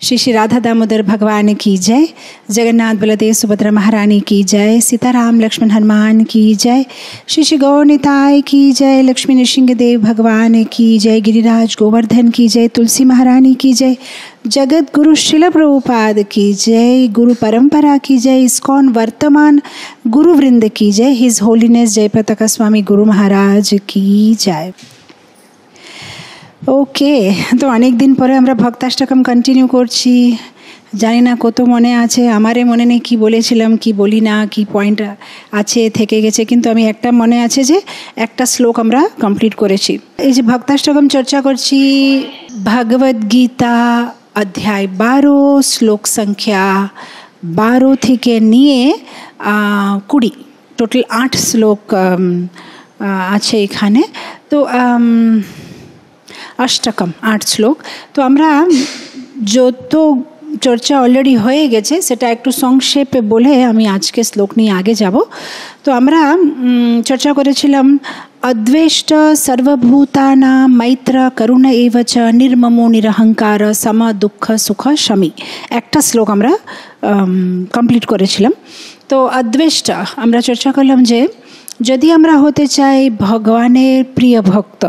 श्री श्री राधा दामोदर भगवान की जय, जगन्नाथ बलदेव सुभद्रा महारानी की जय, सीताराम लक्ष्मण हनुमान की जय, श्री श्री गौर निताय की जय, लक्ष्मी नृसिंह देव भगवान की जय, गिरिराज गोवर्धन की जय, तुलसी महारानी की जय, जगत गुरु श्रील प्रभुपाद की जय, गुरु परंपरा की जय, इस्कॉन वर्तमान गुरु वृंद की जय, हिज होलीनेस जयप्रताका स्वामी गुरु महाराज की जय। ओके, तो अनेक दिन परे আমরা ভক্তাষ্টকম কন্টিনিউ করছি। জানি না কত মনে আছে, আমারে মনে নেই কি বলেছিলাম কি বলি না, কি পয়েন্ট আছে থেকে গেছে, কিন্তু আমি একটা মনে আছে যে একটা শ্লোক আমরা কমপ্লিট করেছি। এই যে ভক্তাষ্টকম চর্চা করছি, ভগবদ গীতা অধ্যায় 12 শ্লোক সংখ্যা 12 থেকে নিয়ে 20, টোটাল 8 শ্লোক আছে এখানে। তো अष्टकम 8 श्लोक। तो আমরা যত চর্চা অলরেডি হয়ে গেছে সেটা একটু সংক্ষেপে বলে আমি আজকে শ্লোক নিয়ে আগে যাব। তো আমরা চর্চা করেছিলাম अद्वेष्ट सर्वभूतानां मैत्र करुण एव च निर्ममो निरहंकार सम दुख सुख शमी, একটা শ্লোক আমরা কমপ্লিট করেছিলাম। তো अद्वेष्ट আমরা চর্চা করলাম যে যদি আমরা হতে চাই ভগবানের প্রিয় ভক্ত,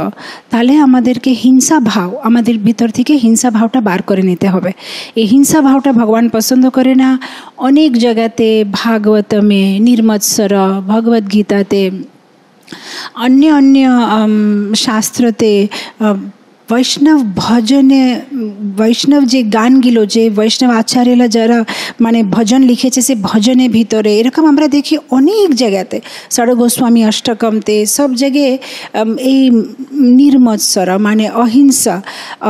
তাহলে আমাদেরকে হিংসা ভাব, আমাদের ভিতর থেকে হিংসা ভাবটা বার করে নিতে হবে। এই হিংসা ভাবটা ভগবান পছন্দ করে না। অনেক জায়গাতে ভাগবতমে, নির্মৎসর, ভগবদ গীতাতে, অন্য অন্য শাস্ত্রতে বৈষ্ণব ভজনে, বৈষ্ণব যে গানগুলো, যে বৈষ্ণব আচার্যরা যারা মানে ভজন লিখেছে সে ভজনের ভিতরে এরকম আমরা দেখি অনেক জায়গাতে, ষড় গোস্বামী অষ্টকমতে সব জায়গায় এই নির্মৎসর মানে অহিংসা,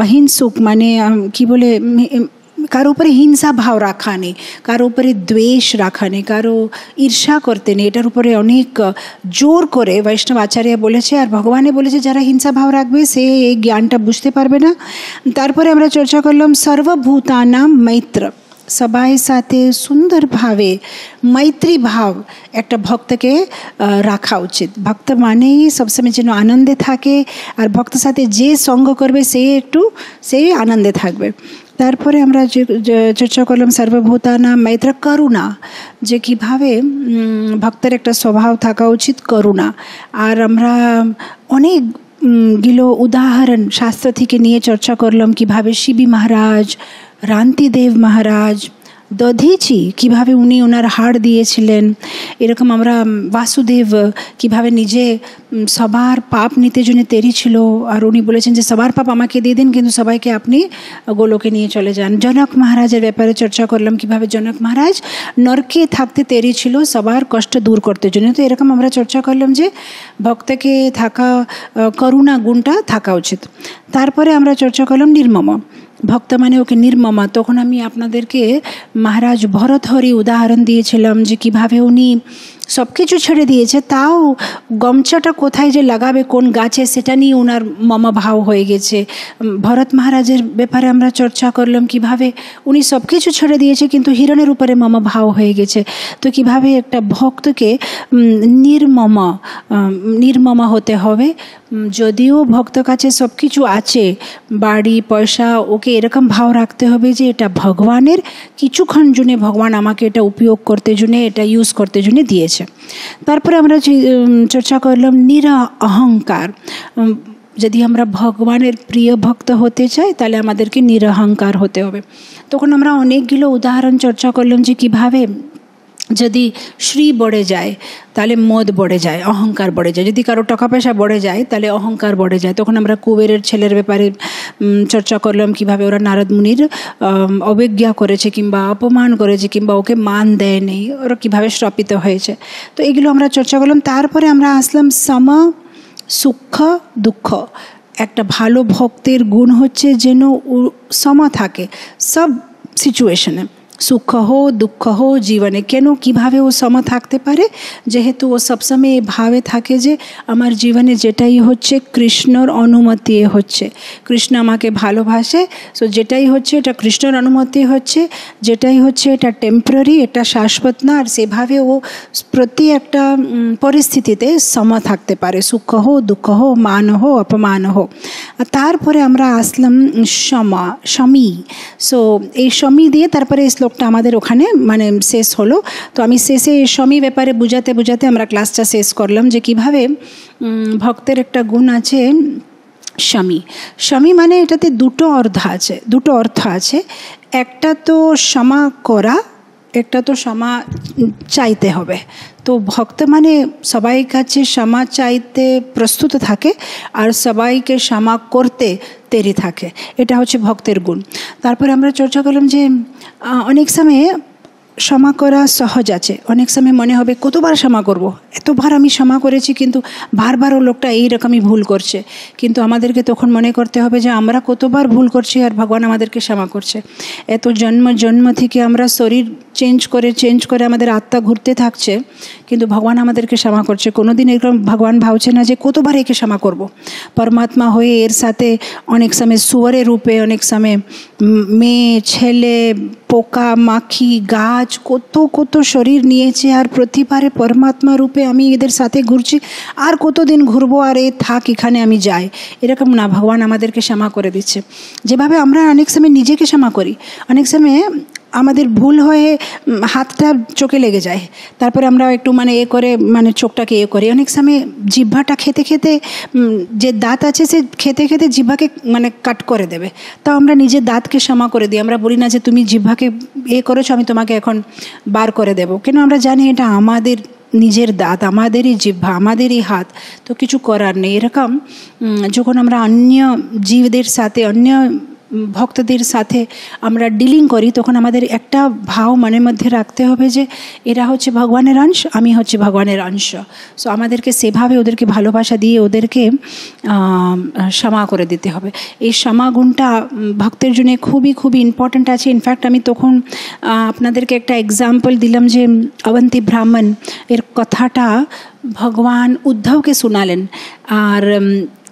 অহিংসুক মানে কি বলে, কারো উপরে হিংসা ভাব রাখা নেই, কারো উপরে দ্বেষ রাখা নেই, কারো ঈর্ষা করতে নেই, এটার উপরে অনেক জোর করে বৈষ্ণব আচার্য বলেছে। আর ভগবানে বলেছে যারা হিংসা ভাব রাখবে সে এই জ্ঞানটা বুঝতে পারবে না। তারপরে আমরা চর্চা করলাম সর্বভূতানাম মৈত্র, সবাই সাথে সুন্দরভাবে মৈত্রী ভাব একটা ভক্তকে রাখা উচিত। ভক্ত মানেই সবসময় যেন আনন্দে থাকে, আর ভক্তের সাথে যে সঙ্গ করবে সেই আনন্দে থাকবে। তারপরে আমরা যে চর্চা করলাম সর্বভূতানাম মৈত্র করুণা, যে কীভাবে ভক্তের একটা স্বভাব থাকা উচিত করুণা। আর আমরা অনেকগুলো উদাহরণ শাস্ত্র থেকে নিয়ে চর্চা করলাম, কিভাবে শিবী মহারাজ, রান্তিদেব মহারাজ, দধিচি কীভাবে উনি ওনার হাড় দিয়েছিলেন, এরকম আমরা বাসুদেব কীভাবে নিজে সবার পাপ নিতে জন্য তৈরি ছিল, আর উনি বলেছেন যে সবার পাপ আমাকে দিয়ে দিন কিন্তু সবাইকে আপনি গোলকে নিয়ে চলে যান। জনক মহারাজের ব্যাপারে চর্চা করলাম, কীভাবে জনক মহারাজ নরকে থাকতে তৈরি ছিল সবার কষ্ট দূর করতে জন্য। তো এরকম আমরা চর্চা করলাম যে ভক্তকে থাকা করুণা গুণটা থাকা উচিত। তারপরে আমরা চর্চা করলাম নির্মম ভক্ত মানে ওকে নির্মমা। তখন আমি আপনাদেরকে মহারাজ ভরতহরি উদাহরণ দিয়েছিলাম যে কীভাবে উনি সব কিছু ছেড়ে দিয়েছে, তাও গমছাটা কোথায় যে লাগাবে কোন গাছে সেটা নিয়ে ওনার মম ভাব হয়ে গেছে। ভরত মহারাজের ব্যাপারে আমরা চর্চা করলাম কীভাবে উনি সব কিছু ছেড়ে দিয়েছে কিন্তু হিরণের উপরে মম ভাব হয়ে গেছে। তো কীভাবে একটা ভক্তকে নির্মমা হতে হবে। যদিও ভক্ত কাছে সব কিছু আছে, বাড়ি পয়সা, ওকে এরকম ভাব রাখতে হবে যে এটা ভগবানের, কিছুক্ষণ জন্য ভগবান আমাকে এটা উপয়োগ করতে জন্য, এটা ইউজ করতে জন্য দিয়েছে। তারপরে আমরা চর্চা করলাম নিরহংকার। যদি আমরা ভগবানের প্রিয় ভক্ত হতে চাই তাহলে আমাদেরকে নিরহংকার হতে হবে। তখন আমরা অনেকগুলো উদাহরণ চর্চা করলাম যে কীভাবে যদি শ্রী বেড়ে যায় তাহলে মদ বেড়ে যায়, অহংকার বেড়ে যায়। যদি কারো টাকা পয়সা বেড়ে যায় তাহলে অহংকার বেড়ে যায়। তখন আমরা কুবেরের ছেলের ব্যাপারে চর্চা করলাম, কিভাবে ওরা নারদ মুনির অবজ্ঞা করেছে কিংবা অপমান করেছে কিংবা ওকে মান দেয়নি, ওরা কীভাবে শ্রাপিত হয়েছে। তো এগুলো আমরা চর্চা করলাম। তারপরে আমরা আসলাম সম সুখ দুঃখ। একটা ভালো ভক্তের গুণ হচ্ছে যেন সম থাকে সব সিচুয়েশনে, সুখ হো দুঃখ হো জীবনে। কেন কীভাবে ও সম থাকতে পারে? যেহেতু ও সবসময় ভাবে থাকে যে আমার জীবনে যেটাই হচ্ছে কৃষ্ণর অনুমতি হচ্ছে, কৃষ্ণ আমাকে ভালোবাসে, সো যেটাই হচ্ছে এটা কৃষ্ণর অনুমতি হচ্ছে, যেটাই হচ্ছে এটা টেম্পোরারি, এটা শাশ্বত না। আর সেভাবে ও প্রতি একটা পরিস্থিতিতে সম থাকতে পারে, সুখ হো দুঃখ হো মান হো অপমান হো। আর তারপরে আমরা আসলাম শমী। সো এই শমী দিয়ে তারপরে এই শ্লোকটা আমাদের ওখানে মানে শেষ হলো। তো আমি শেষে শমী ব্যাপারে বুঝাতে বুঝাতে আমরা ক্লাসটা শেষ করলাম যে কিভাবে ভক্তের একটা গুণ আছে শমী। শমী মানে এটাতে দুটো অর্থ আছে। একটা তো ক্ষমা করা, একটা তো ক্ষমা চাইতে হবে। তো ভক্ত মানে সবাই কাছে ক্ষমা চাইতে প্রস্তুত থাকে আর সবাইকে ক্ষমা করতে দেরি থাকে, এটা হচ্ছে ভক্তের গুণ। তারপরে আমরা চর্চা করলাম যে অনেক সময় ক্ষমা করা সহজ আছে, অনেক সময় মনে হবে কতবার ক্ষমা করব, এতবার আমি ক্ষমা করেছি কিন্তু বারবার ও লোকটা এইরকমই ভুল করছে। কিন্তু আমাদেরকে তখন মনে করতে হবে যে আমরা কতবার ভুল করছি আর ভগবান আমাদেরকে ক্ষমা করছে। এত জন্ম থেকে আমরা শরীর চেঞ্জ করে আমাদের আত্মা ঘুরতে থাকছে, কিন্তু ভগবান আমাদেরকে ক্ষমা করছে। কোনোদিন এরকম ভগবান ভাবছে না যে কতবার একে ক্ষমা করব। পরমাত্মা হয়ে এর সাথে অনেক সময় সুয়ারের রূপে, অনেক সময় মেয়ে ছেলে পোকা মাখি গাছ কত শরীর নিয়েছে, আর প্রতিবারে পরমাত্মা রূপে আমি এদের সাথে ঘুরছি, আর কতদিন ঘুরবো, আর এ থাক এখানে আমি যাই, এরকম না। ভগবান আমাদেরকে ক্ষমা করে দিচ্ছে। যেভাবে আমরা অনেক সময় নিজেকে ক্ষমা করি, অনেক সময় আমাদের ভুল হয়ে হাতটা চোখে লেগে যায়, তারপরে আমরা একটু মানে করে মানে চোখটাকে করি। অনেক সময় জিহ্বাটা খেতে যে দাঁত আছে সে খেতে জিহ্বাকে মানে কাট করে দেবে, তাও আমরা নিজের দাঁতকে ক্ষমা করে দিই। আমরা বলি না যে তুমি জিহ্বাকে করেছো, আমি তোমাকে এখন বার করে দেবো। কেন? আমরা জানি এটা আমাদের নিজের দাঁত, আমাদেরই জিহ্বা, আমাদেরই হাত, তো কিছু করার নেই। এরকম যখন আমরা অন্য জীবদের সাথে, অন্য ভক্তদের সাথে আমরা ডিলিং করি, তখন আমাদের একটা ভাব মনের মধ্যে রাখতে হবে যে এরা হচ্ছে ভগবানের অংশ, আমি হচ্ছে ভগবানের অংশ। সো আমাদেরকে সেভাবে ওদেরকে ভালোবাসা দিয়ে ওদেরকে ক্ষমা করে দিতে হবে। এই ক্ষমা গুণটা ভক্তের জন্য খুবই ইম্পর্ট্যান্ট আছে। ইনফ্যাক্ট আমি তখন আপনাদেরকে একটা এক্সাম্পল দিলাম যে অবন্তী ব্রাহ্মণ এর কথাটা ভগবান উদ্ধবকে শোনালেন। আর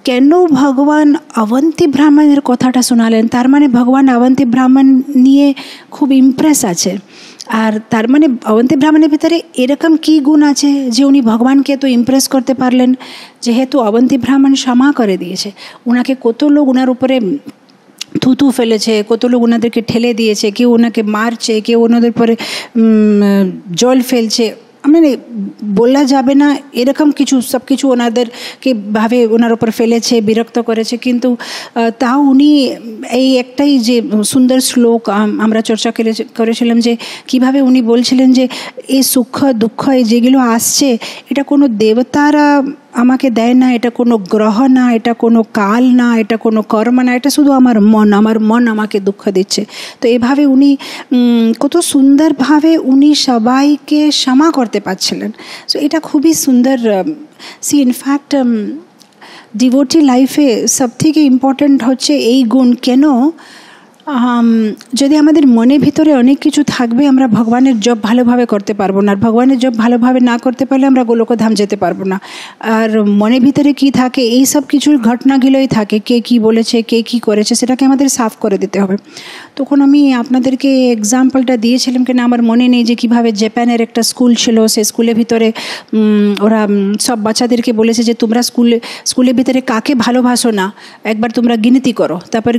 কেন ভগবান অবন্তী ব্রাহ্মণের কথাটা শোনালেন? তার মানে ভগবান অবন্তী ব্রাহ্মণ নিয়ে খুব ইমপ্রেস আছে। আর তার মানে অবন্তী ব্রাহ্মণের ভিতরে এরকম কী গুণ আছে যে উনি ভগবানকে তো ইমপ্রেস করতে পারলেন, যেহেতু অবন্তী ব্রাহ্মণ ক্ষমা করে দিয়েছে। ওনাকে কত লোক ওনার উপরে থুতু ফেলেছে, কত লোক ওনাদেরকে ঠেলে দিয়েছে, কেউ ওনাকে মারছে, কেউ ওনাদের পরে জল ফেলছে, মানে বলা যাবে না এরকম কিছু, সব কিছু ওনাদেরকে ভাবে ওনার ওপর ফেলেছে, বিরক্ত করেছে। কিন্তু তাও উনি এই একটাই যে সুন্দর শ্লোক আমরা চর্চা করেছিলাম যে কিভাবে উনি বলছিলেন যে এই সুখ দুঃখ যেগুলো আসছে এটা কোনো দেবতারা আমাকে দেয় না, এটা কোনো গ্রহ না, এটা কোনো কাল না, এটা কোনো কর্ম না, এটা শুধু আমার মন আমাকে দুঃখ দিচ্ছে। তো এভাবে উনি কত সুন্দরভাবে উনি সবাইকে ক্ষমা করতে পারছিলেন। সো এটা খুবই সুন্দর। ইনফ্যাক্ট ডিভোটি লাইফে সবথেকে ইম্পর্ট্যান্ট হচ্ছে এই গুণ। কেন? যদি আমাদের মনের ভিতরে অনেক কিছু থাকবে, আমরা ভগবানের জপ ভালোভাবে করতে পারবো না। আর ভগবানের জপ ভালোভাবে না করতে পারলে আমরা গোলকধাম যেতে পারবো না। আর মনের ভিতরে কি থাকে, এই সব কিছুর ঘটনাগুলোই থাকে, কে কি বলেছে, কে কি করেছে, সেটাকে আমাদের সাফ করে দিতে হবে। তখন আমি আপনাদেরকে এক্সাম্পলটা দিয়েছিলাম, কেন আমার মনে নেই যে কীভাবে জাপানের একটা স্কুল ছিল, সেই স্কুলের ভিতরে ওরা সব বাচ্চাদেরকে বলেছে যে তোমরা স্কুলের ভিতরে কাকে ভালোবাসো না একবার তোমরা গিনতি করো। তারপর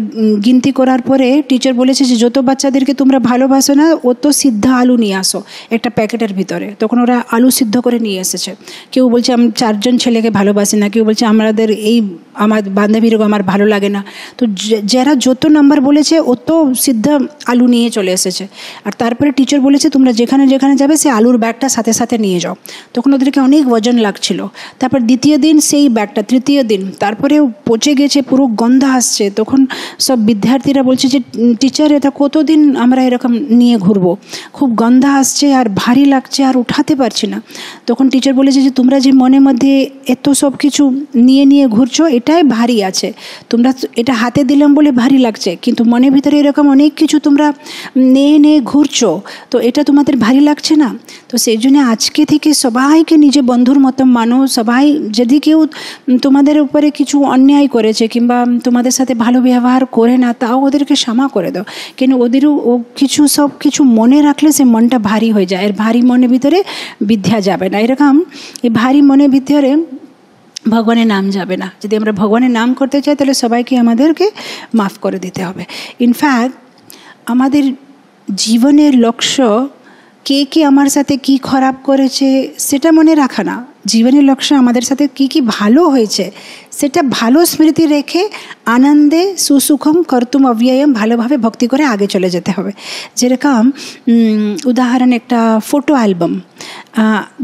গিনতি করার পরে টিচার বলেছে যে যত বাচ্চাদেরকে তোমরা ভালোবাসো না অত সিদ্ধ আলু নিয়ে আসো একটা প্যাকেটের ভিতরে। তখন ওরা আলু সিদ্ধ করে নিয়ে এসেছে। কেউ বলছে আমি 4 জন ছেলেকে ভালোবাসি না, কেউ বলছে আমাদের এই আমার বান্ধবীরও আমার ভালো লাগে না। তো যারা যত নাম্বার বলেছে অত সিদ্ধ আলু নিয়ে চলে এসেছে। আর তারপরে টিচার বলেছে তোমরা যেখানে যেখানে যাবে সেই আলুর ব্যাগটা সাথে সাথে নিয়ে যাও। তখন ওদেরকে অনেক ওজন লাগছিল। তারপর দ্বিতীয় দিন সেই ব্যাগটা, তৃতীয় দিন তারপরে পচে গেছে, পুরো গন্ধ আসছে। তখন সব বিদ্যার্থীরা বলছে যে টিচার এটা কতদিন আমরা এরকম নিয়ে ঘুরবো, খুব গন্ধ আসছে আর ভারী লাগছে আর উঠাতে পারছি না। তখন টিচার বলেছে যে তোমরা যে মনের মধ্যে এত সব কিছু নিয়ে ঘুরছো এটাই ভারী আছে, তোমরা এটা হাতে দিলাম বলে ভারী লাগছে, কিন্তু মনের ভিতরে এরকম অনেক কিছু তোমরা নিয়ে ঘুরছো, তো এটা তোমাদের ভারী লাগছে না। তো সেই জন্য আজকে থেকে সবাইকে নিজে বন্ধুর মতো মানো। সবাই যদি কেউ তোমাদের উপরে কিছু অন্যায় করেছে কিংবা তোমাদের সাথে ভালো ব্যবহার করে না, তাও ওদেরকে ক্ষমা করে দাও। কেন ওদেরও সব কিছু মনে রাখলে সে মনটা ভারী হয়ে যায়। এর ভারী মনের ভিতরে বিদ্যা যাবে না। এরকম এই ভারী মনের ভিতরে ভগবানের নাম যাবে না। যদি আমরা ভগবানের নাম করতে চাই তাহলে সবাইকে আমাদেরকে মাফ করে দিতে হবে। ইনফ্যাক্ট আমাদের জীবনের লক্ষ্য কে কে আমার সাথে কি খারাপ করেছে সেটা মনে রাখা না। জীবনের লক্ষ্য আমাদের সাথে কি কি ভালো হয়েছে সেটা ভালো স্মৃতি রেখে আনন্দে সুসুখম কর্তুম অব্যয়ম ভালোভাবে ভক্তি করে আগে চলে যেতে হবে। যেরকম উদাহরণ একটা ফটো অ্যালবাম,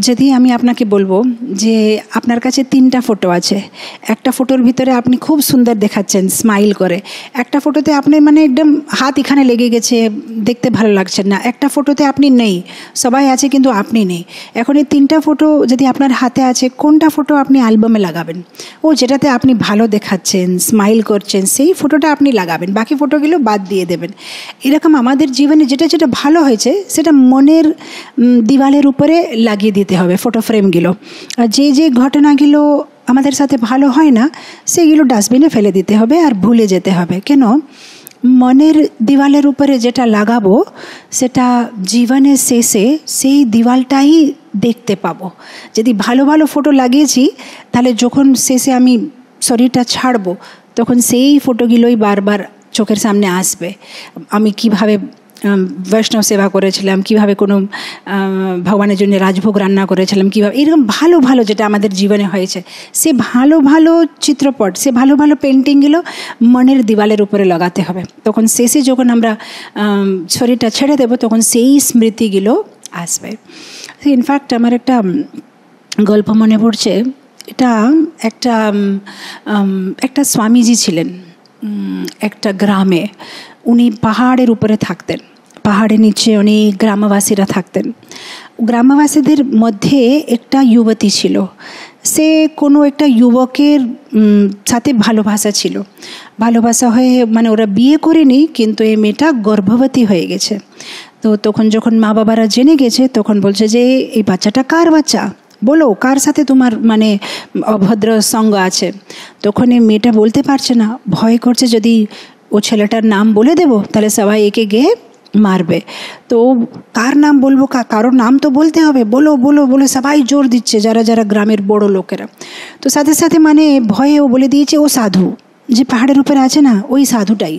যদি আমি আপনাকে বলবো যে আপনার কাছে 3টা ফটো আছে, একটা ফটোর ভিতরে আপনি খুব সুন্দর দেখাচ্ছেন স্মাইল করে, একটা ফটোতে আপনি মানে একদম হাত এখানে লেগে গেছে, দেখতে ভালো লাগছে না, একটা ফটোতে আপনি নেই, সবাই আছে কিন্তু আপনি নেই। এখন এই 3টা ফটো যদি আপনার হাতে আছে, কোনটা ফটো আপনি অ্যালবামে লাগাবেন? ও যেটাতে আপনি ভালো দেখাচ্ছেন, স্মাইল করছেন, সেই ফটোটা আপনি লাগাবেন, বাকি ফটোগুলো বাদ দিয়ে দেবেন। এরকম আমাদের জীবনে যেটা যেটা ভালো হয়েছে সেটা মনের দিওয়ালের উপরে লাগিয়ে দিতে হবে ফটো ফ্রেমগুলো। আর যে যে ঘটনাগুলো আমাদের সাথে ভালো হয় না সেগুলো ডাস্টবিনে ফেলে দিতে হবে আর ভুলে যেতে হবে। কেন? মনের দিওয়ালের উপরে যেটা লাগাবো সেটা জীবনের শেষে সেই দিওয়ালটাই দেখতে পাবো। যদি ভালো ভালো ফটো লাগিয়েছি তাহলে যখন শেষে আমি শরীরটা ছাড়বো তখন সেই ফটোগুলোই বারবার চোখের সামনে আসবে। আমি কিভাবে বৈষ্ণব সেবা করেছিলাম, কিভাবে কোনো ভগবানের জন্য রাজভোগ রান্না করেছিলাম, কীভাবে এরকম ভালো ভালো যেটা আমাদের জীবনে হয়েছে সে ভালো ভালো চিত্রপট, সে ভালো ভালো পেন্টিংগুলো মনের দিওয়ালের উপরে লাগাতে হবে। তখন শেষে যখন আমরা শরীরটা ছেড়ে দেবো তখন সেই স্মৃতিগুলো আসবে। ইনফ্যাক্ট আমার একটা গল্প মনে পড়ছে। এটা একটা স্বামীজি ছিলেন একটা গ্রামে। উনি পাহাড়ের উপরে থাকতেন, পাহাড়ের নিচে অনেক গ্রামবাসীরা থাকতেন। গ্রামবাসীদের মধ্যে একটা যুবতী ছিল, সে কোনো একটা যুবকের সাথে ভালোবাসা ছিল, ভালোবাসা হয়ে মানে ওরা বিয়ে করেনি কিন্তু এই মেয়েটা গর্ভবতী হয়ে গেছে। তো তখন যখন মা বাবারা জেনে গেছে তখন বলছে যে এই বাচ্চাটা কার বাচ্চা, বলো কার সাথে তোমার মানে অভদ্র সঙ্গ আছে। তখন এই মেয়েটা বলতে পারছে না, ভয় করছে যদি ও ছেলেটার নাম বলে দেবো তাহলে সবাই একে গিয়ে মারবে। তো কার নাম বলবো, কারোর নাম তো বলতে হবে, বলো বলো বলে সবাই জোর দিচ্ছে, যারা যারা গ্রামের বড় লোকেরা। তো সাথে সাথে মানে ভয়ে ও বলে দিয়েছে ও সাধু, যে পাহাড়ের উপরে আছে না ওই সাধুটাই।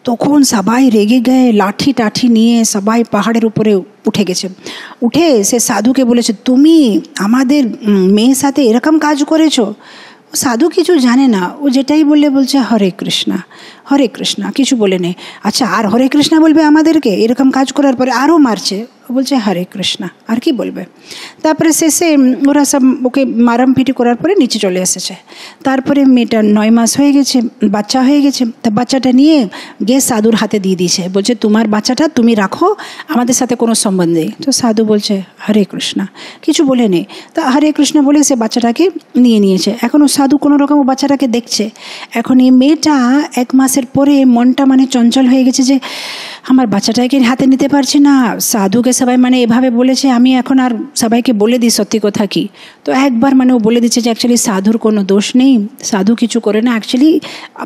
তখন সবাই রেগে গিয়ে লাঠি টাঠি নিয়ে সবাই পাহাড়ের উপরে উঠে গেছে। উঠে সে সাধুকে বলেছে তুমি আমাদের মেয়ের সাথে এরকম কাজ করেছো। সাধু কিছু জানে না, ও যেটাই বলছে হরে কৃষ্ণা হরে কৃষ্ণা, কিছু বলে নেই। আচ্ছা আর হরে কৃষ্ণা বলবে আমাদেরকে? এরকম কাজ করার পরে আরও মারছে, বলছে হরে কৃষ্ণা, আর কি বলবে। তারপরে শেষে ওরা সব ওকে মারামপিটি করার পরে নিচে চলে এসেছে। তারপরে মেয়েটা 9 মাস হয়ে গেছে, বাচ্চা হয়ে গেছে। তা বাচ্চাটা নিয়ে গিয়ে সাধুর হাতে দিয়ে দিয়েছে, বলছে তোমার বাচ্চাটা তুমি রাখো, আমাদের সাথে কোনো সম্বন্ধ নেই। তো সাধু বলছে হরে কৃষ্ণা, কিছু বলে নেই। তা হরে কৃষ্ণ বলে সে বাচ্চাটাকে নিয়েছে। এখন ও সাধু কোনো রকম ও বাচ্চাটাকে দেখছে। এখন এই মেয়েটা 1 মাসের পরে মনটা মানে চঞ্চল হয়ে গেছে যে আমার বাচ্চাটাকে হাতে নিতে পারছি না, সাধুকে সবাই মানে এভাবে বলেছে, আমি এখন আর সবাইকে বলে দিই সত্যি কথা কি। তো একবার মানে ও বলে দিচ্ছে যে অ্যাকচুয়ালি সাধুর কোনো দোষ নেই, সাধু কিছু করে না, অ্যাকচুয়ালি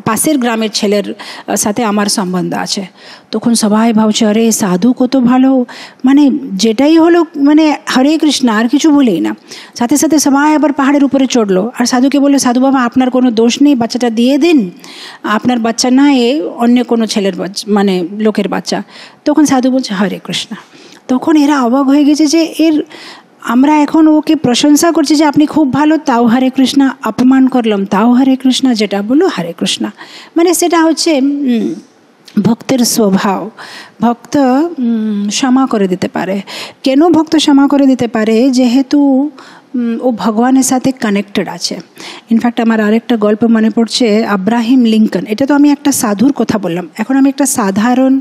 পাশের গ্রামের ছেলের সাথে আমার সম্বন্ধ আছে। তখন সবাই ভাবছে আরে সাধু কত ভালো, মানে যেটাই হলো মানে হরে কৃষ্ণ, আর কিছু বলেই না। সাথে সাথে সবাই আবার পাহাড়ের উপরে চড়লো আর সাধুকে বললো সাধু বাবা আপনার কোনো দোষ নেই, বাচ্চাটা দিয়ে দিন, আপনার বাচ্চা না এ অন্য কোনো ছেলের বাচ্চা মানে লোকের বাচ্চা। তখন সাধু বলছে হরে কৃষ্ণ। তখন এরা অবাক হয়ে গেছে যে আমরা এখন ওকে প্রশংসা করছি যে আপনি খুব ভালো, তাও হরে কৃষ্ণ, অপমান করলাম তাও হরে কৃষ্ণ, যেটা বললো হরে কৃষ্ণ। মানে সেটা হচ্ছে ভক্তের স্বভাব। ভক্ত ক্ষমা করে দিতে পারে। কেন ভক্ত ক্ষমা করে দিতে পারে? যেহেতু ও ভগবানের সাথে কানেক্টেড আছে। ইনফ্যাক্ট আমার আরেকটা গল্প মনে পড়ছে, আব্রাহিম লিঙ্কন। এটা তো আমি একটা সাধুর কথা বললাম, এখন আমি একটা সাধারণ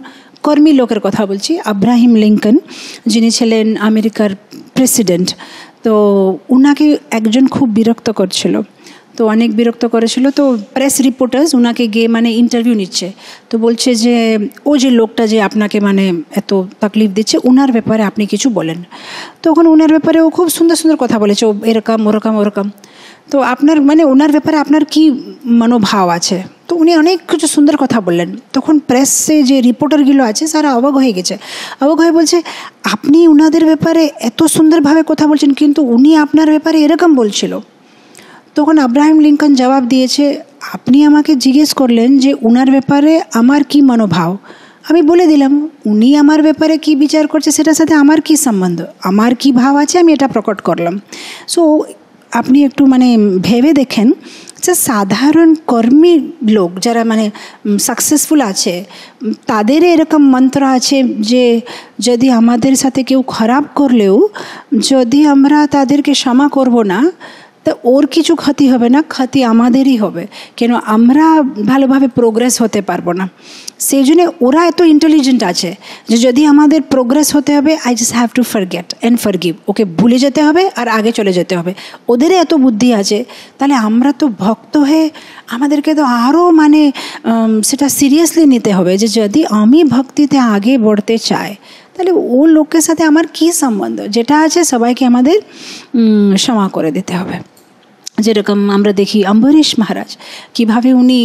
কর্মী লোকের কথা বলছি। আব্রাহিম লিঙ্কন যিনি ছিলেন আমেরিকার প্রেসিডেন্ট, তো উনাকে একজন খুব বিরক্ত করছিল, তো অনেক বিরক্ত করেছিল। তো প্রেস রিপোর্টার্স ওনাকে গিয়ে মানে ইন্টারভিউ নিচ্ছে, তো বলছে যে ও যে লোকটা যে আপনাকে মানে এত তকলিফ দিচ্ছে ওনার ব্যাপারে আপনি কিছু বলেন। তখন ওনার ব্যাপারে ও খুব সুন্দর সুন্দর কথা বলেছে, ও এরকম ওরকম ওরকম। তো আপনার মানে ওনার ব্যাপারে আপনার কি মনোভাব আছে? তো উনি অনেক কিছু সুন্দর কথা বললেন। তখন প্রেসে যে রিপোর্টারগুলো আছে তারা অবাক হয়ে গেছে, অবাক হয়ে বলছে আপনি ওনাদের ব্যাপারে এত সুন্দরভাবে কথা বলছেন কিন্তু উনি আপনার ব্যাপারে এরকম বলছিল। তখন আব্রাহাম লিঙ্কন জবাব দিয়েছে, আপনি আমাকে জিজ্ঞেস করলেন যে ওনার ব্যাপারে আমার কি মনোভাব, আমি বলে দিলাম উনি আমার ব্যাপারে কি বিচার করছে সেটার সাথে আমার কি সম্বন্ধ, আমার কি ভাব আছে আমি এটা প্রকট করলাম। সো আপনি একটু মানে ভেবে দেখেন যে সাধারণ কর্মী লোক যারা মানে সাকসেসফুল আছে তাদের এরকম মন্ত্র আছে যে যদি আমাদের সাথে কেউ খারাপ করলেও যদি আমরা তাদেরকে ক্ষমা করব না তো ওর কিছু ক্ষতি হবে না, ক্ষতি আমাদেরই হবে, কেন আমরা ভালোভাবে প্রোগ্রেস হতে পারবো না। সেই জন্য ওরা এত ইন্টেলিজেন্ট আছে যে যদি আমাদের প্রোগ্রেস হতে হবে I just have to forget and forgive, okay ভুলে যেতে হবে আর আগে চলে যেতে হবে, ওদের এত বুদ্ধি আছে। তাহলে আমরা তো ভক্ত হয়ে আমাদেরকে তো আরও মানে সেটা সিরিয়াসলি নিতে হবে যে যদি আমি ভক্তিতে আগে বাড়তে চাই তাহলে ও লোকের সাথে আমার কী সম্বন্ধ, যেটা আছে সবাইকে আমাদের ক্ষমা করে দিতে হবে। যেরকম আমরা দেখি অম্বরীশ মহারাজ কীভাবে উনি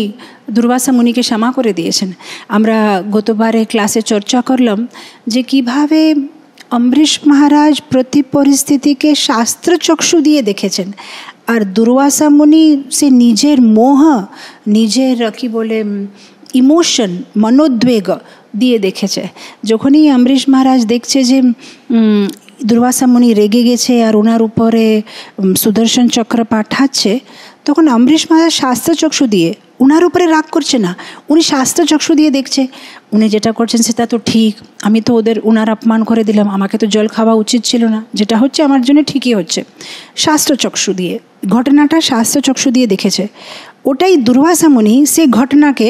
দুর্বাসা মুনিকে ক্ষমা করে দিয়েছেন। আমরা গতবারে ক্লাসে চর্চা করলাম যে কিভাবে অম্বরীশ মহারাজ প্রতি পরিস্থিতিকে শাস্ত্রচক্ষু দিয়ে দেখেছেন, আর দুর্বাসা মুনি সে নিজের মোহ, নিজের কি বলে ইমোশন, মনোদ্বেগ দিয়ে দেখেছে। যখনই অম্বরীশ মহারাজ দেখছে যে দুর্বাসা মুনি রেগে গেছে আর ওনার উপরে সুদর্শন চক্র পাঠাচ্ছে, তখন অম্বরীশ মহারাজ শাস্ত্রচক্ষু দিয়ে, ওনার উপরে রাগ করছে না, উনি শাস্ত্রচক্ষু দিয়ে দেখছে উনি যেটা করছেন সেটা তো ঠিক, আমি তো ওনার অপমান করে দিলাম, আমাকে তো জল খাওয়া উচিত ছিল না, যেটা হচ্ছে আমার জন্য ঠিকই হচ্ছে। শাস্ত্রচক্ষু দিয়ে ঘটনাটা শাস্ত্রচক্ষু দিয়ে দেখেছে। ওটাই দুর্বাসা মুনি সে ঘটনাকে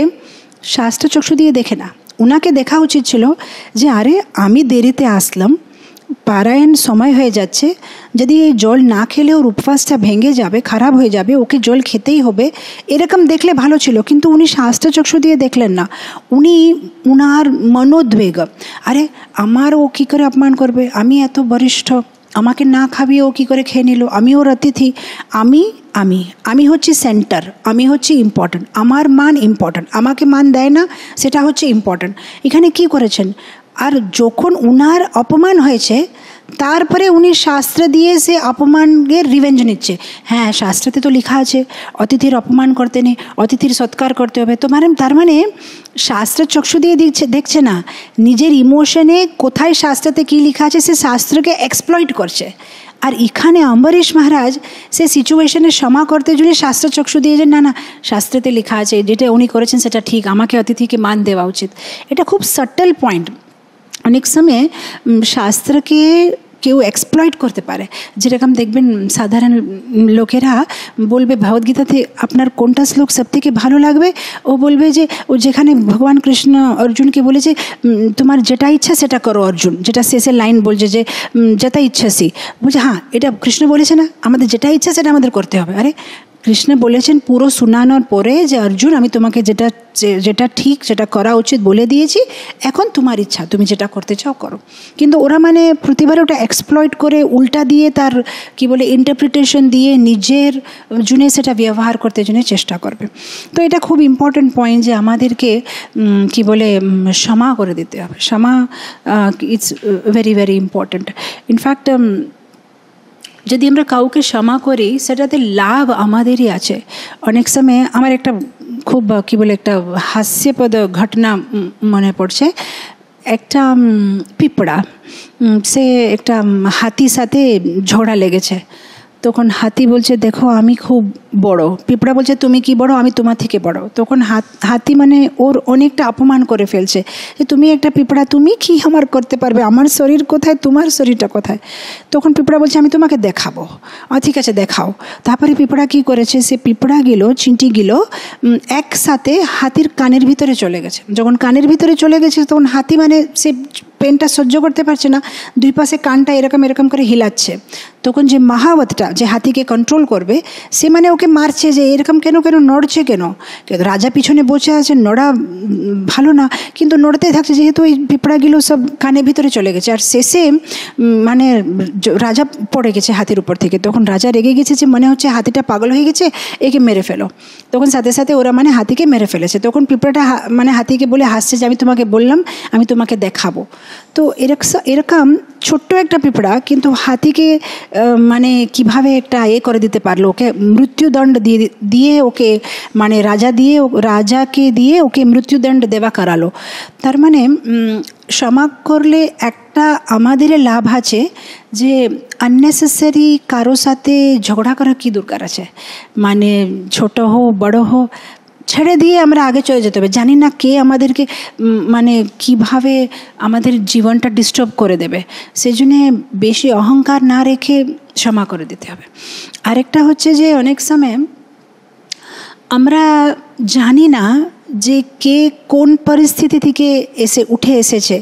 শাস্ত্রচক্ষু দিয়ে দেখে না, ওনাকে দেখা উচিত ছিল যে আরে আমি দেরিতে আসলাম, পারায়ণ সময় হয়ে যাচ্ছে, যদি এই জল না খেলে ওর উপবাসটা ভেঙে যাবে, খারাপ হয়ে যাবে, ওকে জল খেতেই হবে, এরকম দেখলে ভালো ছিল। কিন্তু উনি শাস্ত্রচক্ষু দিয়ে দেখলেন না, উনি উনার মনোদ্বেগ, আরে আমার ও কী করে অপমান করবে, আমি এত বরিষ্ঠ, আমাকে না খাবিয়ে ও কী করে খেয়ে নিল, আমি ওর অতিথি, আমি আমি আমি হচ্ছি সেন্টার, আমি হচ্ছি ইম্পর্ট্যান্ট, আমার মান ইম্পর্ট্যান্ট, আমাকে মান দেয় না সেটা হচ্ছে ইম্পর্ট্যান্ট। এখানে কি করেছেন, আর যখন উনার অপমান হয়েছে তারপরে উনি শাস্ত্র দিয়ে সে অপমানের রিভেঞ্জ নিচ্ছে। হ্যাঁ, শাস্ত্রতে তো লেখা আছে অতিথির অপমান করতে নেই, অতিথির সৎকার করতে হবে। তো তার মানে শাস্ত্রের চক্ষু দিয়ে দেখছে না, নিজের ইমোশনে কোথায় শাস্ত্রতে কী লেখা আছে সে শাস্ত্রকে এক্সপ্লয়েট করছে। আর এখানে অম্বরীশ মহারাজ সে সিচুয়েশনে ক্ষমা করতে জন্য শাস্ত্রচক্ষু দিয়ে যে না না শাস্ত্রতে লেখা আছে যেটা উনি করেছেন সেটা ঠিক, আমাকে অতিথিকে মান দেওয়া উচিত। এটা খুব সাটল পয়েন্ট। অনেক সময় শাস্ত্রকে কেউ এক্সপ্লয়েট করতে পারে, যেরকম দেখবেন সাধারণ লোকেরা বলবে ভগবদ্গীতাতে আপনার কোনটা শ্লোক সব থেকে ভালো লাগবে, ও বলবে যে ও যেখানে ভগবান কৃষ্ণ অর্জুনকে বলে যে তোমার যেটা ইচ্ছা সেটা করো অর্জুন, যেটা শেষের লাইন বলছে যে যেটা ইচ্ছাসি, বলছে হ্যাঁ এটা কৃষ্ণ বলেছে না, আমাদের যেটা ইচ্ছা সেটা আমাদের করতে হবে। আরে কৃষ্ণ বলেছেন পুরো শোনানোর পরে যে অর্জুন আমি তোমাকে যেটা ঠিক যেটা করা উচিত বলে দিয়েছি, এখন তোমার ইচ্ছা, তুমি যেটা করতে চাও করো। কিন্তু ওরা মানে প্রতিবার ওটা এক্সপ্লয়েট করে উল্টা দিয়ে তার কি বলে ইন্টারপ্রিটেশন দিয়ে নিজের জন্য সেটা ব্যবহার করতে জন্য চেষ্টা করবে। তো এটা খুব ইম্পর্টেন্ট পয়েন্ট যে আমাদেরকে কি বলে ক্ষমা করে দিতে হবে। ক্ষমা it's very very important. In fact যদি আমরা কাউকে ক্ষমা করি সেটাতে লাভ আমাদেরই আছে। অনেক সময় আমার একটা খুব কি বলে একটা হাস্যপদ ঘটনা মনে পড়ছে। একটা পিঁপড়া সে একটা হাতির সাথে ঝগড়া লেগেছে। তখন হাতি বলছে দেখো আমি খুব বড়, পিঁপড়া বলছে তুমি কি বড়, আমি তোমার থেকে বড়। তখন হাতি মানে ওর অনেকটা অপমান করে ফেলছে যে তুমি একটা পিঁপড়া, তুমি কি আমার করতে পারবে, আমার শরীর কোথায়, তোমার শরীরটা কোথায়। তখন পিঁপড়া বলছে আমি তোমাকে দেখাবো। ঠিক আছে দেখাও। তারপরে পিঁপড়া কি করেছে, সে পিঁপড়াগুলো চিঁটিগুলো একসাথে হাতির কানের ভিতরে চলে গেছে। যখন কানের ভিতরে চলে গেছে তখন হাতি মানে সে পেনটা সহ্য করতে পারছে না, দুই পাশে কানটা এরকম এরকম করে হিলাচ্ছে। তখন যে মহাবতটা যে হাতিকে কন্ট্রোল করবে সে মানে ওকে মারছে যে এরকম কেন নড়ছে কেন, রাজা পিছনে বসে আছে, নড়া ভালো না, কিন্তু নড়তে থাকছে যেহেতু ওই পিঁপড়াগুলো সব কানের ভিতরে চলে গেছে। আর শেষে মানে রাজা পড়ে গেছে হাতির উপর থেকে। তখন রাজা রেগে গেছে যে মনে হচ্ছে হাতিটা পাগল হয়ে গেছে, একে মেরে ফেলো। তখন সাথে সাথে ওরা মানে হাতিকে মেরে ফেলেছে। তখন পিঁপড়াটা মানে হাতিকে বলে হাসছে যে আমি তোমাকে বললাম আমি তোমাকে দেখাবো। তো এরকম ছোট্ট একটা পিঁপড়া কিন্তু হাতিকে মানে কিভাবে একটা করে দিতে পারলো, ওকে মৃত্যুদণ্ড দিয়ে ওকে মানে রাজাকে দিয়ে ওকে মৃত্যুদণ্ড দেওয়া করালো। তার মানে ক্ষমা করলে একটা আমাদের লাভ আছে যে আননেসেসারি কারো সাথে ঝগড়া করার কী দরকার আছে, মানে ছোট হোক বড় হোক ছেড়ে দিয়ে আমরা আগে চলে যেতে হবে। জানি না কে আমাদেরকে মানে কিভাবে আমাদের জীবনটা ডিস্টার্ব করে দেবে, সেই জন্যে বেশি অহংকার না রেখে ক্ষমা করে দিতে হবে। আরেকটা হচ্ছে যে অনেক সময় আমরা জানি না যে কে কোন পরিস্থিতি থেকে উঠে এসেছে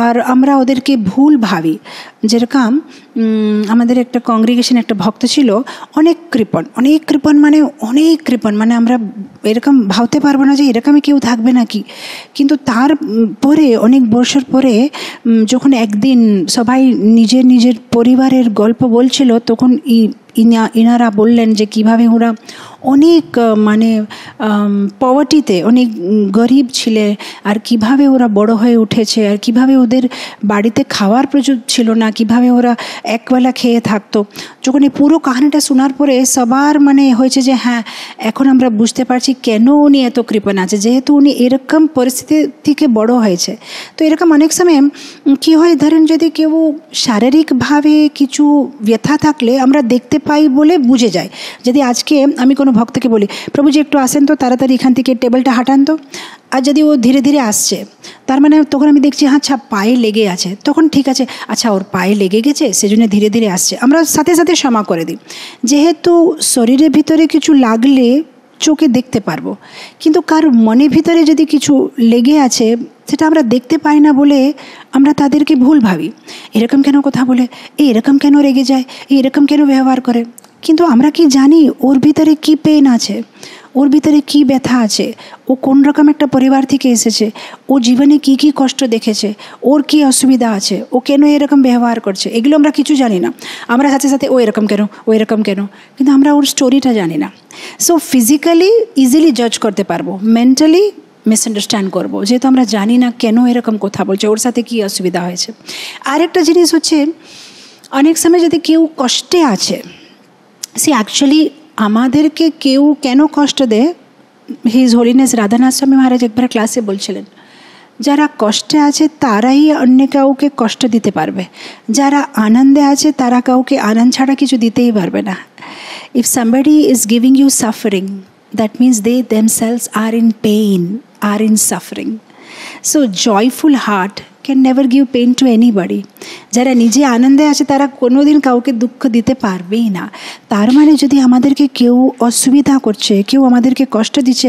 আর আমরা ওদেরকে ভুল ভাবি। যেরকম আমাদের একটা কংগ্রিগেশন একটা ভক্ত ছিল, অনেক কৃপণ মানে আমরা এরকম ভাবতে পারবো না যে এরকমই কেউ থাকবে নাকি। কিন্তু তারপরে অনেক বছর পরে যখন একদিন সবাই নিজের পরিবারের গল্প বলছিল, তখন ইনারা বললেন যে কিভাবে ওরা অনেক মানে পভার্টিতে অনেক গরিব ছিলেন আর কিভাবে ওরা বড় হয়ে উঠেছে, আর কিভাবে ওদের বাড়িতে খাওয়ার প্রচুর ছিল না, কিভাবে ওরা একবেলা খেয়ে থাকতো। যখন এই পুরো কাহিনীটা শোনার পরে সবার মানে হয়েছে যে হ্যাঁ, এখন আমরা বুঝতে পারছি কেন উনি এত কৃপণ আছে, যেহেতু উনি এরকম পরিস্থিতি থেকে বড় হয়েছে। তো এরকম অনেক সময় কী হয়, ধরেন যদি কেউ শারীরিকভাবে কিছু ব্যথা থাকলে আমরা দেখতে পাই বলে বুঝে যায়। যদি আজকে আমি কোনো ভক্তকে বলি, প্রভুজি একটু আসেন তো, তাড়াতাড়ি এখান থেকে টেবিলটা হাঁটান তো, আর যদি ও ধীরে ধীরে আসছে, তার মানে তখন আমি দেখছি আচ্ছা পায়ে লেগে আছে, তখন ঠিক আছে, আচ্ছা ওর পায়ে লেগে গেছে সেজন্য ধীরে ধীরে আসছে, আমরা সাথে সাথে ক্ষমা করে দিই। যেহেতু শরীরের ভিতরে কিছু লাগলে চোখে দেখতে পারবো, কিন্তু কার মনের ভিতরে যদি কিছু লেগে আছে সেটা আমরা দেখতে পাই না বলে আমরা তাদেরকে ভুল ভাবি। এরকম কেন কথা বলে, এরকম কেন রেগে যায়, এরকম কেন ব্যবহার করে। কিন্তু আমরা কি জানি ওর ভিতরে কি পেন আছে, ওর ভিতরে কি ব্যথা আছে, ও কোন রকম একটা পরিবার থেকে এসেছে, ও জীবনে কি কি কষ্ট দেখেছে, ওর কি অসুবিধা আছে, ও কেন এরকম ব্যবহার করছে, এগুলো আমরা কিছু জানি না। আমরা সাথে সাথে ও এরকম কেন, কিন্তু আমরা ওর স্টোরিটা জানি না। সো ফিজিক্যালি ইজিলি জাজ করতে পারবো, মেন্টালি মিসআন্ডারস্ট্যান্ড করবো, যেহেতু আমরা জানি না কেন এরকম কথা বলছে, ওর সাথে কি অসুবিধা হয়েছে। আরেকটা জিনিস হচ্ছে, অনেক সময় যদি কেউ কষ্টে আছে, সে অ্যাকচুয়ালি আমাদেরকে কেউ কেন কষ্ট দেয়, হিজ হোলিনেস রাধানাথ স্বামী মহারাজ একবার ক্লাসে বলছিলেন, যারা কষ্টে আছে তারাই অন্য কাউকে কষ্ট দিতে পারবে, যারা আনন্দে আছে তারা কাউকে আনন্দ ছাড়া কিছু দিতেই পারবে না। If somebody is giving you suffering, that means they themselves are in pain, are in suffering. So joyful heart can never give pain to anybody. যারা নিজে আনন্দে আছে তারা কোনোদিন কাউকে দুঃখ দিতে পারবেই না। তার মানে যদি আমাদেরকে কেউ অসুবিধা করছে, কেউ আমাদেরকে কষ্ট দিচ্ছে,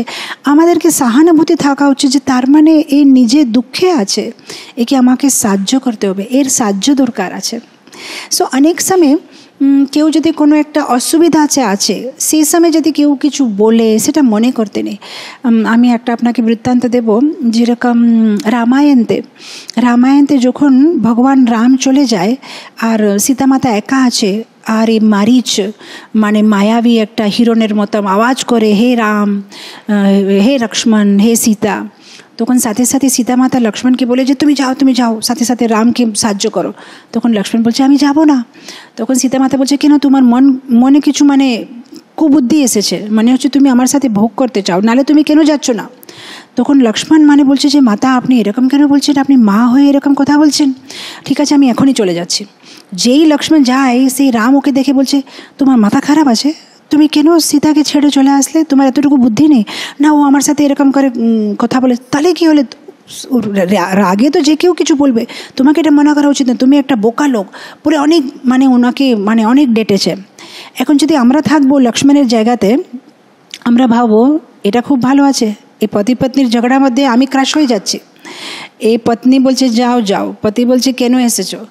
আমাদেরকে সহানুভূতি থাকা উচিত যে তার মানে এ নিজে দুঃখে আছে, একে আমাকে সাহায্য করতে হবে, এর সাহায্য দরকার আছে। সো অনেক সময় কেউ যদি কোনো একটা অসুবিধা আছে সেই সময় যদি কেউ কিছু বলে সেটা মনে করতে নেই। আমি একটা আপনাকে বৃত্তান্ত দেব, যেরকম রামায়ণতে যখন ভগবান রাম চলে যায় আর সীতামাতা একা আছে, আর এই মারিচ মানে মায়াবী একটা হিরণের মতো আওয়াজ করে, হে রাম, হে লক্ষ্মণ, হে সীতা, তখন সাথে সাথে সীতামাতা লক্ষ্মণকে বলে যে তুমি যাও, সাথে সাথে রামকে সাহায্য করো। তখন লক্ষ্মণ বলছে আমি যাব না। তখন সীতামাতা বলছে কেন, তোমার মনে কিছু মানে কুবুদ্ধি এসেছে, মানে হচ্ছে তুমি আমার সাথে ভোগ করতে চাও, নালে তুমি কেন যাচ্ছ না। তখন লক্ষ্মণ মানে বলছে যে মাতা আপনি এরকম কেন বলছেন, আপনি মা হয়ে এরকম কথা বলছেন, ঠিক আছে আমি এখনই চলে যাচ্ছি। যেই লক্ষ্মণ যায় সেই রাম ওকে দেখে বলছে তোমার মাথা খারাপ আছে, তুমি কেন সীতাকে ছেড়ে চলে আসলে, তোমার এতটুকু বুদ্ধি নেই না, ও আমার সাথে এরকম করে কথা বলে, তাহলে কি হলে রাগে তো যে কেউ কিছু বলবে, তোমাকে এটা মনে করা উচিত না, তুমি একটা বোকা লোক, পুরো অনেক মানে ওনাকে মানে অনেক ডেটেছে। এখন যদি আমরা থাকবো লক্ষ্মণের জায়গাতে, আমরা ভাববো এটা খুব ভালো আছে, এই পতি পত্নীর ঝগড়ার মধ্যে আমি ক্রাশ হয়ে যাচ্ছি, এই পত্নী বলছে যাও, পতি বলছে কেন এসেছো,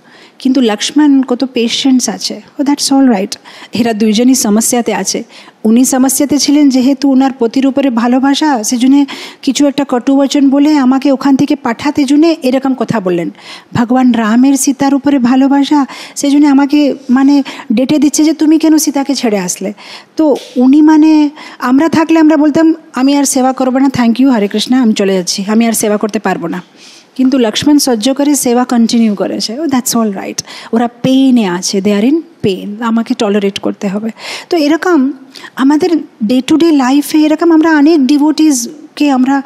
কিন্তু লক্ষ্মণ কত পেশেন্স আছে, ও দ্যাটস অল রাইট। এরা দুইজনই সমস্যাতে আছে, উনি সমস্যাতে ছিলেন যেহেতু ওনার পতির উপরে ভালোবাসা, সেজন্য কিছু একটা কটু বচন বলে আমাকে ওখান থেকে পাঠাতে জন্য এরকম কথা বললেন। ভগবান রামের সীতার উপরে ভালোবাসা, সেজন্য আমাকে মানে ডেটে দিচ্ছে যে তুমি কেন সীতাকে ছেড়ে আসলে। তো উনি মানে আমরা থাকলে আমরা বলতাম আমি আর সেবা করবো না, থ্যাংক ইউ হরে কৃষ্ণা, আমি চলে যাচ্ছি, আমি আর সেবা করতে পারবো না। কিন্তু লক্ষ্মণ সহ্য করে সেবা কন্টিনিউ করেছে। ও দ্যাটস অল রাইট, ওরা পেইনে আছে, দে আর ইন পেইন, আমাকে টলারেট করতে হবে। তো এরকম আমাদের ডে টু ডে লাইফে এরকম আমরা অনেক ডিভোটিসকে আমরা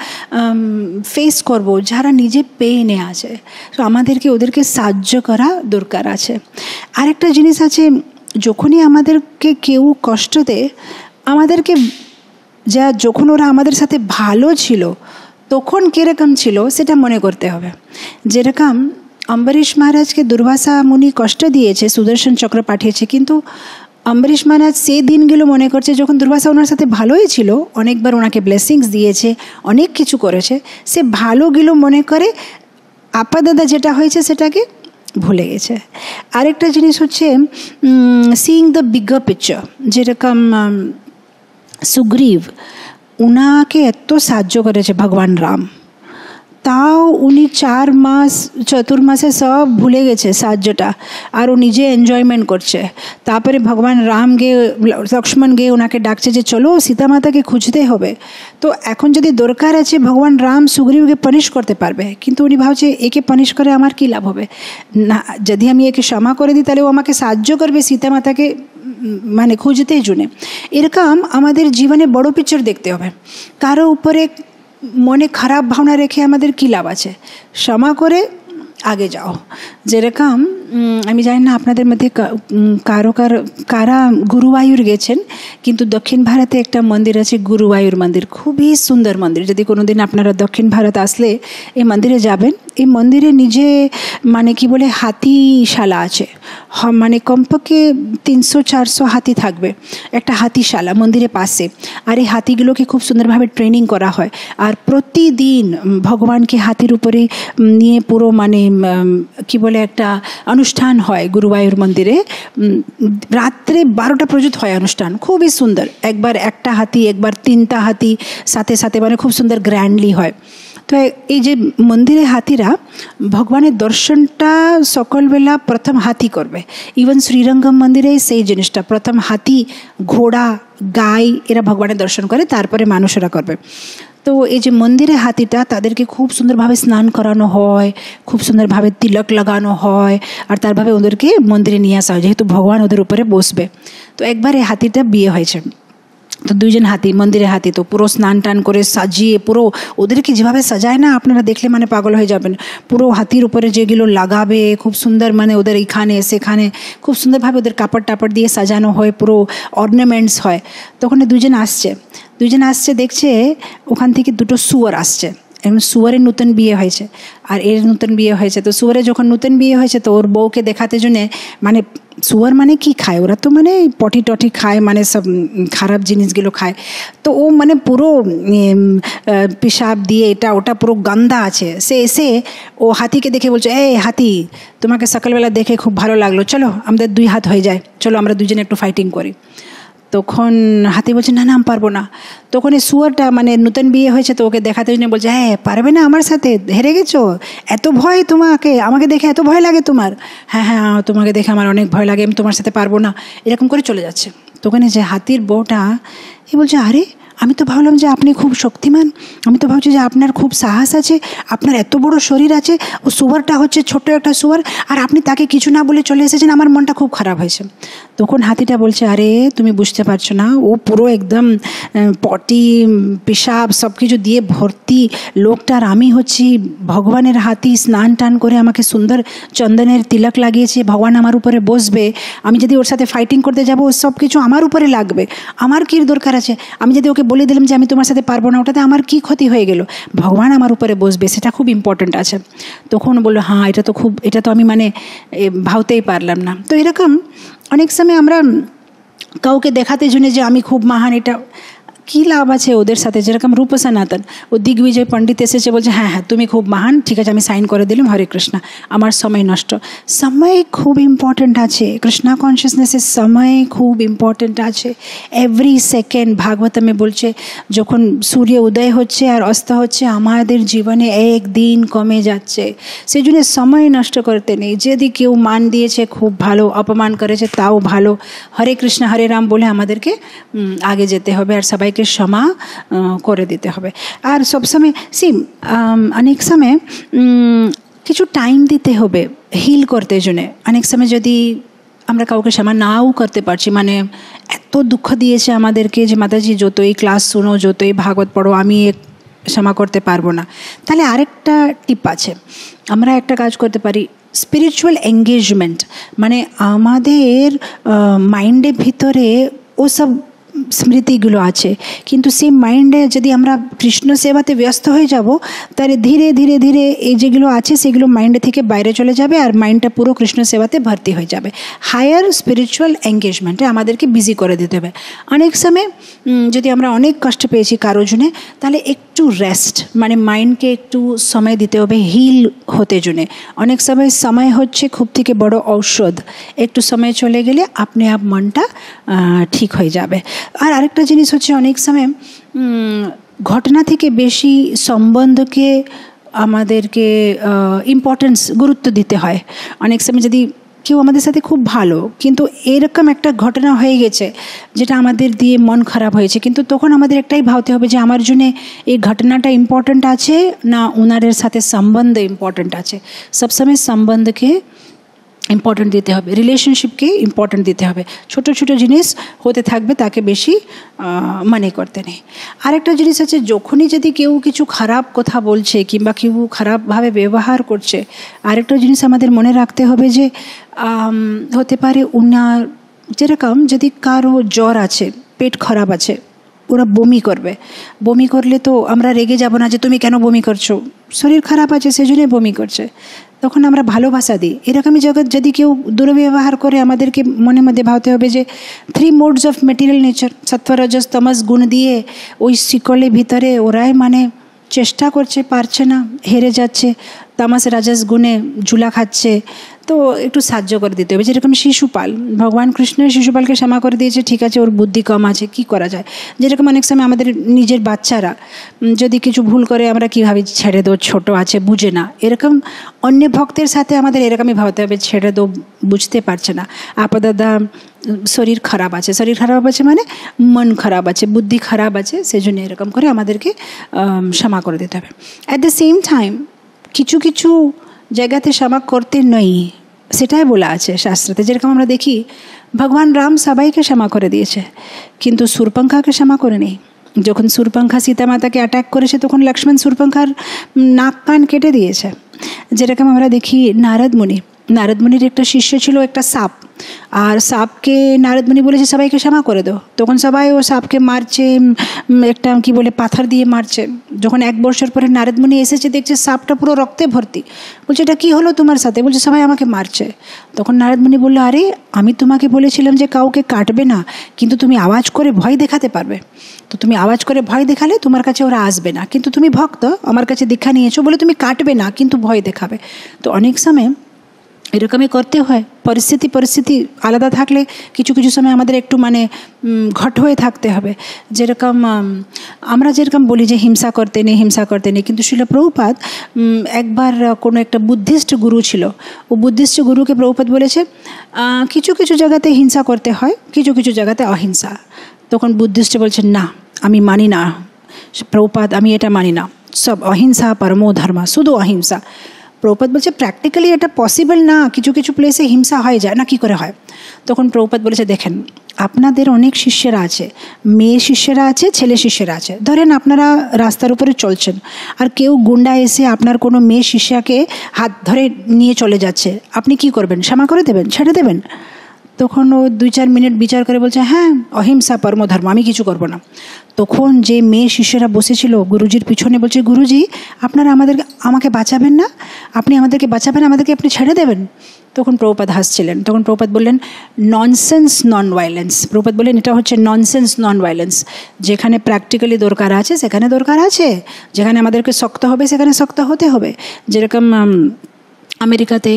ফেস করব যারা নিজে পেইনে আছে। তো আমাদেরকে ওদেরকে সাহায্য করা দরকার আছে। আরেকটা জিনিস আছে, যখনই আমাদেরকে কেউ কষ্ট দেয়, আমাদেরকে যখন ওরা আমাদের সাথে ভালো ছিল তখন কীরকম ছিল সেটা মনে করতে হবে। যেরকম অম্বরীশ মহারাজকে দুর্বাসা মুনি কষ্ট দিয়েছে, সুদর্শন চক্র পাঠিয়েছে, কিন্তু অম্বরীশ মহারাজ সেই দিনগুলো মনে করছে যখন দুর্বাসা ওনার সাথে ভালোই ছিল, অনেকবার ওনাকে ব্লেসিংস দিয়েছে, অনেক কিছু করেছে, সে ভালোগুলো মনে করে আপাদাদা যেটা হয়েছে সেটাকে ভুলে গেছে। আরেকটা জিনিস হচ্ছে সিইং দ্য বিগার পিকচার। যেরকম সুগ্রীব উনাকে এত সাহায্য করেছে ভগবান রাম, তাও উনি 4 মাস চতুর্মাসে সব ভুলে গেছে সাহায্যটা, আর ও নিজে এনজয়মেন্ট করছে। তারপরে ভগবান রাম গিয়ে লক্ষ্মণ গিয়ে ওনাকে ডাকছে যে চলো সীতা মাতাকে খুঁজতে হবে। তো এখন যদি দরকার আছে ভগবান রাম সুগ্রীবকে পানিশ করতে পারবে, কিন্তু উনি ভাবছে একে পানিশ করে আমার কী লাভ হবে, না যদি আমি একে ক্ষমা করে দিই তাহলে ও আমাকে সাহায্য করবে সীতা মাতাকে মানে খুঁজতেই জুনে। এরকম আমাদের জীবনে বড় পিকচার দেখতে হবে। কারো উপরে মনে খারাপ ভাবনা রেখে আমাদের কী লাভ আছে, ক্ষমা করে আগে যাও। যেরকম আমি জানি না আপনাদের মধ্যে কারা গুরুবায়ুর গেছেন, কিন্তু দক্ষিণ ভারতে একটা মন্দির আছে গুরুবায়ুর মন্দির, খুবই সুন্দর মন্দির। যদি কোনোদিন আপনারা দক্ষিণ ভারত আসলে এই মন্দিরে যাবেন। এই মন্দিরে নিজে মানে কি বলে হাতিশালা আছে, মানে কমপক্ষে 300-400 হাতি থাকবে, একটা হাতিশালা মন্দিরের পাশে। আর এই হাতিগুলোকে খুব সুন্দরভাবে ট্রেনিং করা হয়, আর প্রতিদিন ভগবানকে হাতির উপরে নিয়ে পুরো মানে কি বলে একটা অনুষ্ঠান হয় গুরুবায়ুর মন্দিরে। রাত্রে 12টা পর্যন্ত হয় অনুষ্ঠান, খুবই সুন্দর। একবার একটা হাতি, একবার 3টা হাতি সাথে সাথে, মানে খুব সুন্দর গ্র্যান্ডলি হয়। তো এই যে মন্দিরে হাতিরা ভগবানের দর্শনটা সকালবেলা প্রথম হাতি করবে। ইভেন শ্রীরঙ্গম মন্দিরে সেই জিনিসটা, প্রথম হাতি, ঘোড়া, গাই এরা ভগবানের দর্শন করে, তারপরে মানুষেরা করবে। তো এই যে মন্দিরে হাতিটা তাদেরকে খুব সুন্দরভাবে স্নান করানো হয়, খুব সুন্দরভাবে তিলক লাগানো হয়, আর তারভাবে ওদেরকে মন্দিরে নিয়ে আসা হয়, যেহেতু ভগবান ওদের উপরে বসবে। তো একবার এই হাতিটা বিয়ে হয়েছে, তো 2জন হাতি, মন্দিরে হাতি, তো পুরো স্নান টান করে সাজিয়ে, পুরো ওদেরকে যেভাবে সাজায় না আপনারা দেখলে মানে পাগল হয়ে যাবেন। পুরো হাতির উপরে যেগুলো লাগাবে খুব সুন্দর, মানে ওদের এইখানে সেখানে খুব সুন্দরভাবে ওদের কাপড় টাপড় দিয়ে সাজানো হয়, পুরো অর্নামেন্টস হয়। তখন 2জন আসছে, দেখছে ওখান থেকে 2টো শুয়োর আসছে। এখন শুয়োরের নতুন বিয়ে হয়েছে আর এর নতুন বিয়ে হয়েছে। তো শুয়োরে যখন নতুন বিয়ে হয়েছে তো ওর বউকে দেখাতে জন্যে, মানে শুয়োর মানে কি খায়, ওরা তো মানে পটি টটি খায়, মানে সব খারাপ জিনিসগুলো খায়। তো ও মানে পুরো পেশাব দিয়ে এটা ওটা পুরো গন্ধা আছে। সে এসে ও হাতিকে দেখে বলছে, এই হাতি, তোমাকে সকালবেলা দেখে খুব ভালো লাগলো, চলো আমাদের 2 হাত হয়ে যায়, চলো আমরা 2জনে একটু ফাইটিং করি। তখন হাতি বলছে না আমি পারবো না। তখন এই শুয়োরটা মানে নতুন বিয়ে হয়েছে, তো ওকে দেখাতে জন্য বলছে, হ্যাঁ পারবে না আমার সাথে, হেরে গেছো, এত ভয় তোমাকে, আমাকে দেখে এত ভয় লাগে তোমার? হ্যাঁ তোমাকে দেখে আমার অনেক ভয় লাগে, আমি তোমার সাথে পারবো না, এরকম করে চলে যাচ্ছে। তখন যে হাতির বউটা এ বলছে, আরে আমি তো ভাবলাম যে আপনি খুব শক্তিমান, আমি তো ভাবছি যে আপনার খুব সাহস আছে, আপনার এত বড় শরীর আছে, ও শুয়োরটা হচ্ছে ছোট্ট একটা শুয়োর, আর আপনি তাকে কিছু না বলে চলে এসেছেন, আমার মনটা খুব খারাপ হয়েছে। তখন হাতিটা বলছে, আরে তুমি বুঝতে পারছো না, ও পুরো একদম পটি পেশাব সব কিছু দিয়ে ভর্তি লোকটার, আমি হচ্ছি ভগবানের হাতি, স্নান টান করে আমাকে সুন্দর চন্দনের তিলক লাগিয়েছে, ভগবান আমার উপরে বসবে, আমি যদি ওর সাথে ফাইটিং করতে যাবো ও সব কিছু আমার উপরে লাগবে, আমার কী দরকার আছে? আমি যদি ওকে বলে দিলাম যে আমি তোমার সাথে পারবো না, ওটাতে আমার কি ক্ষতি হয়ে গেল? ভগবান আমার উপরে বসবে, সেটা খুব ইম্পর্ট্যান্ট আছে। তখন বললো, হ্যাঁ এটা তো আমি মানে ভাবতেই পারলাম না। তো এরকম অনেক সময় আমরা কাউকে দেখাতে জন্য যে আমি খুব মহান, এটা কী লাভ আছে ওদের সাথে? যেরকম রূপ সনাতন, ও দিগ্বিজয় পণ্ডিত এসেছে, বলছে হ্যাঁ তুমি খুব মহান, ঠিক আছে আমি সাইন করে দিলাম, হরে কৃষ্ণ, আমার সময় নষ্ট। সময় খুব ইম্পর্ট্যান্ট আছে, কৃষ্ণা কনসিয়াসনেসের সময় খুব ইম্পর্ট্যান্ট আছে। এভরি সেকেন্ড ভাগবতমে বলছে, যখন সূর্য উদয় হচ্ছে আর অস্ত হচ্ছে, আমাদের জীবনে 1 দিন কমে যাচ্ছে, সেই জন্য সময় নষ্ট করতে নেই। যদি কেউ মান দিয়েছে খুব ভালো, অপমান করেছে তাও ভালো, হরে কৃষ্ণ হরে রাম বলে আমাদেরকে আগে যেতে হবে, আর সবাইকে আমাদেরকে ক্ষমা করে দিতে হবে। আর সবসময় অনেক সময় কিছু টাইম দিতে হবে হিল করতে জন্যে। অনেক সময় যদি আমরা কাউকে ক্ষমা নাও করতে পারছি, মানে এত দুঃখ দিয়েছে আমাদেরকে যে মাতাজি যতই ক্লাস শুনো, যতই ভাগবত পড়ো, আমি ক্ষমা করতে পারবো না, তাহলে আরেকটা টিপ আছে। আমরা একটা কাজ করতে পারি, স্পিরিচুয়াল এঙ্গেজমেন্ট, মানে আমাদের মাইন্ডের ভিতরে ওসব স্মৃতিগুলো আছে, কিন্তু সেই মাইন্ডে যদি আমরা কৃষ্ণ সেবাতে ব্যস্ত হয়ে যাব, তাহলে ধীরে ধীরে ধীরে এই যেগুলো আছে সেগুলো মাইন্ডে থেকে বাইরে চলে যাবে আর মাইন্ডটা পুরো কৃষ্ণ সেবাতে ভর্তি হয়ে যাবে। হায়ার স্পিরিচুয়াল এঙ্গেজমেন্টে আমাদেরকে বিজি করে দিতে হবে। অনেক সময় যদি আমরা অনেক কষ্ট পেয়েছি কারোর জন্যে, তাহলে একটু রেস্ট, মানে মাইন্ডকে একটু সময় দিতে হবে হিল হতে জন্যে। অনেক সময় হচ্ছে খুব থেকে বড় ঔষধ। একটু সময় চলে গেলে আপনি আপ মনটা ঠিক হয়ে যাবে। আর আরেকটা জিনিস হচ্ছে, অনেক সময় ঘটনা থেকে বেশি সম্বন্ধকে আমাদেরকে ইম্পর্টেন্স, গুরুত্ব দিতে হয়। অনেক সময় যদি কেউ আমাদের সাথে খুব ভালো, কিন্তু এরকম একটা ঘটনা হয়ে গেছে যেটা আমাদের দিয়ে মন খারাপ হয়েছে, কিন্তু তখন আমাদের একটাই ভাবতে হবে যে আমার জন্য এই ঘটনাটা ইম্পর্ট্যান্ট আছে না ওনাদের সাথে সম্বন্ধ ইম্পর্ট্যান্ট আছে। সবসময় সম্বন্ধকে ইম্পর্টেন্ট দিতে হবে, রিলেশনশিপকে ইম্পর্টেন্ট দিতে হবে। ছোটো ছোটো জিনিস হতে থাকবে, তাকে বেশি মনে করতে নেই। আরেকটা জিনিস আছে, যখনই যদি কেউ কিছু খারাপ কথা বলছে কিংবা কেউ খারাপভাবে ব্যবহার করছে, আরেকটা জিনিস আমাদের মনে রাখতে হবে যে হতে পারে ওনার, যেরকম যদি কারো জ্বর আছে, পেট খারাপ আছে, ওরা বমি করবে। বমি করলে তো আমরা রেগে যাব না যে তুমি কেন বমি করছো, শরীর খারাপ আছে সেজন্যই বমি করছে, তখন আমরা ভালোবাসা দিই। এরকমই জগৎ যদি কেউ দুর্ব্যবহার করে, আমাদেরকে মনে মধ্যে ভাবতে হবে যে 3 মোডস অফ মেটেরিয়াল নেচার, সত্ত্ব রজস তমস গুণ দিয়ে ওই শিকলের ভিতরে ওরাই মানে চেষ্টা করছে, পারছে না, হেরে যাচ্ছে, তামাস রাজস গুণে ঝুলা খাচ্ছে। তো একটু সাহায্য করে দিতে হবে। যেরকম শিশুপাল, ভগবান কৃষ্ণ শিশুপালকে ক্ষমা করে দিয়েছে, ঠিক আছে ওর বুদ্ধি কম আছে, কি করা যায়। যেরকম অনেক সময় আমাদের নিজের বাচ্চারা যদি কিছু ভুল করে, আমরা কী ভাবি, ছেড়ে দো, ছোটো আছে, বুঝে না। এরকম অন্য ভক্তের সাথে আমাদের এরকমই ভাবতে হবে, ছেড়ে দো, বুঝতে পারছে না, আপাদাদা শরীর খারাপ আছে, শরীর খারাপ আছে মানে মন খারাপ আছে, বুদ্ধি খারাপ আছে, সেজন্য এরকম করে আমাদেরকে ক্ষমা করে দিতে হবে। অ্যাট দ্য সেম টাইম কিছু কিছু জায়গাতে ক্ষমা করতে নেই, সেটাই বলা আছে শাস্ত্রতে। যেরকম আমরা দেখি ভগবান রাম সবাইকে ক্ষমা করে দিয়েছে, কিন্তু শূর্পণখাকে ক্ষমা করে নেই। যখন শূর্পণখা সীতা মাতাকে অ্যাটাক করেছে, তখন লক্ষ্মণ শূর্পণখার নাক কান কেটে দিয়েছে। যেরকম আমরা দেখি নারদ মুনির একটা শিষ্য ছিল, একটা সাপ, আর সাপকে নারদ মুনি বলেছে সবাইকে ক্ষমা করে দাও। তখন সবাই ও সাপকে মারছে, একটা কি বলে পাথর দিয়ে মারছে। যখন 1 বছর পরে নারদ মুনি এসেছে, দেখছে সাপটা পুরো রক্তে ভর্তি। বলছে এটা কি হলো তোমার সাথে? বলছে সবাই আমাকে মারছে। তখন নারদ মুনি বললো, আরে আমি তোমাকে বলেছিলাম যে কাউকে কাটবে না, কিন্তু তুমি আওয়াজ করে ভয় দেখাতে পারবে, তো তুমি আওয়াজ করে ভয় দেখালে তোমার কাছে ওরা আসবে না, কিন্তু তুমি ভক্ত, আমার কাছে দীক্ষা নিয়েছো বলে তুমি কাটবে না, কিন্তু ভয় দেখাবে। তো অনেক সময় এরকমই করতে হয়। পরিস্থিতি আলাদা থাকলে কিছু কিছু সময় আমাদের একটু মানে ঘট হয়ে থাকতে হবে। যেরকম আমরা যেরকম বলি যে হিংসা করতে নেই, কিন্তু শিল প্রভুপাদ একবার কোনো একটা বুদ্ধিস্ট গুরু ছিল, ও বুদ্ধিস্ট গুরুকে প্রভুপাদ বলেছে কিছু কিছু জায়গাতে হিংসা করতে হয়, কিছু কিছু জায়গাতে অহিংসা। তখন বুদ্ধিস্ট বলছে না, আমি মানি না প্রভুপাদ, আমি এটা মানি না, সব অহিংসা পরমো ধর্ম, শুধু অহিংসা। প্রভুপাদ বলছে প্র্যাকটিক্যালি এটা পসিবল না, কিছু কিছু প্লেসে হিংসা হয়ে যায় না, কি করে হয়? তখন প্রভুপাদ বলেছে দেখেন, আপনাদের অনেক শিষ্যরা আছে, মেয়ে শিষ্যরা আছে, ছেলে শিষ্যরা আছে। ধরেন আপনারা রাস্তার উপরে চলছেন, আর কেউ গুন্ডা এসে আপনার কোনো মেয়ে শিষ্যাকে হাত ধরে নিয়ে চলে যাচ্ছে, আপনি কি করবেন? ক্ষমা করে দেবেন? ছেড়ে দেবেন? তখন ও 2-4 মিনিট বিচার করে বলছে হ্যাঁ, অহিংসা পরম ধর্ম, আমি কিছু করব না। তখন যে মেয়ে শিষ্যরা বসেছিল গুরুজির পিছনে বলছে, গুরুজি আপনারা আমাকে বাঁচাবেন না? আপনি আমাদেরকে বাঁচাবেন, আমাদেরকে আপনি ছেড়ে দেবেন? তখন প্রভুপাদ হাসছিলেন। তখন প্রভুপাদ বললেন ননসেন্স নন ভায়োলেন্স। প্রভুপাদ বললেন এটা হচ্ছে ননসেন্স নন ভায়োলেন্স। যেখানে প্র্যাকটিক্যালি দরকার আছে সেখানে দরকার আছে, যেখানে আমাদেরকে শক্ত হবে সেখানে শক্ত হতে হবে। যেরকম আমেরিকাতে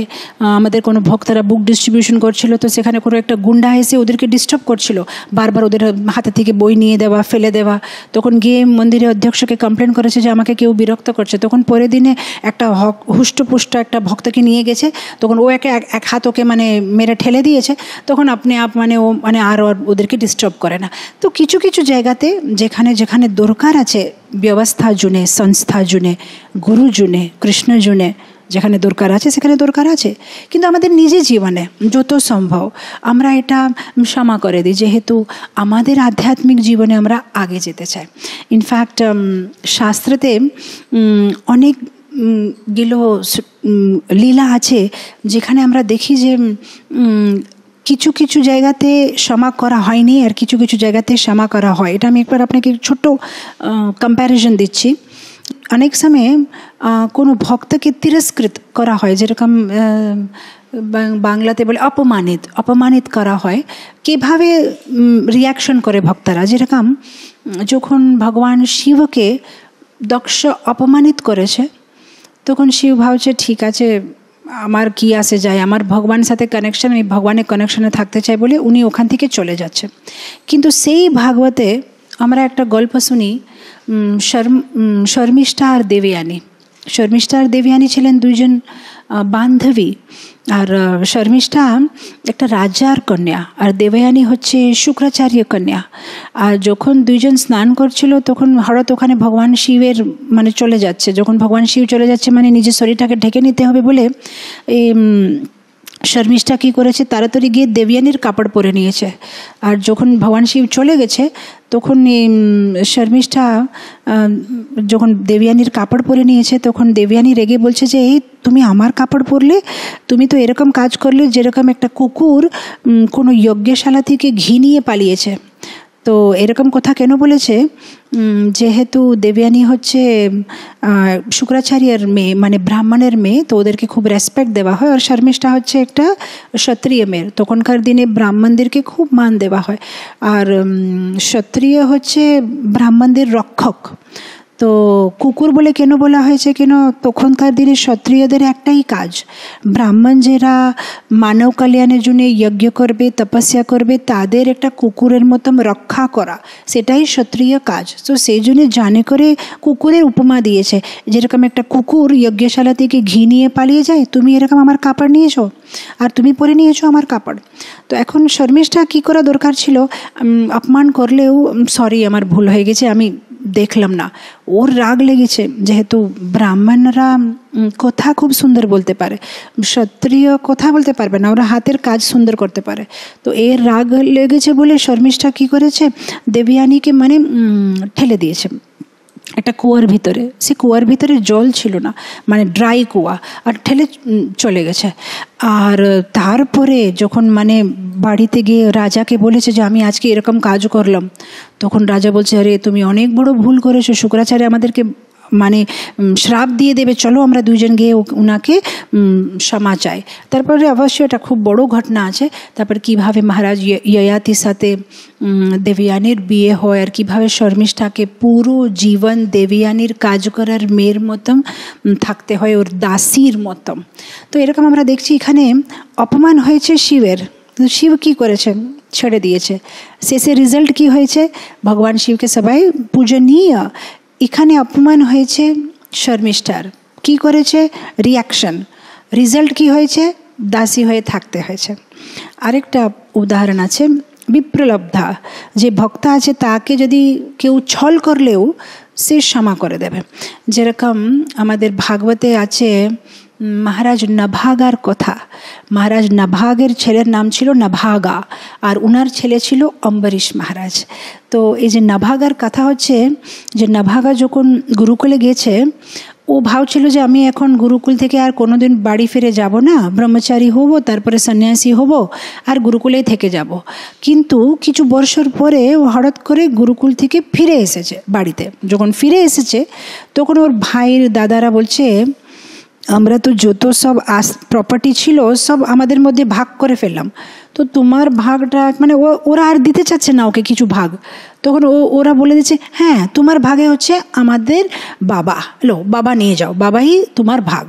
আমাদের কোনো ভক্তরা বুক ডিস্ট্রিবিউশন করছিল, তো সেখানে কোনো একটা গুন্ডা এসে ওদেরকে ডিস্টার্ব করছিল, বারবার ওদের হাতে থেকে বই নিয়ে দেওয়া, ফেলে দেওয়া। তখন গিয়ে মন্দিরের অধ্যক্ষকে কমপ্লেন করেছে যে আমাকে কেউ বিরক্ত করছে। তখন পরের দিনে একটা হুষ্টপুষ্ট একটা ভক্তকে নিয়ে গেছে, তখন ও এক হাত ওকে মানে মেরে ঠেলে দিয়েছে। তখন আপনি মানে ও মানে আর ওদেরকে ডিস্টার্ব করে না। তো কিছু কিছু জায়গাতে যেখানে যেখানে দরকার আছে ব্যবস্থা জুনে, সংস্থা জুনে, গুরু জুনে, কৃষ্ণ জুনে, যেখানে দরকার আছে সেখানে দরকার আছে। কিন্তু আমাদের নিজের জীবনে যত সম্ভব আমরা এটা ক্ষমা করে দিই, যেহেতু আমাদের আধ্যাত্মিক জীবনে আমরা আগে যেতে চাই। ইনফ্যাক্ট শাস্ত্রতে অনেকগুলো লীলা আছে যেখানে আমরা দেখি যে কিছু কিছু জায়গাতে ক্ষমা করা হয়নি আর কিছু কিছু জায়গাতে ক্ষমা করা হয়। এটা আমি একবার আপনাকে ছোট্ট কম্প্যারিজন দিচ্ছি। অনেক সময় কোনো ভক্তকে তিরস্কৃত করা হয়, যেরকম বাংলাতে বলে অপমানিত করা হয়। কিভাবে রিয়াকশন করে ভক্তরা, যেরকম যখন ভগবান শিবকে দক্ষ অপমানিত করেছে, তখন শিব ভাবছে ঠিক আছে, আমার কি আসে যায়, আমার ভগবানের সাথে কানেকশন, আমি ভগবানের কানেকশনে থাকতে চাই বলে উনি ওখান থেকে চলে যাচ্ছে। কিন্তু সেই ভাগবতে আমরা একটা গল্প শুনি, শর্মিষ্ঠা আর দেবযানী। শর্মিষ্ঠা আর দেবযানী ছিলেন দুইজন বান্ধবী, আর শর্মিষ্ঠা একটা রাজার কন্যা আর দেবযানী হচ্ছে শুক্রাচার্য কন্যা। আর যখন দুইজন স্নান করছিল তখন হঠাৎ ওখানে ভগবান শিবের মানে চলে যাচ্ছে। যখন ভগবান শিব চলে যাচ্ছে মানে নিজের শরীরটাকে ঢেকে নিতে হবে বলে এই শর্মিষ্ঠা কী করেছে, তাড়াতাড়ি গিয়ে দেবযানীর কাপড় পরে নিয়েছে। আর যখন ভগবান শিব চলে গেছে তখন শর্মিষ্ঠা যখন দেবযানীর কাপড় পরে নিয়েছে তখন দেবযানী রেগে বলছে যে এই তুমি আমার কাপড় পরলে, তুমি তো এরকম কাজ করলে যেরকম একটা কুকুর কোনো যজ্ঞশালা থেকে ঘি নিয়ে পালিয়েছে। তো এরকম কথা কেন বলেছে, যেহেতু দেবযানী হচ্ছে শুক্রাচার্যের মেয়ে, মানে ব্রাহ্মণের মেয়ে, তো ওদেরকে খুব রেসপেক্ট দেওয়া হয়। আর শর্মিষ্ঠা হচ্ছে একটা ক্ষত্রিয় মেয়ে, তখনকার দিনে ব্রাহ্মণদেরকে খুব মান দেওয়া হয়। আর ক্ষত্রিয় হচ্ছে ব্রাহ্মণদের রক্ষক। তো কুকুর বলে কেন বলা হয়েছে, কেন তখনকার দিনে ক্ষত্রিয়দের একটাই কাজ, ব্রাহ্মণ যারা মানব কল্যাণের জন্য যজ্ঞ করবে, তপস্যা করবে, তাদের একটা কুকুরের মতন রক্ষা করা, সেটাই ক্ষত্রিয় কাজ। তো সেই জন্য জানে করে কুকুরের উপমা দিয়েছে, যেরকম একটা কুকুর যজ্ঞশালা থেকে ঘি নিয়ে পালিয়ে যায়, তুমি এরকম আমার কাপড় নিয়েছো আর তুমি পরে নিয়েছো আমার কাপড়। তো এখন শর্মিষ্ঠা কী করা দরকার ছিল, অপমান করলেও সরি আমার ভুল হয়ে গেছে, আমি দেখলাম না। ওর রাগ লেগেছে, যেহেতু ব্রাহ্মণরা কথা খুব সুন্দর বলতে পারে, ক্ষত্রিয় কথা বলতে পারবে না, ওরা হাতের কাজ সুন্দর করতে পারে। তো এর রাগ লেগেছে বলে শর্মিষ্ঠা কী করেছে, দেবযানীকে মানে ঠেলে দিয়েছে একটা কুয়ার ভিতরে। সে কুয়ার ভিতরে জল ছিল না, মানে ড্রাই কুয়া, আর ঠেলে চলে গেছে। আর তারপরে যখন মানে বাড়িতে গিয়ে রাজাকে বলেছে যে আমি আজকে এরকম কাজ করলাম, তখন রাজা বলছে আরে তুমি অনেক বড় ভুল করেছো, শুক্রাচার্য আমাদেরকে মানে শ্রাপ দিয়ে দেবে, চলো আমরা দুইজন গিয়ে ওনাকে ক্ষমা চাই। তারপরে অবশ্যই এটা খুব বড় ঘটনা আছে। তারপর কিভাবে মহারাজ যয়াতির সাথে দেবযানীর বিয়ে হয়, আর কিভাবে শর্মিষ্ঠাকে পুরো জীবন দেবযানীর কাজ করার মেয়ের মতন থাকতে হয়, ওর দাসীর মতন। তো এরকম আমরা দেখছি এখানে অপমান হয়েছে শিবের, শিব কি করেছে, ছেড়ে দিয়েছে। শেষে রেজাল্ট কি হয়েছে, ভগবান শিবকে সবাই পূজনীয়। এখানে অপমান হয়েছে শর্মিষ্ঠার, কি করেছে, রিয়াকশন, রেজাল্ট কি হয়েছে, দাসী হয়ে থাকতে হয়েছে। আরেকটা উদাহরণ আছে বিপ্রলব্ধা, যে ভক্ত আছে তাকে যদি কেউ ছল করলেও সে ক্ষমা করে দেবে। যেরকম আমাদের ভাগবতে আছে মহারাজ নভাগার কথা। মহারাজ নভাগের ছেলের নাম ছিল নভাগা, আর উনার ছেলে ছিল অম্বরীশ মহারাজ। তো এই যে নভাগার কথা হচ্ছে যে নভাগা যখন গুরুকুলে গেছে, ও ভাবছিল যে আমি এখন গুরুকুল থেকে আর কোনোদিন বাড়ি ফিরে যাব না, ব্রহ্মচারী হব, তারপরে সন্ন্যাসী হব, আর গুরুকুলেই থেকে যাব। কিন্তু কিছু বছর পরে ও হঠাৎ করে গুরুকুল থেকে ফিরে এসেছে বাড়িতে। যখন ফিরে এসেছে তখন ওর ভাইয়ের দাদারা বলছে আমরা তো যত সব প্রপার্টি ছিল সব আমাদের মধ্যে ভাগ করে ফেললাম, তো তোমার ভাগটা মানে ওরা আর দিতে চাচ্ছে না ওকে কিছু ভাগ। তখন ওরা বলে দিচ্ছে হ্যাঁ তোমার ভাগে হচ্ছে আমাদের বাবা, লো বাবা নিয়ে যাও, বাবাই তোমার ভাগ।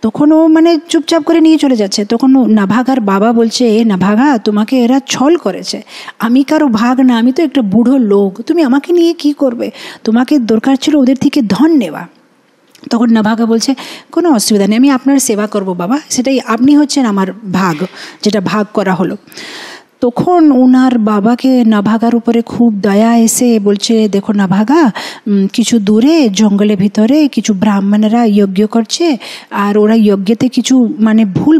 তখন ও মানে চুপচাপ করে নিয়ে চলে যাচ্ছে। তখন নাভাগার বাবা বলছে, নাভাগা তোমাকে এরা ছল করেছে, আমি কারো ভাগ না, আমি তো একটা বুড়ো লোক, তুমি আমাকে নিয়ে কি করবে, তোমাকে দরকার ছিল ওদের থেকে ধন নেওয়া। তখন নাভাগা বলছে কোনো অসুবিধা নেই, আমি আপনার সেবা করব বাবা, সেটাই আপনি হচ্ছেন আমার ভাগ, যেটা ভাগ করা হলো। তখন ওনার বাবাকে নাভাগার উপরে খুব দয়া এসে বলছে, দেখো নাভাগা, কিছু দূরে জঙ্গলের ভিতরে কিছু ব্রাহ্মণেরা যজ্ঞ করছে, আর ওরা যজ্ঞতে কিছু মানে ভুল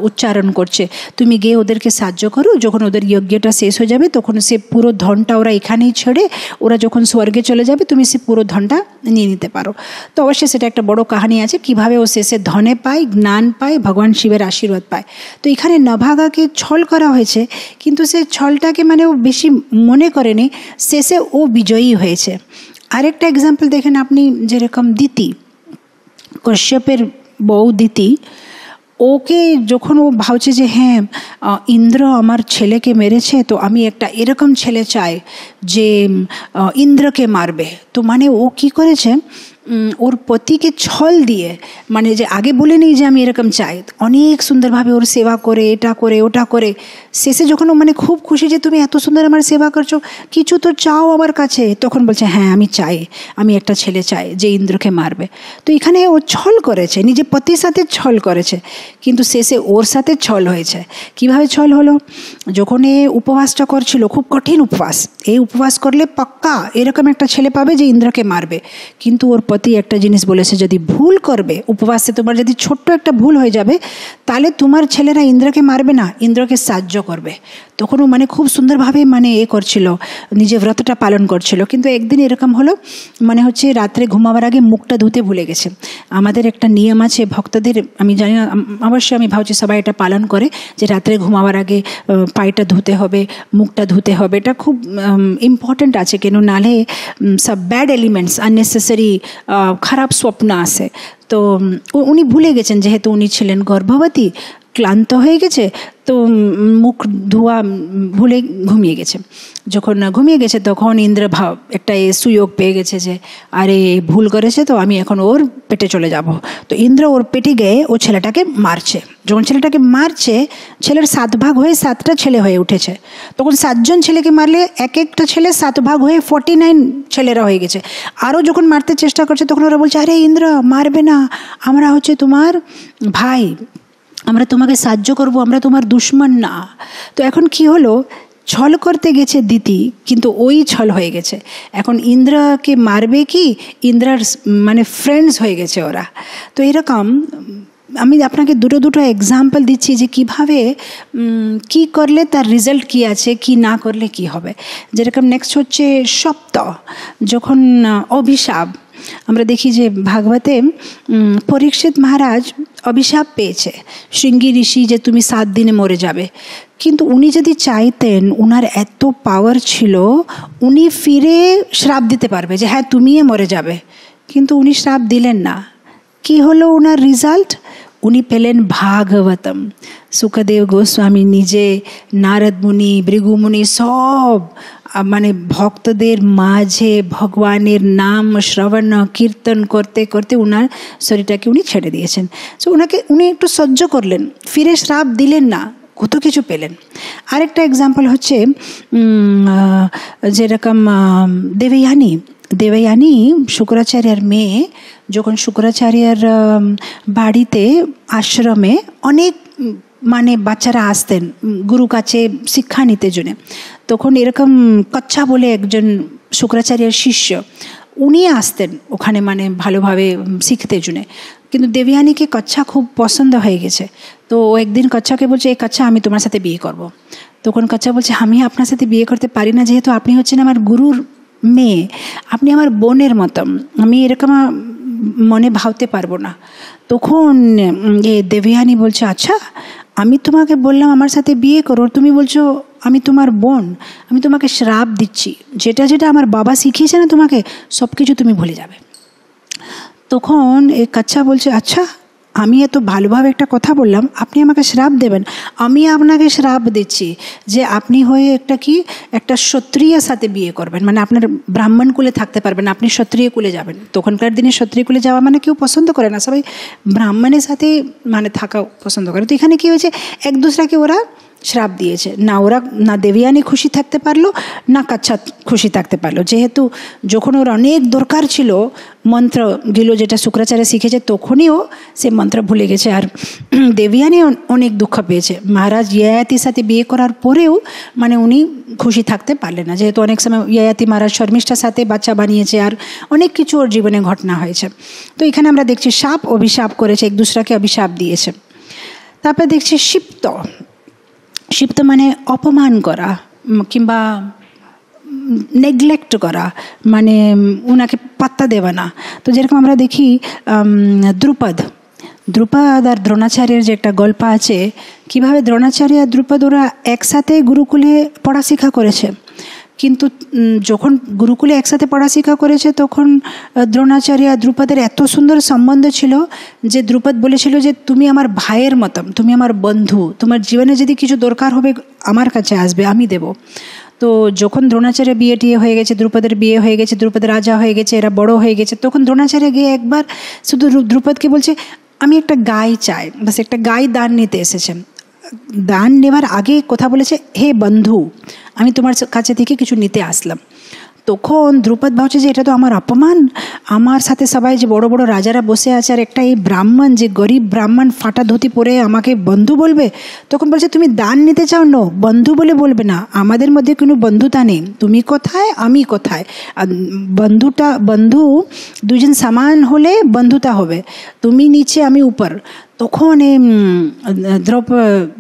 উচ্চারণ করছে, তুমি গিয়ে ওদেরকে সাহায্য করো, যখন ওদের যজ্ঞটা শেষ হয়ে যাবে তখন সে পুরো ধনটা ওরা এখানেই ছেড়ে ওরা যখন স্বর্গে চলে যাবে তুমি সে পুরো ধনটা নিয়ে নিতে পারো। তো অবশ্যই সেটা একটা বড় কাহিনী আছে, কিভাবে ও শেষে ধনে পায়, জ্ঞান পায়, ভগবান শিবের আশীর্বাদ পায়। তো এখানে নাভাগাকে ছল করা হয়েছে, কিন্তু সে ছলটাকে মানে ও বেশি মনে করেনি, শেষে ও বিজয়ী হয়েছে। আরেকটা এক্সাম্পল দেখেন আপনি, যেরকম দিতি, কশ্যপের বউ দিতি, ওকে যখন ও ভাবছে যে হ্যাঁ ইন্দ্র আমার ছেলেকে মেরেছে, তো আমি একটা এরকম ছেলে চাই যে ইন্দ্রকে মারবে, তো মানে ও কি করেছে, ওর পতিকে ছল দিয়ে, মানে যে আগে বলে নেই যে আমি এরকম চাই, অনেক সুন্দরভাবে ওর সেবা করে, এটা করে ওটা করে, শেষে যখন ও মানে খুব খুশি যে তুমি এত সুন্দর আমার সেবা করছো, কিছু তো চাও আমার কাছে, তখন বলছে হ্যাঁ আমি চাই, আমি একটা ছেলে চাই যে ইন্দ্রকে মারবে। তো এখানে ও ছল করেছে, নিজে পতির সাথে ছল করেছে, কিন্তু শেষে ওর সাথে ছল হয়েছে। কিভাবে ছল হলো, যখন এ উপবাসটা করছিল, খুব কঠিন উপবাস, এই উপবাস করলে পাক্কা এরকম একটা ছেলে পাবে যে ইন্দ্রকে মারবে, কিন্তু ওর পতি একটা জিনিস বলেছে, যদি ভুল করবে উপবাসে, তোমার যদি ছোট্ট একটা ভুল হয়ে যাবে, তাহলে তোমার ছেলেরা ইন্দ্রকে মারবে না, ইন্দ্রকে সাহায্য করবে। তখন ও মানে খুব সুন্দরভাবে মানে করছিল, নিজের ব্রতটা পালন করছিল। কিন্তু একদিন এরকম হলো, মানে হচ্ছে রাত্রে ঘুমাবার আগে মুখটা ধুতে ভুলে গেছে। আমাদের একটা নিয়ম আছে ভক্তদের, আমি জানি না, অবশ্যই আমি ভাবছি সবাই এটা পালন করে, যে রাত্রে ঘুমাবার আগে পায়েটা ধুতে হবে, মুখটা ধুতে হবে, এটা খুব ইম্পর্ট্যান্ট আছে, কেন নালে সব ব্যাড এলিমেন্টস, আননেসেসারি খারাপ স্বপ্ন আসে। তো উনি ভুলে গেছেন, যেহেতু উনি ছিলেন গর্ভবতী, ক্লান্ত হয়ে গেছে, তো মুখ ধোয়া ভুলে ঘুমিয়ে গেছে। যখন ঘুমিয়ে গেছে তখন ইন্দ্র ভাব একটা সুযোগ পেয়ে গেছে যে আরে ভুল করেছে, তো আমি এখন ওর পেটে চলে যাব। তো ইন্দ্র ওর পেটে গিয়ে ও ছেলেটাকে মারছে। যখন ছেলেটাকে মারছে, ছেলের 7 ভাগ হয়ে 7টা ছেলে হয়ে উঠেছে। তখন 7 জন ছেলেকে মারলে এক একটা ছেলে 7 ভাগ হয়ে 49 ছেলেরা হয়ে গেছে। আরও যখন মারতে চেষ্টা করছে তখন ওরা বলছে আরে ইন্দ্র মারবে না, আমরা হচ্ছে তোমার ভাই, আমরা তোমাকে সাহায্য করব, আমরা তোমার দুশ্মন না। তো এখন কি হলো, ছল করতে গেছে দিতি, কিন্তু ওই ছল হয়ে গেছে। এখন ইন্দ্রকে মারবে কি, ইন্দ্রার মানে ফ্রেন্ডস হয়ে গেছে ওরা। তো এরকম আমি আপনাকে দুটো এক্সাম্পল দিচ্ছি যে কিভাবে কি করলে তার রেজাল্ট কি আছে, কি না করলে কি হবে। যেরকম নেক্সট হচ্ছে সপ্ত, যখন অভিশাপ, আমরা দেখি যে ভাগবতে পরীক্ষিত মহারাজ অভিশাপ পেয়েছে, শৃঙ্গী ঋষি যে তুমি 7 দিনে মরে যাবে। কিন্তু উনি যদি চাইতেন, উনার এত পাওয়ার ছিল, উনি ফিরে শ্রাপ দিতে পারবে যে হ্যাঁ তুমিই মরে যাবে, কিন্তু উনি শ্রাপ দিলেন না। কি হলো ওনার রেজাল্ট, উনি পেলেন ভাগবতম। সুখদেব গোস্বামী নিজে, নারদ মুনি, ভৃগু মুনি সব মানে ভক্তদের মাঝে ভগবানের নাম শ্রবণ কীর্তন করতে করতে ওনার শরীরটাকে উনি ছেড়ে দিয়েছেন। সো উনি একটু সহ্য করলেন, ফিরে শ্রাপ দিলেন না, কত কিছু পেলেন। আরেকটা এক্সাম্পল হচ্ছে যেরকম দেবয়ানী শুক্রাচার্যের মেয়ে, যখন শুক্রাচার্যের বাড়িতে আশ্রমে অনেক মানে বাচ্চারা আসতেন গুরু কাছে শিক্ষা নিতে জন্য, তখন এরকম কচ্ছা বলে একজন শুক্রাচার্যের শিষ্য, উনি আসতেন ওখানে মানে ভালোভাবে শিখতে জন্য। কিন্তু দেবয়ানীকে কচ্ছা খুব পছন্দ হয়ে গেছে। তো ও একদিন কচ্ছাকে বলছে, এই কচ্ছা আমি তোমার সাথে বিয়ে করব। তখন কচ্ছা বলছে আমি আপনার সাথে বিয়ে করতে পারি না, যেহেতু আপনি হচ্ছেন আমার গুরুর মেয়ে, আপনি আমার বোনের মতন, আমি এরকম মনে ভাবতে পারবো না। তখন দেবয়ানী বলছে আচ্ছা আমি তোমাকে বললাম আমার সাথে বিয়ে করো, তুমি বলছো আমি তোমার বোন, আমি তোমাকে শ্রাপ দিচ্ছি, যেটা যেটা আমার বাবা শিখিয়েছে না তোমাকে, সব কিছু তুমি ভুলে যাবে। তখন এই কচ্ছা বলছে আচ্ছা আমি এত ভালোভাবে একটা কথা বললাম, আপনি আমাকে শ্রাপ দেবেন? আমি আপনাকে শ্রাপ দিচ্ছি যে আপনি হয়ে একটা ক্ষত্রিয়ের সাথে বিয়ে করবেন, মানে আপনার ব্রাহ্মণ কুলে থাকতে পারবেন, আপনি ক্ষত্রিয় কুলে যাবেন। তখনকার দিনে ক্ষত্রিয় কুলে যাওয়া মানে কেউ পছন্দ করে না, সবাই ব্রাহ্মণের সাথে মানে থাকা পছন্দ করে। তো এখানে কি হয়েছে, এক দুসরাকে ওরা শ্রাপ দিয়েছে। না দেবযানী খুশি থাকতে পারলো, না কাচ্ছাপ খুশি থাকতে পারলো। যেহেতু যখন ওর অনেক দরকার ছিল মন্ত্রগুলো যেটা শুক্রাচার্য শিখেছে, তখনই ও সে মন্ত্র ভুলে গেছে। আর দেবযানী অনেক দুঃখ পেয়েছে। মহারাজ যয়াতির সাথে বিয়ে করার পরেও মানে উনি খুশি থাকতে পারলেন না, যেহেতু অনেক সময় যয়াতি মহারাজ শর্মিষ্ঠার সাথে বাচ্চা বানিয়েছে, আর অনেক কিছু ওর জীবনে ঘটনা হয়েছে। তো এখানে আমরা দেখছি শাপ অভিশাপ করেছে, এক দুসরাকে অভিশাপ দিয়েছে। তারপরে দেখছি শিপ্ত মানে অপমান করা কিংবা নেগলেক্ট করা, মানে ওনাকে পাত্তা দেওয়া না। তো যেরকম আমরা দেখি দ্রুপদ আর দ্রোণাচার্যের যে একটা গল্প আছে, কিভাবে দ্রোণাচার্য আর দ্রুপদ ওরা একসাথে গুরুকুলে পড়াশিক্ষা করেছে। কিন্তু যখন গুরুকুলে একসাথে পড়াশিক্ষা করেছে, তখন দ্রোণাচার্য আর দ্রুপদের এত সুন্দর সম্বন্ধ ছিল যে দ্রুপদ বলেছিল যে তুমি আমার ভাইয়ের মতন, তুমি আমার বন্ধু, তোমার জীবনে যদি কিছু দরকার হবে আমার কাছে আসবে, আমি দেব। তো যখন দ্রোণাচার্য বিয়ে টিয়ে হয়ে গেছে, দ্রুপদের বিয়ে হয়ে গেছে, দ্রুপদ রাজা হয়ে গেছে, এরা বড় হয়ে গেছে, তখন দ্রোণাচার্য গিয়ে একবার শুধু দ্রুপদকে বলছে আমি একটা গাই চাই, বাস একটা গাই দান নিতে এসেছেন। দান নেবার আগে কথা বলেছে, হে বন্ধু আমি তোমার কাছে থেকে কিছু নিতে আসলাম। তখন দ্রুপদ ভাবছে যে এটা তো আমার অপমান, আমার সাথে সবাই যে বড় বড় রাজারা বসে আছে, আর একটা এই ব্রাহ্মণ যে গরিব ব্রাহ্মণ ফাটা ধুতি পরে আমাকে বন্ধু বলবে। তখন বলছে তুমি দান নিতে চাও, না বন্ধু বলে বলবে না, আমাদের মধ্যে কোনো বন্ধুতা নেই, তুমি কোথায় আমি কোথায়, বন্ধু দুজন সমান হলে বন্ধুতা হবে, তুমি নিচে আমি উপর। তখন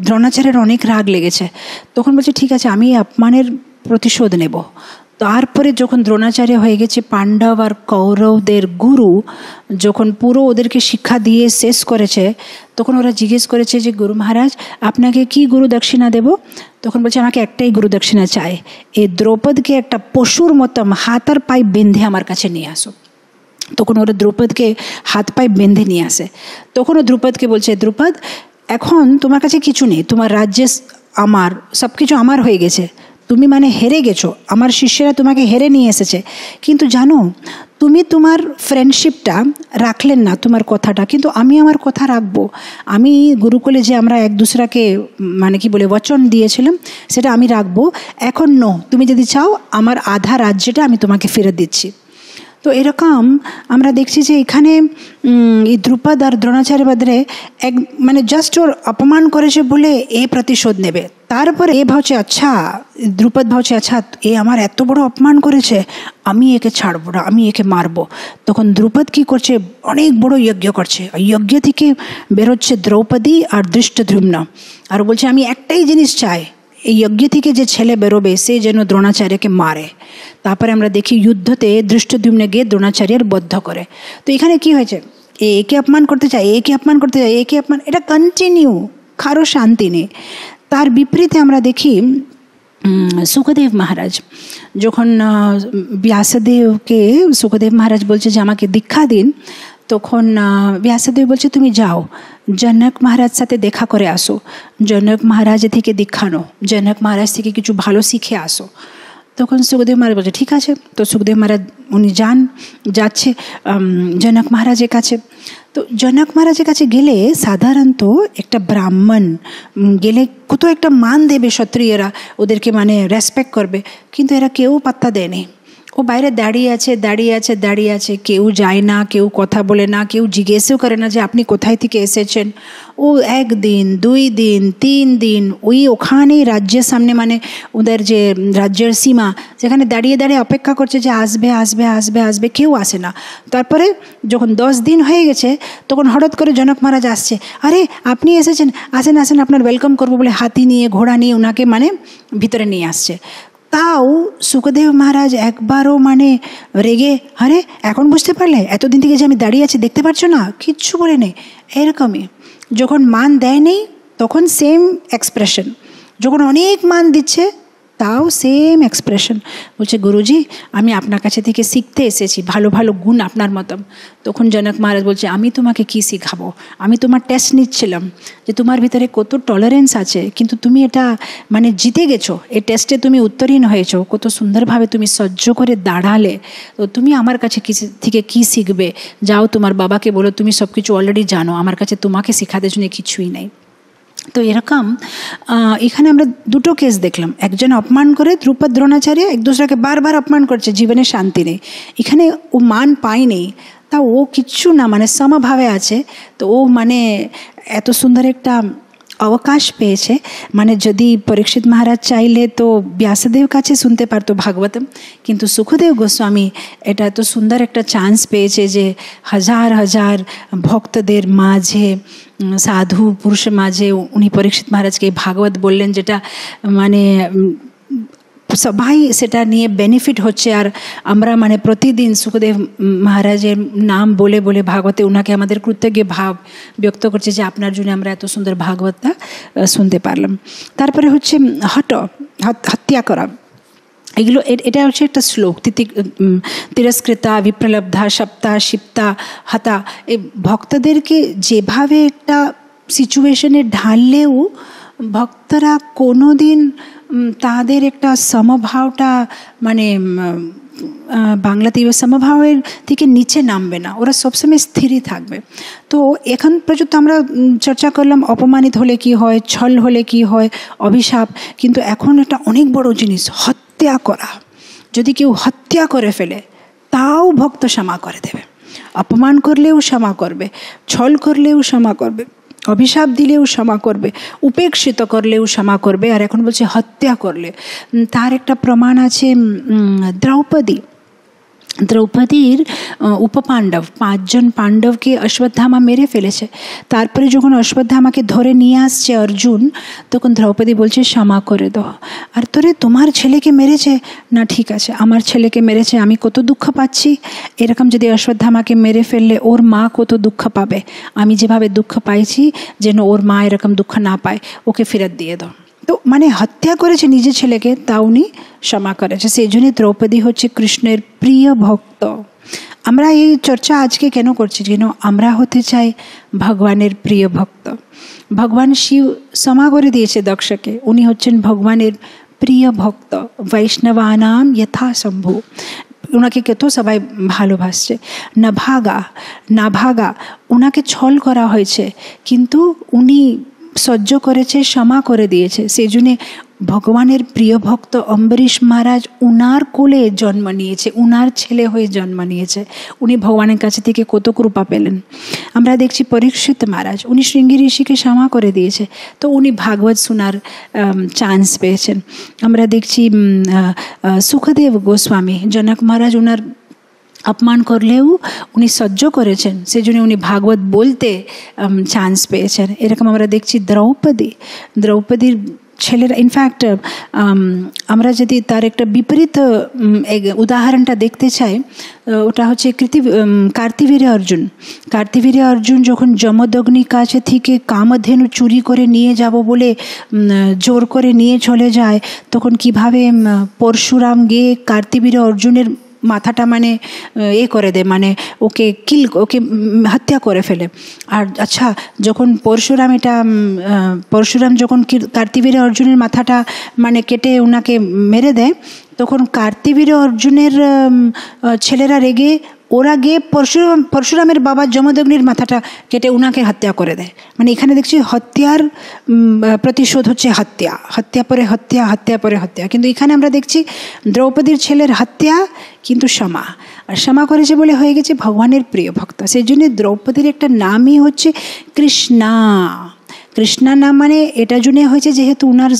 দ্রোণাচার্যের অনেক রাগ লেগেছে। তখন বলছে ঠিক আছে আমি অপমানের প্রতিশোধ নেব। তারপরে যখন দ্রোণাচার্য হয়ে গেছে পাণ্ডব আর কৌরবদের গুরু, যখন পুরো ওদেরকে শিক্ষা দিয়ে শেষ করেছে, তখন ওরা জিজ্ঞেস করেছে যে গুরু মহারাজ আপনাকে কি গুরু দক্ষিণা দেব? তখন বলছে আমাকে একটাই গুরু দক্ষিণা চাই, এই দ্রৌপদকে একটা পশুর মতো হাত আর পায়ে বেঁধে আমার কাছে নিয়ে আসো। তখন ওরা দ্রৌপদকে হাত পায়ে বেঁধে নিয়ে আসে। তখন ও দ্রৌপদকে বলছে দ্রৌপদ এখন তোমার কাছে কিছু নেই, তোমার রাজ্যে আমার সব কিছু আমার হয়ে গেছে, তুমি মানে হেরে গেছো, আমার শিষ্যরা তোমাকে হেরে নিয়ে এসেছে। কিন্তু জানো তুমি তোমার ফ্রেন্ডশিপটা রাখলেন না, তোমার কথাটা, কিন্তু আমি আমার কথা রাখবো। আমি গুরুকুলে যে আমরা এক দুসরাকে মানে কি বলে বচন দিয়েছিলাম, সেটা আমি রাখবো। এখন তুমি যদি চাও আমার আধা রাজ্যটা আমি তোমাকে ফেরত দিচ্ছি। তো এরকম আমরা দেখছি যে এখানে এই দ্রুপদ আর দ্রোণাচার্য বদলে মানে জাস্ট ওর অপমান করেছে বলে এ প্রতিশোধ নেবে। তারপরে এ ভাবছে আচ্ছা, দ্রুপদ ভাবছে আচ্ছা এ আমার এত বড় অপমান করেছে, আমি একে ছাড়বো না, আমি একে মারবো। তখন দ্রুপদ কি করছে, অনেক বড় যজ্ঞ করছে। যজ্ঞ থেকে বেরোচ্ছে দ্রৌপদী আর ধৃষ্টদ্যুম্ন, আর বলছে আমি একটাই জিনিস চাই, এই যজ্ঞ থেকে যে ছেলে বেরোবে সে যেন দ্রোণাচার্যকে মারে। তারপরে আমরা দেখি যুদ্ধতে ধৃষ্টদ্যুম্ন গিয়ে দ্রোণাচার্যের বদ্ধ করে। তো এখানে কি হয়েছে, একে অপমান করতে চায়, একে অপমান করতে চায়, একে অপমান, এটা কন্টিনিউ, কারো শান্তি নেই। তার বিপরীতে আমরা দেখি সুখদেব মহারাজ, যখন ব্যাসদেবকে সুখদেব মহারাজ বলছে যে আমাকে দীক্ষা দিন, তখন ব্যাসদেব বলছে তুমি যাও জনক মহারাজ সাথে দেখা করে আসো, জনক মহারাজ থেকে দীক্ষা নো, জনক মহারাজ থেকে কিছু ভালো শিখে আসো। তখন সুখদেব মহারাজ বলছে ঠিক আছে। তো সুখদেব মহারাজ উনি যাচ্ছে জনক মহারাজের কাছে। তো জনক মহারাজের কাছে গেলে সাধারণত একটা ব্রাহ্মণ গেলে কত একটা মান দেবে, ক্ষত্রিয়রা ওদেরকে মানে রেসপেক্ট করবে, কিন্তু এরা কেউ পাত্তা দেয়নি। ও বাইরে দাঁড়িয়ে আছে, কেউ যায় না, কেউ কথা বলে না, কেউ জিজ্ঞেসও করে না যে আপনি কোথায় থেকে এসেছেন। ও 1 দিন 2 দিন 3 দিন ওখানেই রাজ্যের সামনে, মানে ওদের যে রাজ্যের সীমা, যেখানে দাঁড়িয়ে অপেক্ষা করছে যে আসবে, কেউ আসে না। তারপরে যখন 10 দিন হয়ে গেছে, তখন হঠাৎ করে জনক মহারাজ আসছে, আরে আপনি এসেছেন, আসেন আপনার ওয়েলকাম করবো বলে হাতি নিয়ে ঘোড়া নিয়ে ওনাকে মানে ভিতরে নিয়ে আসছে। তাও সুখদেব মহারাজ একবারও মানে রেগে, আরে এখন বুঝতে পারলে, এতদিন থেকে যে আমি দাঁড়িয়ে আছি দেখতে পাচ্ছ না, কিচ্ছু বলে নেই। এরকমই যখন মান দেয় নেই তখন সেম এক্সপ্রেশন, যখন অনেক মান দিচ্ছে তাও সেম এক্সপ্রেশন, বলছে গুরুজি আমি আপনার কাছে থেকে শিখতে এসেছি ভালো ভালো গুণ আপনার মতন। তখন জনক মহারাজ বলছে আমি তোমাকে কি শিখাবো, আমি তোমার টেস্ট নিচ্ছিলাম যে তোমার ভিতরে কত টলারেন্স আছে, কিন্তু তুমি এটা মানে জিতে গেছো, এই টেস্টে তুমি উত্তীর্ণ হয়েছো, কত সুন্দরভাবে তুমি সহ্য করে দাঁড়ালে, তো তুমি আমার কাছে থেকে কি শিখবে, যাও তোমার বাবাকে বলো তুমি সব কিছু অলরেডি জানো, আমার কাছে তোমাকে শেখাতে জন্য কিছুই নেই। তো এরকম এখানে আমরা দুটো কেস দেখলাম, একজন অপমান করে দ্রুপদ দ্রোণাচার্য এক দুসরাকে বারবার অপমান করছে, জীবনে শান্তি নেই। এখানে ও মান পায়নি, তা ও কিচ্ছু না মানে সমভাবে আছে, তো ও মানে এত সুন্দর একটা অবকাশ পেয়েছে, মানে যদি পরীক্ষিত মহারাজ চাইলে তো ব্যাসদেব কাছে শুনতে পারতো ভাগবতম, কিন্তু সুখদেব গোস্বামী এটা এত সুন্দর একটা চান্স পেয়েছে যে হাজার হাজার ভক্তদের মাঝে, সাধু পুরুষের মাঝে উনি পরীক্ষিত মহারাজকে ভাগবত বললেন, যেটা মানে সবাই সেটা নিয়ে বেনিফিট হচ্ছে। আর আমরা মানে প্রতিদিন সুখদেব মহারাজের নাম বলে বলে ভাগবতে ওনাকে আমাদের কৃতজ্ঞ ভাব ব্যক্ত করছে যে আপনার জন্য আমরা এত সুন্দর ভাগবতটা শুনতে পারলাম। তারপরে হচ্ছে হত্যা করা, এগুলো এটা হচ্ছে একটা শ্লোক, তিরস্কৃতা বিপ্রলব্ধা সপ্তা শিপ্তা হতা। এই ভক্তদেরকে যেভাবে একটা সিচুয়েশনে ঢাললেও ভক্তরা কোনো দিন তাদের একটা সমভাবটা মানে বাংলাতে সমভাবের থেকে নিচে নামবে না, ওরা সবসময় স্থিরই থাকবে। তো এখন পর্যন্ত আমরা চর্চা করলাম অপমানিত হলে কি হয়, ছল হলে কি হয়, অভিশাপ, কিন্তু এখন এটা অনেক বড় জিনিস, হত্যা করা। যদি কেউ হত্যা করে ফেলে তাও ভক্ত ক্ষমা করে দেবে, অপমান করলেও ক্ষমা করবে, ছল করলেও ক্ষমা করবে, অভিশাপ দিলেও ক্ষমা করবে, উপেক্ষিত করলেও ক্ষমা করবে। আর এখন বলছে হত্যা করলে, তার একটা প্রমাণ আছে দ্রৌপদীর উপপাণ্ডব 5 জন পাণ্ডবকে অশ্বত্থামা মেরে ফেলেছে, তারপরে যখন অশ্বত্থামাকে ধরে নিয়ে আসছে অর্জুন, তখন দ্রৌপদী বলছে ক্ষমা করে দাও। আর তোরে তোমার ছেলেকে মেরেছে না, ঠিক আছে আমার ছেলেকে মেরেছে, আমি কত দুঃখ পাচ্ছি, এরকম যদি অশ্বত্থামাকে মেরে ফেললে ওর মা কত দুঃখ পাবে, আমি যেভাবে দুঃখ পাইছি যেন ওর মা এরকম দুঃখ না পায়, ওকে ফেরত দিয়ে দাও। তো মানে হত্যা করেছে নিজের ছেলেকে, তা উনি ক্ষমা করেছে। সেই জন্য দ্রৌপদী হচ্ছে কৃষ্ণের প্রিয় ভক্ত। আমরা এই চর্চা আজকে কেন করছি, যেন আমরা হতে চাই ভগবানের প্রিয় ভক্ত। ভগবান শিব ক্ষমা করে দিয়েছে দক্ষকে, উনি হচ্ছেন ভগবানের প্রিয় ভক্ত। বৈষ্ণবানাম যথাসম্ভু, ওনাকে কত সবাই ভালোবাসছে। নাভাগা ওনাকে ছল করা হয়েছে, কিন্তু উনি সহ্য করেছে, ক্ষমা করে দিয়েছে। সেই জন্যে ভগবানের প্রিয় ভক্ত অম্বরীশ মহারাজ উনার কোলে জন্ম নিয়েছে, উনার ছেলে হয়ে জন্ম নিয়েছে, উনি ভগবানের কাছে থেকে কত কৃপা পেলেন। আমরা দেখছি পরীক্ষিত মহারাজ উনি শৃঙ্গী ঋষিকে ক্ষমা করে দিয়েছে, তো উনি ভাগবত শোনার চান্স পেয়েছেন। আমরা দেখছি সুখদেব গোস্বামী, জনক মহারাজ উনার অপমান করলেও উনি সহ্য করেছেন, সেই জন্য উনি ভাগবত বলতে চান্স পেয়েছেন। এরকম আমরা দেখছি দ্রৌপদীর ছেলেরা, ইনফ্যাক্ট আমরা যদি তার একটা বিপরীত উদাহরণটা দেখতে চাই, ওটা হচ্ছে কার্তিবীর্য অর্জুন যখন যমদগ্নির কাছে থেকে কামধেনু চুরি করে নিয়ে যাব বলে জোর করে নিয়ে চলে যায়, তখন কিভাবে পরশুরাম গিয়ে কার্তিবীর্য অর্জুনের মাথাটা মানে করে দেয়, মানে ওকে হত্যা করে ফেলে। আর আচ্ছা, যখন পরশুরাম যখন কার্তিবীর্য অর্জুনের মাথাটা মানে কেটে ওনাকে মেরে দেয়, তখন কার্তিবীর্য অর্জুনের ছেলেরা রেগে ওরা গিয়ে পরশুরামের বাবা যমদগ্নির মাথাটা কেটে উনাকে হত্যা করে দেয়। মানে এখানে দেখছি হত্যার প্রতিশোধ হচ্ছে হত্যা পরে হত্যা। কিন্তু এখানে আমরা দেখছি দ্রৌপদীর ছেলের হত্যা কিন্তু ক্ষমা, আর ক্ষমা করেছে বলে হয়ে গেছে ভগবানের প্রিয় ভক্ত। সেই জন্য দ্রৌপদীর একটা নামই হচ্ছে কৃষ্ণা নাম, মানে এটা জন্য হয়েছে যেহেতু উনার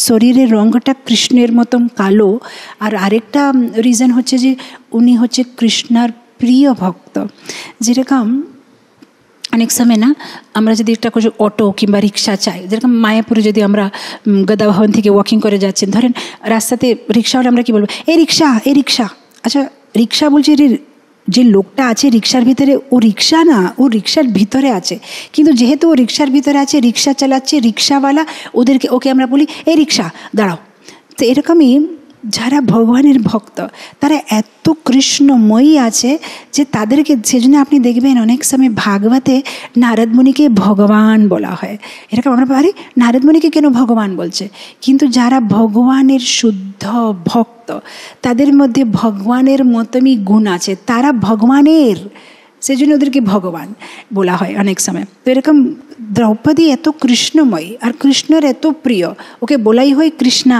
শরীরের রঙটা কৃষ্ণের মতন কালো, আর আরেকটা রিজন হচ্ছে যে উনি হচ্ছে কৃষ্ণার প্রিয় ভক্ত। যেরকম অনেক সময় না আমরা যদি একটা কিছু অটো কিংবা রিক্সা চাই, যেরকম মায়াপুরে যদি আমরা গদা ভবন থেকে ওয়াকিং করে যাচ্ছেন, ধরেন রাস্তাতে রিক্সা হলে আমরা কি বলবো, এই রিক্সা। আচ্ছা, রিক্সা বলছি যে লোকটা আছে রিক্সার ভিতরে, ও রিক্সা না, ও রিক্সার ভিতরে আছে, কিন্তু যেহেতু ও রিক্সার ভিতরে আছে, রিক্সা চালাচ্ছে রিক্সাওয়ালা, ওকে আমরা বলি এই রিক্সা দাঁড়াও। তো এরকমই যারা ভগবানের ভক্ত তারা এত কৃষ্ণময়ী আছে যে তাদেরকে, সেজন্য আপনি দেখবেন অনেক সময় ভাগবতে নারদ মুনিকে ভগবান বলা হয়। এরকম আমরা পারি নারদ মুনিকে কেন ভগবান বলছে, কিন্তু যারা ভগবানের শুদ্ধ ভক্ত তাদের মধ্যে ভগবানের মতনই গুণ আছে, তারা ভগবানের, সেজন্য ওদেরকে ভগবান বলা হয় অনেক সময়। তো এরকম দ্রৌপদী এত কৃষ্ণময়ী আর কৃষ্ণের এত প্রিয়, ওকে বলাই হয় কৃষ্ণা,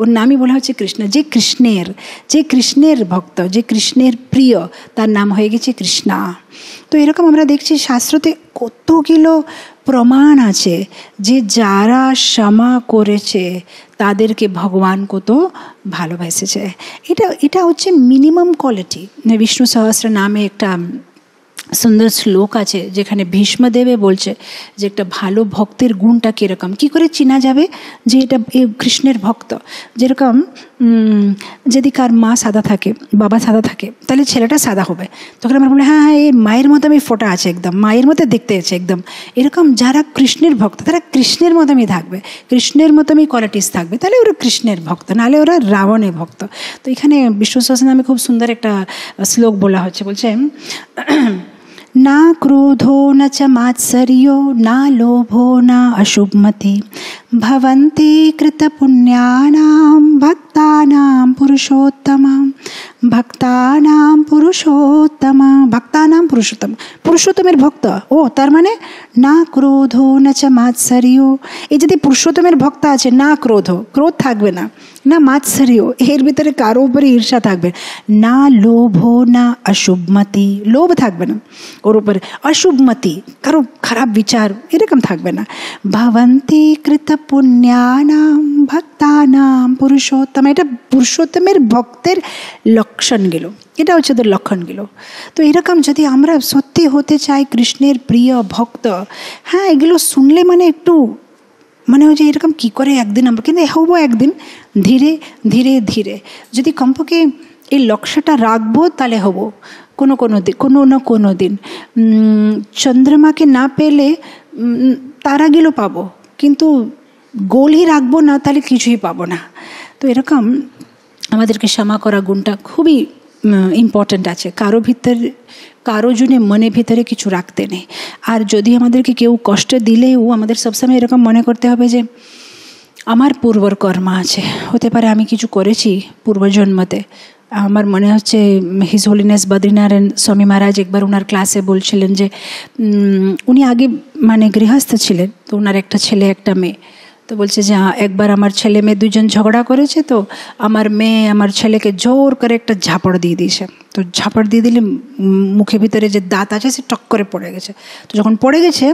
ওর নামই বলা হচ্ছে কৃষ্ণ। যে কৃষ্ণের ভক্ত, যে কৃষ্ণের প্রিয়, তার নাম হয়ে গেছে কৃষ্ণা। তো এরকম আমরা দেখছি শাস্ত্রতে কতগুলো প্রমাণ আছে যে যারা ক্ষমা করেছে তাদেরকে ভগবান কত ভালোবাসেছে। এটা হচ্ছে মিনিমাম কোয়ালিটি। বিষ্ণু সহস্র নামে একটা সুন্দর শ্লোক আছে যেখানে ভীষ্মদেবে বলছে যে একটা ভালো ভক্তের গুণটা কীরকম, কী করে চেনা যাবে যে এটা কৃষ্ণের ভক্ত। যেরকম যদি কার মা সাদা থাকে, বাবা সাদা থাকে, তাহলে ছেলেটা সাদা হবে। তখন আমরা বলি হ্যাঁ এই মায়ের মতো আমি ফোটা আছে, একদম মায়ের মতো দেখতে আছে একদম। এরকম যারা কৃষ্ণের ভক্ত তারা কৃষ্ণের মতো আমি থাকবে, কৃষ্ণের মতো আমি কোয়ালিটিস থাকবে, তাহলে ওরা কৃষ্ণের ভক্ত, নাহলে ওরা রাবণের ভক্ত। তো এখানে বিষ্ণু সহস্র নামে খুব সুন্দর একটা শ্লোক বলা হচ্ছে, বলছে না ক্রোধো ন চ মাৎসর্যো না লোভো না অশুভমতি ভবন্তি কৃত পুণ্যানাম ভক্তানাম পুরুষোত্তমম। পুরুষোত্তমের ভক্ত, ও তার মানে না ক্রোধো ন চ মাৎসর্য। এই যদি পুরুষোত্তমের ভক্ত আছে, না ক্রোধ থাকবে না, না মাৎসর্য এর ভিতরে কারো উপরে ঈর্ষা থাকবে না, লোভো না অশুভমতি লোভ থাকবে না ওর উপরে, অশুভমতি কারো খারাপ বিচার এরকম থাকবে না। ভবন্তি কৃত পুণ্যানাম ভক্তানাম পুরুষোত্তম। এটা পুরুষোত্তমের ভক্তের লক্ষণগুলো, এটা হচ্ছে ওদের লক্ষণগুলো। তো এরকম যদি আমরা সত্যি হতে চাই কৃষ্ণের প্রিয় ভক্ত, হ্যাঁ এগুলো শুনলে মানে একটু মানে হচ্ছে এরকম কী করে একদিন আমরা, কিন্তু হবো একদিন ধীরে ধীরে ধীরে যদি কমপক্ষে এই লক্ষ্যটা রাখবো তাহলে হবো কোনো না কোনো দিন। চন্দ্রমাকে না পেলে তারাগুলো পাবো, কিন্তু গোলই রাখবো না তাহলে কিছুই পাবো না। তো এরকম আমাদেরকে ক্ষমা করা গুণটা খুবই ইম্পর্ট্যান্ট আছে। কারো জন্য মনের ভিতরে কিছু রাখতে নেই। আর যদি আমাদেরকে কেউ কষ্ট দিলেও আমাদের সবসময় এরকম মনে করতে হবে যে আমার পূর্বর কর্ম আছে, হতে পারে আমি কিছু করেছি পূর্বজন্মতে। আমার মনে হচ্ছে হিজ হোলিনেস বদ্রীনারায়ণ স্বামী মহারাজ একবার ওনার ক্লাসে বলছিলেন যে উনি আগে মানে গৃহস্থ ছিলেন, তো ওনার একটা ছেলে একটা মেয়ে। তো বলছে যে একবার আমার ছেলে মেয়ে দুজন ঝগড়া করেছে, তো আমার মেয়ে আমার ছেলেকে জোর করে একটা ঝাপড় দিয়ে দিয়েছে। তো ঝাপড় দিয়ে দিলে মুখের ভিতরে যে দাঁত আছে সে টক করে পড়ে গেছে। তো যখন পড়ে গেছে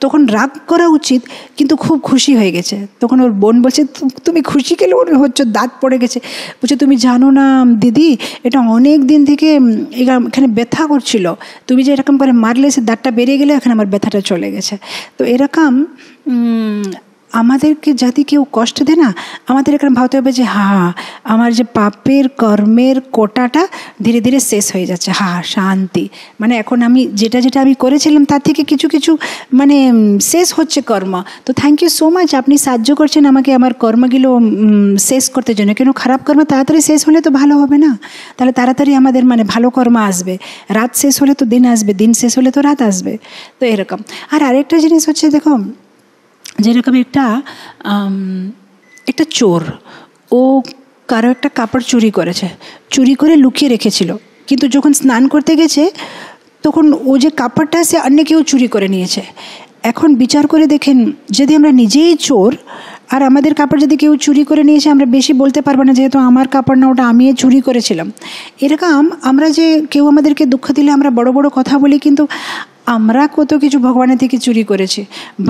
তখন রাগ করা উচিত, কিন্তু খুব খুশি হয়ে গেছে। তখন ওর বোন বলছে তুমি খুশি কেন হচ্ছে, দাঁত পড়ে গেছে। বলছে তুমি জানো না দিদি, এটা অনেক দিন থেকে এখানে ব্যথা করছিল, তুমি যে এরকম করে মারলে সে দাঁতটা বেরিয়ে গেলে এখন আমার ব্যথাটা চলে গেছে। তো এরকম আমাদেরকে যদি কেউ কষ্ট দেয় না, আমাদের এখানে ভাবতে হবে যে আমার যে পাপের কর্মের কোটাটা ধীরে ধীরে শেষ হয়ে যাচ্ছে, শান্তি। মানে এখন আমি যেটা আমি করেছিলাম তার থেকে কিছু মানে শেষ হচ্ছে কর্ম। তো থ্যাংক ইউ সো মাচ, আপনি সাহায্য করছেন আমাকে আমার কর্মগুলো শেষ করতে জন্য। কেন খারাপ কর্ম তাড়াতাড়ি শেষ হলে তো ভালো হবে না, তাহলে তাড়াতাড়ি আমাদের মানে ভালো কর্ম আসবে। রাত শেষ হলে তো দিন আসবে, দিন শেষ হলে তো রাত আসবে। তো এরকম। আর আরেকটা জিনিস হচ্ছে, দেখো যেরকম একটা চোর, ও কারো একটা কাপড় চুরি করে লুকিয়ে রেখেছিল, কিন্তু যখন স্নান করতে গেছে তখন ও যে কাপড়টা সে অন্য কেউ চুরি করে নিয়েছে। এখন বিচার করে দেখেন, যদি আমরা নিজেই চোর আর আমাদের কাপড় যদি কেউ চুরি করে নিয়েছে, আমরা বেশি বলতে পারবো না যেহেতু আমার কাপড় না, ওটা আমি চুরি করেছিলাম। এরকম আমরা যে কেউ আমাদেরকে দুঃখ দিলে আমরা বড় বড় কথা বলি, কিন্তু আমরা কত কিছু ভগবানের থেকে চুরি করেছি,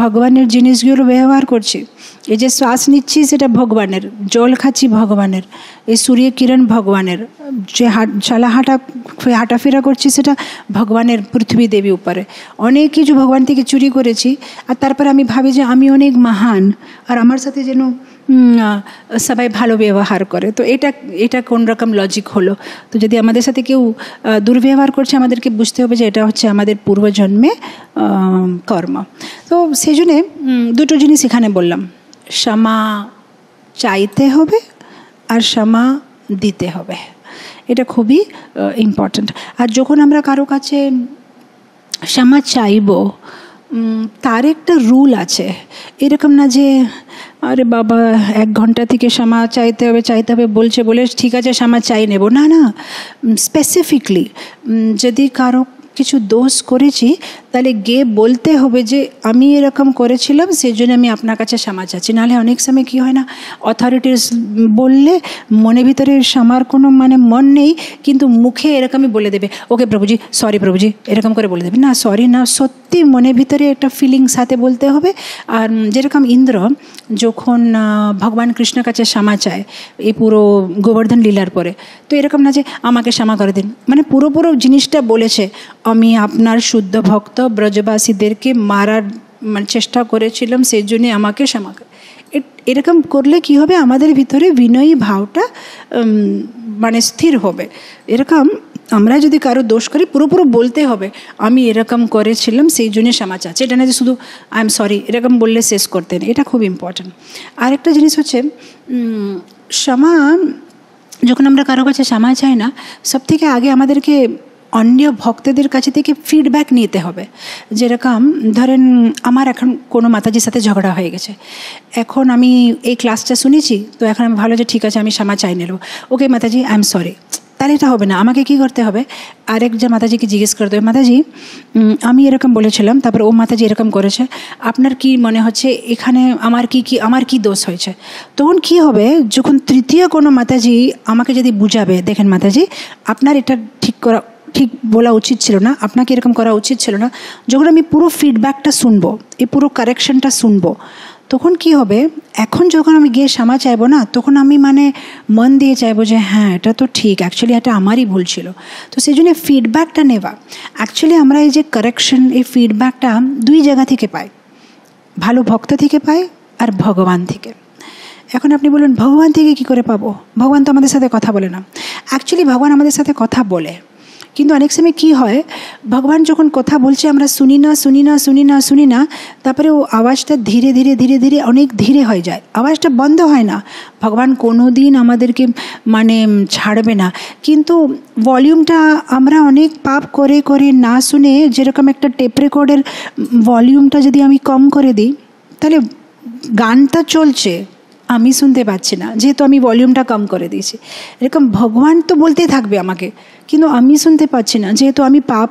ভগবানের জিনিসগুলো ব্যবহার করছি। এই যে শ্বাস নিচ্ছি সেটা ভগবানের, জল খাচ্ছি ভগবানের, এই সূর্য কিরণ ভগবানের, যে হাঁটাফেরা করছি সেটা ভগবানের, পৃথিবী দেবী উপরে অনেক কিছু ভগবান থেকে চুরি করেছি। আর তারপরে আমি ভাবি যে আমি অনেক মহান আর আমার সাথে যেন সবাই ভালো ব্যবহার করে। তো এটা কোন রকম লজিক হলো? তো যদি আমাদের সাথে কেউ দুর্ব্যবহার করছে, আমাদেরকে বুঝতে হবে যে এটা হচ্ছে আমাদের পূর্বজন্মে কর্ম। তো সেই জন্যে দুটো জিনিস এখানে বললাম, ক্ষমা চাইতে হবে আর ক্ষমা দিতে হবে। এটা খুবই ইম্পর্ট্যান্ট। আর যখন আমরা কারো কাছে ক্ষমা চাইব, তার একটা রুল আছে। এরকম না যে আরে বাবা 1 ঘন্টা থেকে ক্ষমা চাইতে হবে বলছে বলে ঠিক আছে ক্ষমা চাই নেব, না না, স্পেসিফিকলি যদি কারো কিছু দোষ করেছি তাহলে গিয়ে বলতে হবে যে আমি এরকম করেছিলাম, সেই জন্য আমি আপনার কাছে ক্ষমা চাচ্ছি। নাহলে অনেক সময় কী হয় না, অথরিটিস বললে মনে ভিতরে ক্ষমার কোনো মন নেই, কিন্তু মুখে এরকমই বলে দেবে, ওকে প্রভুজি সরি প্রভুজি, এরকম করে বলে দেবে। না, সরি না, সত্যি মনে ভিতরে একটা ফিলিংস সাথে বলতে হবে। আর যেরকম ইন্দ্র যখন ভগবান কৃষ্ণের কাছে ক্ষমা চায় এই পুরো গোবর্ধন লীলার পরে, তো এরকম না যে আমাকে ক্ষমা করে দিন, পুরো জিনিসটা বলেছে, আমি আপনার শুদ্ধ ভক্ত ব্রজবাসীদেরকে মারার চেষ্টা করেছিলাম, সেই জন্যে আমাকে ক্ষমা করে। এরকম করলে কি হবে, আমাদের ভিতরে বিনয়ী ভাবটা স্থির হবে। এরকম আমরা যদি কারো দোষ করি পুরো বলতে হবে আমি এরকম করেছিলাম সেই জন্য ক্ষমা চাচ্ছি। এটা না যে শুধু আই এম সরি এরকম বললে শেষ করতে নেই, এটা খুব ইম্পর্ট্যান্ট। আরেকটা জিনিস হচ্ছে ক্ষমা, যখন আমরা কারো কাছে ক্ষমা চাই না, সব থেকে আগে আমাদেরকে অন্য ভক্তদের কাছে থেকে ফিডব্যাক নিতে হবে। যেরকম ধরেন আমার এখন কোনো মাতাজির সাথে ঝগড়া হয়ে গেছে, এখন আমি এই ক্লাসটা শুনেছি, তো এখন আমি ভালো যে ঠিক আছে আমি ক্ষমা চাই নেব, ওকে মাতাজি আই এম সরি। তাহলে এটা হবে না, আমাকে কি করতে হবে, আরেক যে মাতাজিকে জিজ্ঞেস করতে হবে, মাতাজি আমি এরকম বলেছিলাম, তারপর ও মাতাজি এরকম করেছে, আপনার কি মনে হচ্ছে এখানে আমার কি দোষ হয়েছে? তখন কি হবে, যখন তৃতীয় কোনো মাতাজি আমাকে যদি বুঝাবে, দেখেন মাতাজি আপনার এটা ঠিক বলা উচিত ছিল না, আপনাকে এরকম করা উচিত ছিল না, যখন আমি পুরো ফিডব্যাকটা শুনবো, এই পুরো কারেকশনটা শুনবো, তখন কি হবে, এখন যখন আমি গিয়ে ক্ষমা চাইবো না, তখন আমি মন দিয়ে চাইবো যে হ্যাঁ এটা তো ঠিক, অ্যাকচুয়ালি এটা আমারই ভুল ছিল। তো সেই জন্য ফিডব্যাকটা নেওয়া, অ্যাকচুয়ালি আমরা এই যে কারেকশন, এই ফিডব্যাকটা 2 জায়গা থেকে পাই, ভালো ভক্ত থেকে পাই আর ভগবান থেকে। এখন আপনি বলুন ভগবান থেকে কি করে পাবো? ভগবান তো আমাদের সাথে কথা বলে না। অ্যাকচুয়ালি ভগবান আমাদের সাথে কথা বলে, কিন্তু অনেক সময় কী হয়, ভগবান যখন কথা বলছে আমরা শুনি না, তারপরে ও আওয়াজটা ধীরে ধীরে অনেক ধীরে হয়ে যায়, আওয়াজটা বন্ধ হয় না। ভগবান কোনো দিন আমাদেরকে ছাড়বে না, কিন্তু ভলিউমটা আমরা অনেক পাপ করে না শুনে, যেরকম একটা টেপ রেকর্ডের ভলিউমটা যদি আমি কম করে দিই, তাহলে গানটা চলছে, আমি শুনতে পাচ্ছি না, যেহেতু আমি ভলিউমটা কম করে দিয়েছি। এরকম ভগবান তো বলতেই থাকবে আমাকে, কিন্তু আমি শুনতে পাচ্ছি না, যেহেতু আমি পাপ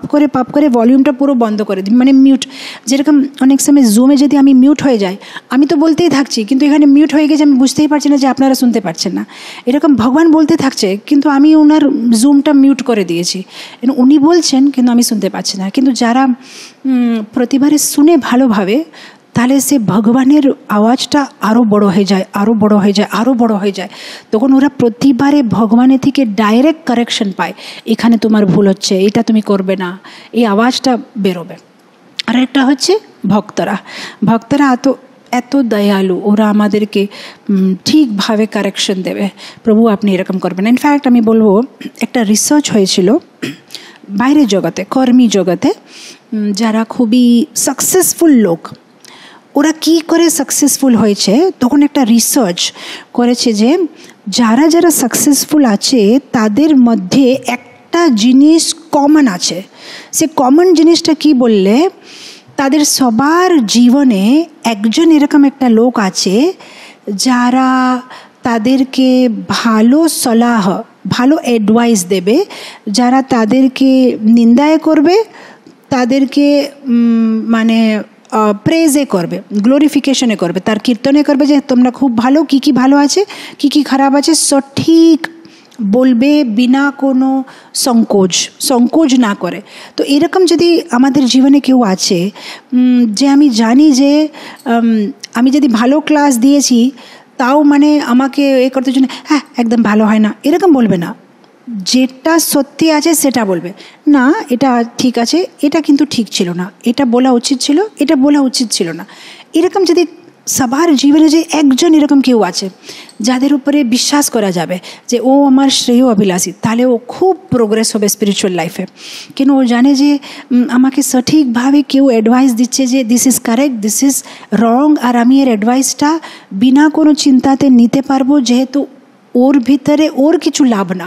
করে ভলিউমটা পুরো বন্ধ করে দিই, মিউট। যেরকম অনেক সময় জুমে যদি আমি মিউট হয়ে যাই, আমি তো বলতেই থাকছি, কিন্তু এখানে মিউট হয়ে গেছে, আমি বুঝতেই পারছি না যে আপনারা শুনতে পাচ্ছেন না। এরকম ভগবান বলতে থাকছে, কিন্তু আমি ওনার জুমটা মিউট করে দিয়েছি, উনি বলছেন কিন্তু আমি শুনতে পাচ্ছি না। কিন্তু যারা প্রতিবারে শুনে ভালোভাবে, তাহলে সে ভগবানের আওয়াজটা আরও বড় হয়ে যায়। তখন ওরা প্রতিবারে ভগবানের থেকে ডাইরেক্ট কারেকশন পায়, এখানে তোমার ভুল হচ্ছে, এটা তুমি করবে না, এই আওয়াজটা বেরোবে। আর একটা হচ্ছে ভক্তরা এত দয়ালু, ওরা আমাদেরকে ঠিকভাবে কারেকশন দেবে, প্রভু আপনি এরকম করবেন। ইনফ্যাক্ট আমি বলবো, একটা রিসার্চ হয়েছিল বাইরের জগতে, কর্মী জগতে, যারা খুবই সাকসেসফুল লোক, ওরা কি করে সাকসেসফুল হয়েছে, তখন একটা রিসার্চ করেছে যে যারা সাকসেসফুল আছে তাদের মধ্যে একটা জিনিস কমন আছে। সে কমন জিনিসটা কি বললে, তাদের সবার জীবনে একজন এরকম একটা লোক আছে যারা তাদেরকে ভালো সলাহ, ভালো অ্যাডভাইস দেবে, যারা তাদেরকে নিন্দায় করবে, তাদেরকে প্রেজে করবে, গ্লোরিফিকেশনে করবে, তার কীর্তনে করবে যে তোমরা খুব ভালো, কী ভালো আছে, কী খারাপ আছে, সঠিক বলবে, বিনা কোনো সংকোচ না করে। তো এরকম যদি আমাদের জীবনে কেউ আছে, যে আমি জানি যে আমি যদি ভালো ক্লাস দিয়েছি, তাও আমাকে করতে জন্য হ্যাঁ একদম ভালো হয় না, এরকম বলবে না, যেটা সত্যি আছে সেটা বলবে, না এটা ঠিক আছে, এটা কিন্তু ঠিক ছিল না, এটা বলা উচিত ছিল না। এরকম যদি সবার জীবনে যে একজন এরকম কেউ আছে যাদের উপরে বিশ্বাস করা যাবে যে ও আমার শ্রেয় অভিলাষী, তাহলে ও খুব প্রোগ্রেস হবে স্পিরিচুয়াল লাইফে। কেন ও জানে যে আমাকে সঠিকভাবে কেউ অ্যাডভাইস দিচ্ছে যে this is correct, this is wrong, আর আমি এর অ্যাডভাইসটা বিনা কোনো চিন্তাতে নিতে পারবো, যেহেতু ওর ভিতরে ওর কিছু লাভ না,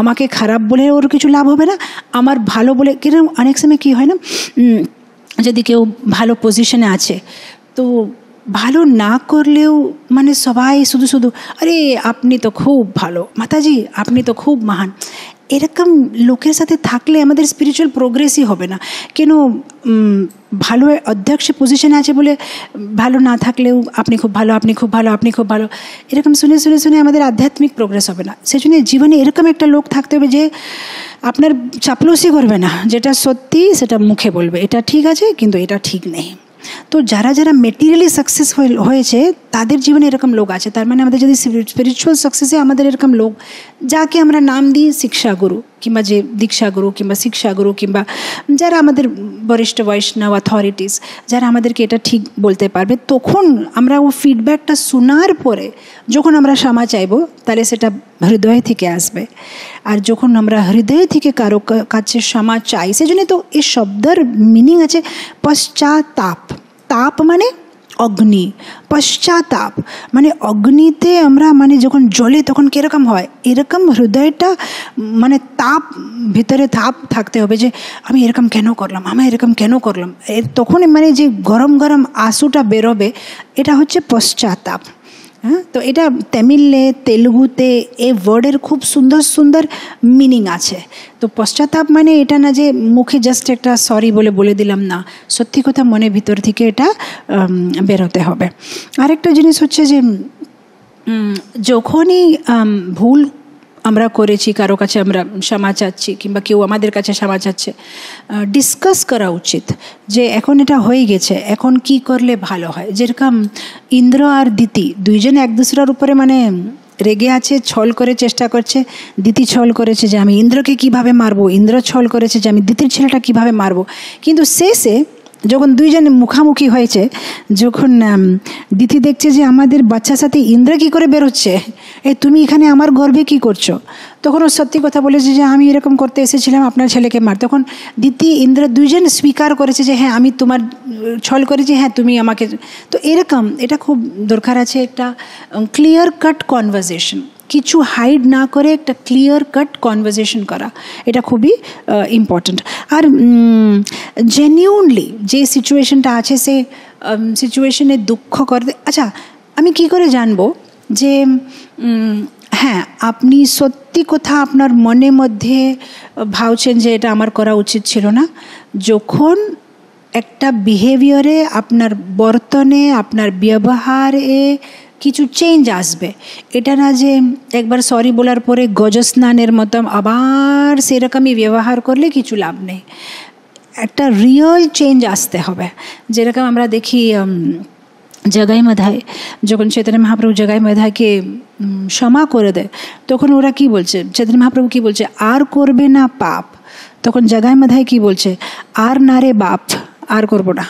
আমাকে খারাপ বলে ওর কিছু লাভ হবে না, আমার ভালো বলে। কিরকম অনেক সময় কী হয় না, যদি কেউ ভালো পজিশনে আছে তো ভালো না করলেও মানে সবাই শুধু শুধু আরে আপনি তো খুব ভালো, মাতাজি আপনি তো খুব মহান, এরকম লোকের সাথে থাকলে আমাদের স্পিরিচুয়াল প্রোগ্রেসই হবে না। কেন ভালো অধ্যক্ষ পজিশনে আছে বলে ভালো না থাকলেও আপনি খুব ভালো, আপনি খুব ভালো, আপনি খুব ভালো, এরকম শুনে শুনে শুনে আমাদের আধ্যাত্মিক প্রোগ্রেস হবে না। সেজন্য জীবনে এরকম একটা লোক থাকতে হবে যে আপনার চাপলুসি করবে না, যেটা সত্যি সেটা মুখে বলবে, এটা ঠিক আছে কিন্তু এটা ঠিক নেই। তো যারা যারা মেটেরিয়ালি সাকসেসফুল হয়েছে তাদের জীবনে এরকম লোক আছে। তার মানে আমাদের যদি স্পিরিচুয়াল সাকসেসে আমাদের এরকম লোক, যাকে আমরা নাম দিই শিক্ষাগুরু কিংবা যে দীক্ষাগুরু কিংবা শিক্ষাগুরু কিংবা যারা আমাদের বরিষ্ঠ বৈষ্ণব অথরিটিস, যারা আমাদেরকে এটা ঠিক বলতে পারবে, তখন আমরা ও ফিডব্যাকটা শোনার পরে যখন আমরা ক্ষমা চাইব তাহলে সেটা হৃদয় থেকে আসবে। আর যখন আমরা হৃদয় থেকে কারো কাছে ক্ষমা চাই, সেজন্য তো এই শব্দের মিনিং আছে পশ্চাতাপ। তাপ মানে অগ্নি, পশ্চাতাপ মানে অগ্নিতে আমরা মানে যখন জ্বলে তখন কীরকম হয়, এরকম হৃদয়টা মানে তাপ, ভিতরে তাপ থাকতে হবে যে আমি এরকম কেন করলাম, আমি এরকম কেন করলাম, তখন মানে যে গরম গরম আঁসুটা বেরোবে, এটা হচ্ছে পশ্চাতাপ। হ্যাঁ, তো এটা তামিলে তেলুগুতে এই ওয়ার্ডের খুব সুন্দর সুন্দর মিনিং আছে। তো পশ্চাতাপ মানে এটা না যে মুখে জাস্ট একটা সরি বলে দিলাম, না, সত্যি কথা মনের ভিতর থেকে এটা বেরোতে হবে। আরেকটা জিনিস হচ্ছে যে যখনই ভুল আমরা করেছি, কারো কাছে আমরা ক্ষমা চাচ্ছি কিংবা কেউ আমাদের কাছে ক্ষমা চাচ্ছে, ডিসকাস করা উচিত যে এখন এটা হয়ে গেছে, এখন কি করলে ভালো হয়। যেরকম ইন্দ্র আর দিতি দুইজন এক দুসরার উপরে মানে রেগে আছে, ছল করে চেষ্টা করছে। দিতি ছল করেছে যে আমি ইন্দ্রকে কিভাবে মারবো, ইন্দ্র ছল করেছে যে আমি দিতির ছেলেটা কিভাবে মারবো। কিন্তু শেষে যখন দুইজন মুখামুখি হয়েছে, যখন দিতি দেখছে যে আমাদের বাচ্চার সাথে ইন্দ্র কী করে বেরোচ্ছে, তুমি এখানে আমার গর্বে কি করছো, তখন ও সত্যি কথা বলেছে যে আমি এরকম করতে এসেছিলাম আপনার ছেলেকে মার। তখন দিতি ইন্দ্র দুইজন স্বীকার করেছে যে হ্যাঁ আমি তোমার ছল করেছি, হ্যাঁ তুমি আমাকে। তো এরকম এটা খুব দরকার আছে, একটা ক্লিয়ার কাট কনভারসেশন, কিছু হাইড না করে একটা ক্লিয়ার কাট কনভারসেশন করা, এটা খুবই ইম্পর্ট্যান্ট। আর জেনিউনলি যে সিচুয়েশনটা আছে সে সিচুয়েশনে দুঃখ করতে, আচ্ছা আমি কি করে জানবো যে হ্যাঁ আপনি সত্যি কথা আপনার মনের মধ্যে ভাবছেন যে এটা আমার করা উচিত ছিল না, যখন একটা বিহেভিয়ারে, আপনার বর্তনে, আপনার ব্যবহারে কিছু চেঞ্জ আসবে। এটা না যে একবার সরি বলার পরে গজস্নানের মতো আবার সেরকমই ব্যবহার করলে কিছু লাভ নেই, একটা রিয়েল চেঞ্জ আসতে হবে। যেরকম আমরা দেখি জগাই মাধায়, যখন চৈতন্য মহাপ্রভু জগাই মাধাকে ক্ষমা করে দেয়, তখন ওরা কি বলছে, চৈতন্য মহাপ্রভু কি বলছে, আর করবে না পাপ। তখন জগাই মাধায় কি বলছে, আর না রে বাপ, আর করবো না।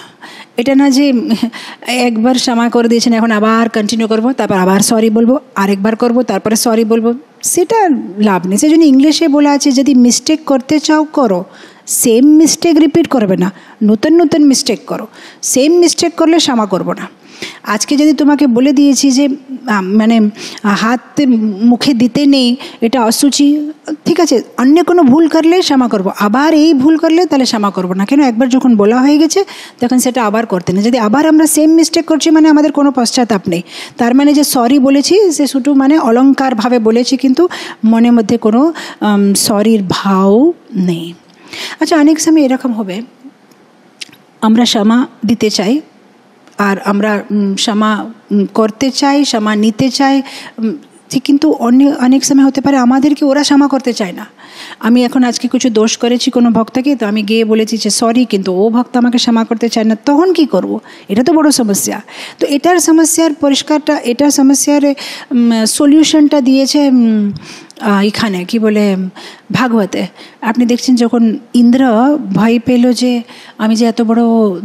এটা না যে একবার ক্ষমা করে দিয়েছেন এখন আবার কন্টিনিউ করবো, তারপর আবার সরি বলবো, আরেকবার করবো, তারপরে সরি বলবো, সেটা লাভ নেই। সেই জন্য ইংলিশে বলা আছে যদি মিস্টেক করতে চাও করো, সেম মিস্টেক রিপিট করবে না, নতুন নতুন মিস্টেক করো। সেম মিস্টেক করলে ক্ষমা করবো না। আজকে যদি তোমাকে বলে দিয়েছি যে মানে হাত মুখে দিতে নেই, এটা অসুচি, ঠিক আছে, অন্য কোনো ভুল করলে ক্ষমা করবো, আবার এই ভুল করলে তাহলে ক্ষমা করবো না। কেন, একবার যখন বলা হয়ে গেছে তখন সেটা আবার করতে নেই। যদি আবার আমরা সেম মিস্টেক করছি মানে আমাদের কোনো পশ্চাতাপ নেই, তার মানে যে সরি বলেছি সে শুধু মানে অলঙ্কারভাবে বলেছি, কিন্তু মনের মধ্যে কোনো সরির ভাও নেই। আচ্ছা, অনেক সময় এরকম হবে আমরা ক্ষমা দিতে চাই আর আমরা ক্ষমা করতে চাই, ক্ষমা নিতে চাই ঠিক, কিন্তু অনেক সময় হতে পারে আমাদেরকে ওরা ক্ষমা করতে চায় না। আমি এখন আজকে কিছু দোষ করেছি কোনো ভক্তকে, তো আমি গিয়ে বলেছি যে সরি, কিন্তু ও ভক্ত আমাকে ক্ষমা করতে চায় না, তখন কি করব? এটা তো বড় সমস্যা। তো এটার সমস্যার পরিষ্কারটা, এটার সমস্যার সলিউশনটা দিয়েছে এখানে কি বলে ভাগবতে। আপনি দেখছেন যখন ইন্দ্র ভয় পেল যে আমি যে এত বড়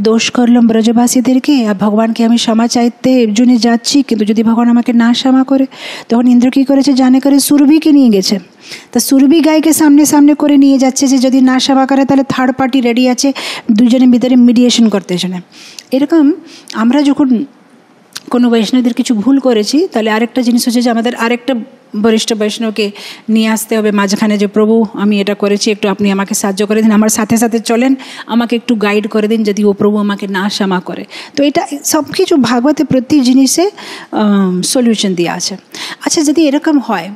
দোষ করলাম ব্রজবাসীদেরকে, আর ভগবানকে আমি ক্ষমা চাইতে জন্য যাচ্ছি, কিন্তু যদি ভগবান আমাকে না ক্ষমা করে, তখন ইন্দ্র কী করেছে, জানে করে সুরভিকে নিয়ে গেছে। তা সুরভি গাইকে সামনে সামনে করে নিয়ে যাচ্ছে যে যদি না ক্ষমা করে তাহলে থার্ড পার্টি রেডি আছে দুজনের ভিতরে মিডিয়েশন করতে জন্য। এরকম আমরা যখন কোনো বৈষ্ণবদের কিছু ভুল করেছি, তাহলে আরেকটা জিনিস হচ্ছে যে আমাদের আরেকটা বরিষ্ঠ বৈষ্ণবকে নিয়ে আসতে হবে মাঝখানে, যে প্রভু আমি এটা করেছি, একটু আপনি আমাকে সাহায্য করে দিন, আমার সাথে সাথে চলেন, আমাকে একটু গাইড করে দিন যদি ও প্রভু আমাকে না ক্ষমা করে। তো এটা সব কিছু ভাগবতে প্রতি জিনিসে সলিউশন দেওয়া আছে। আচ্ছা, যদি এরকম হয়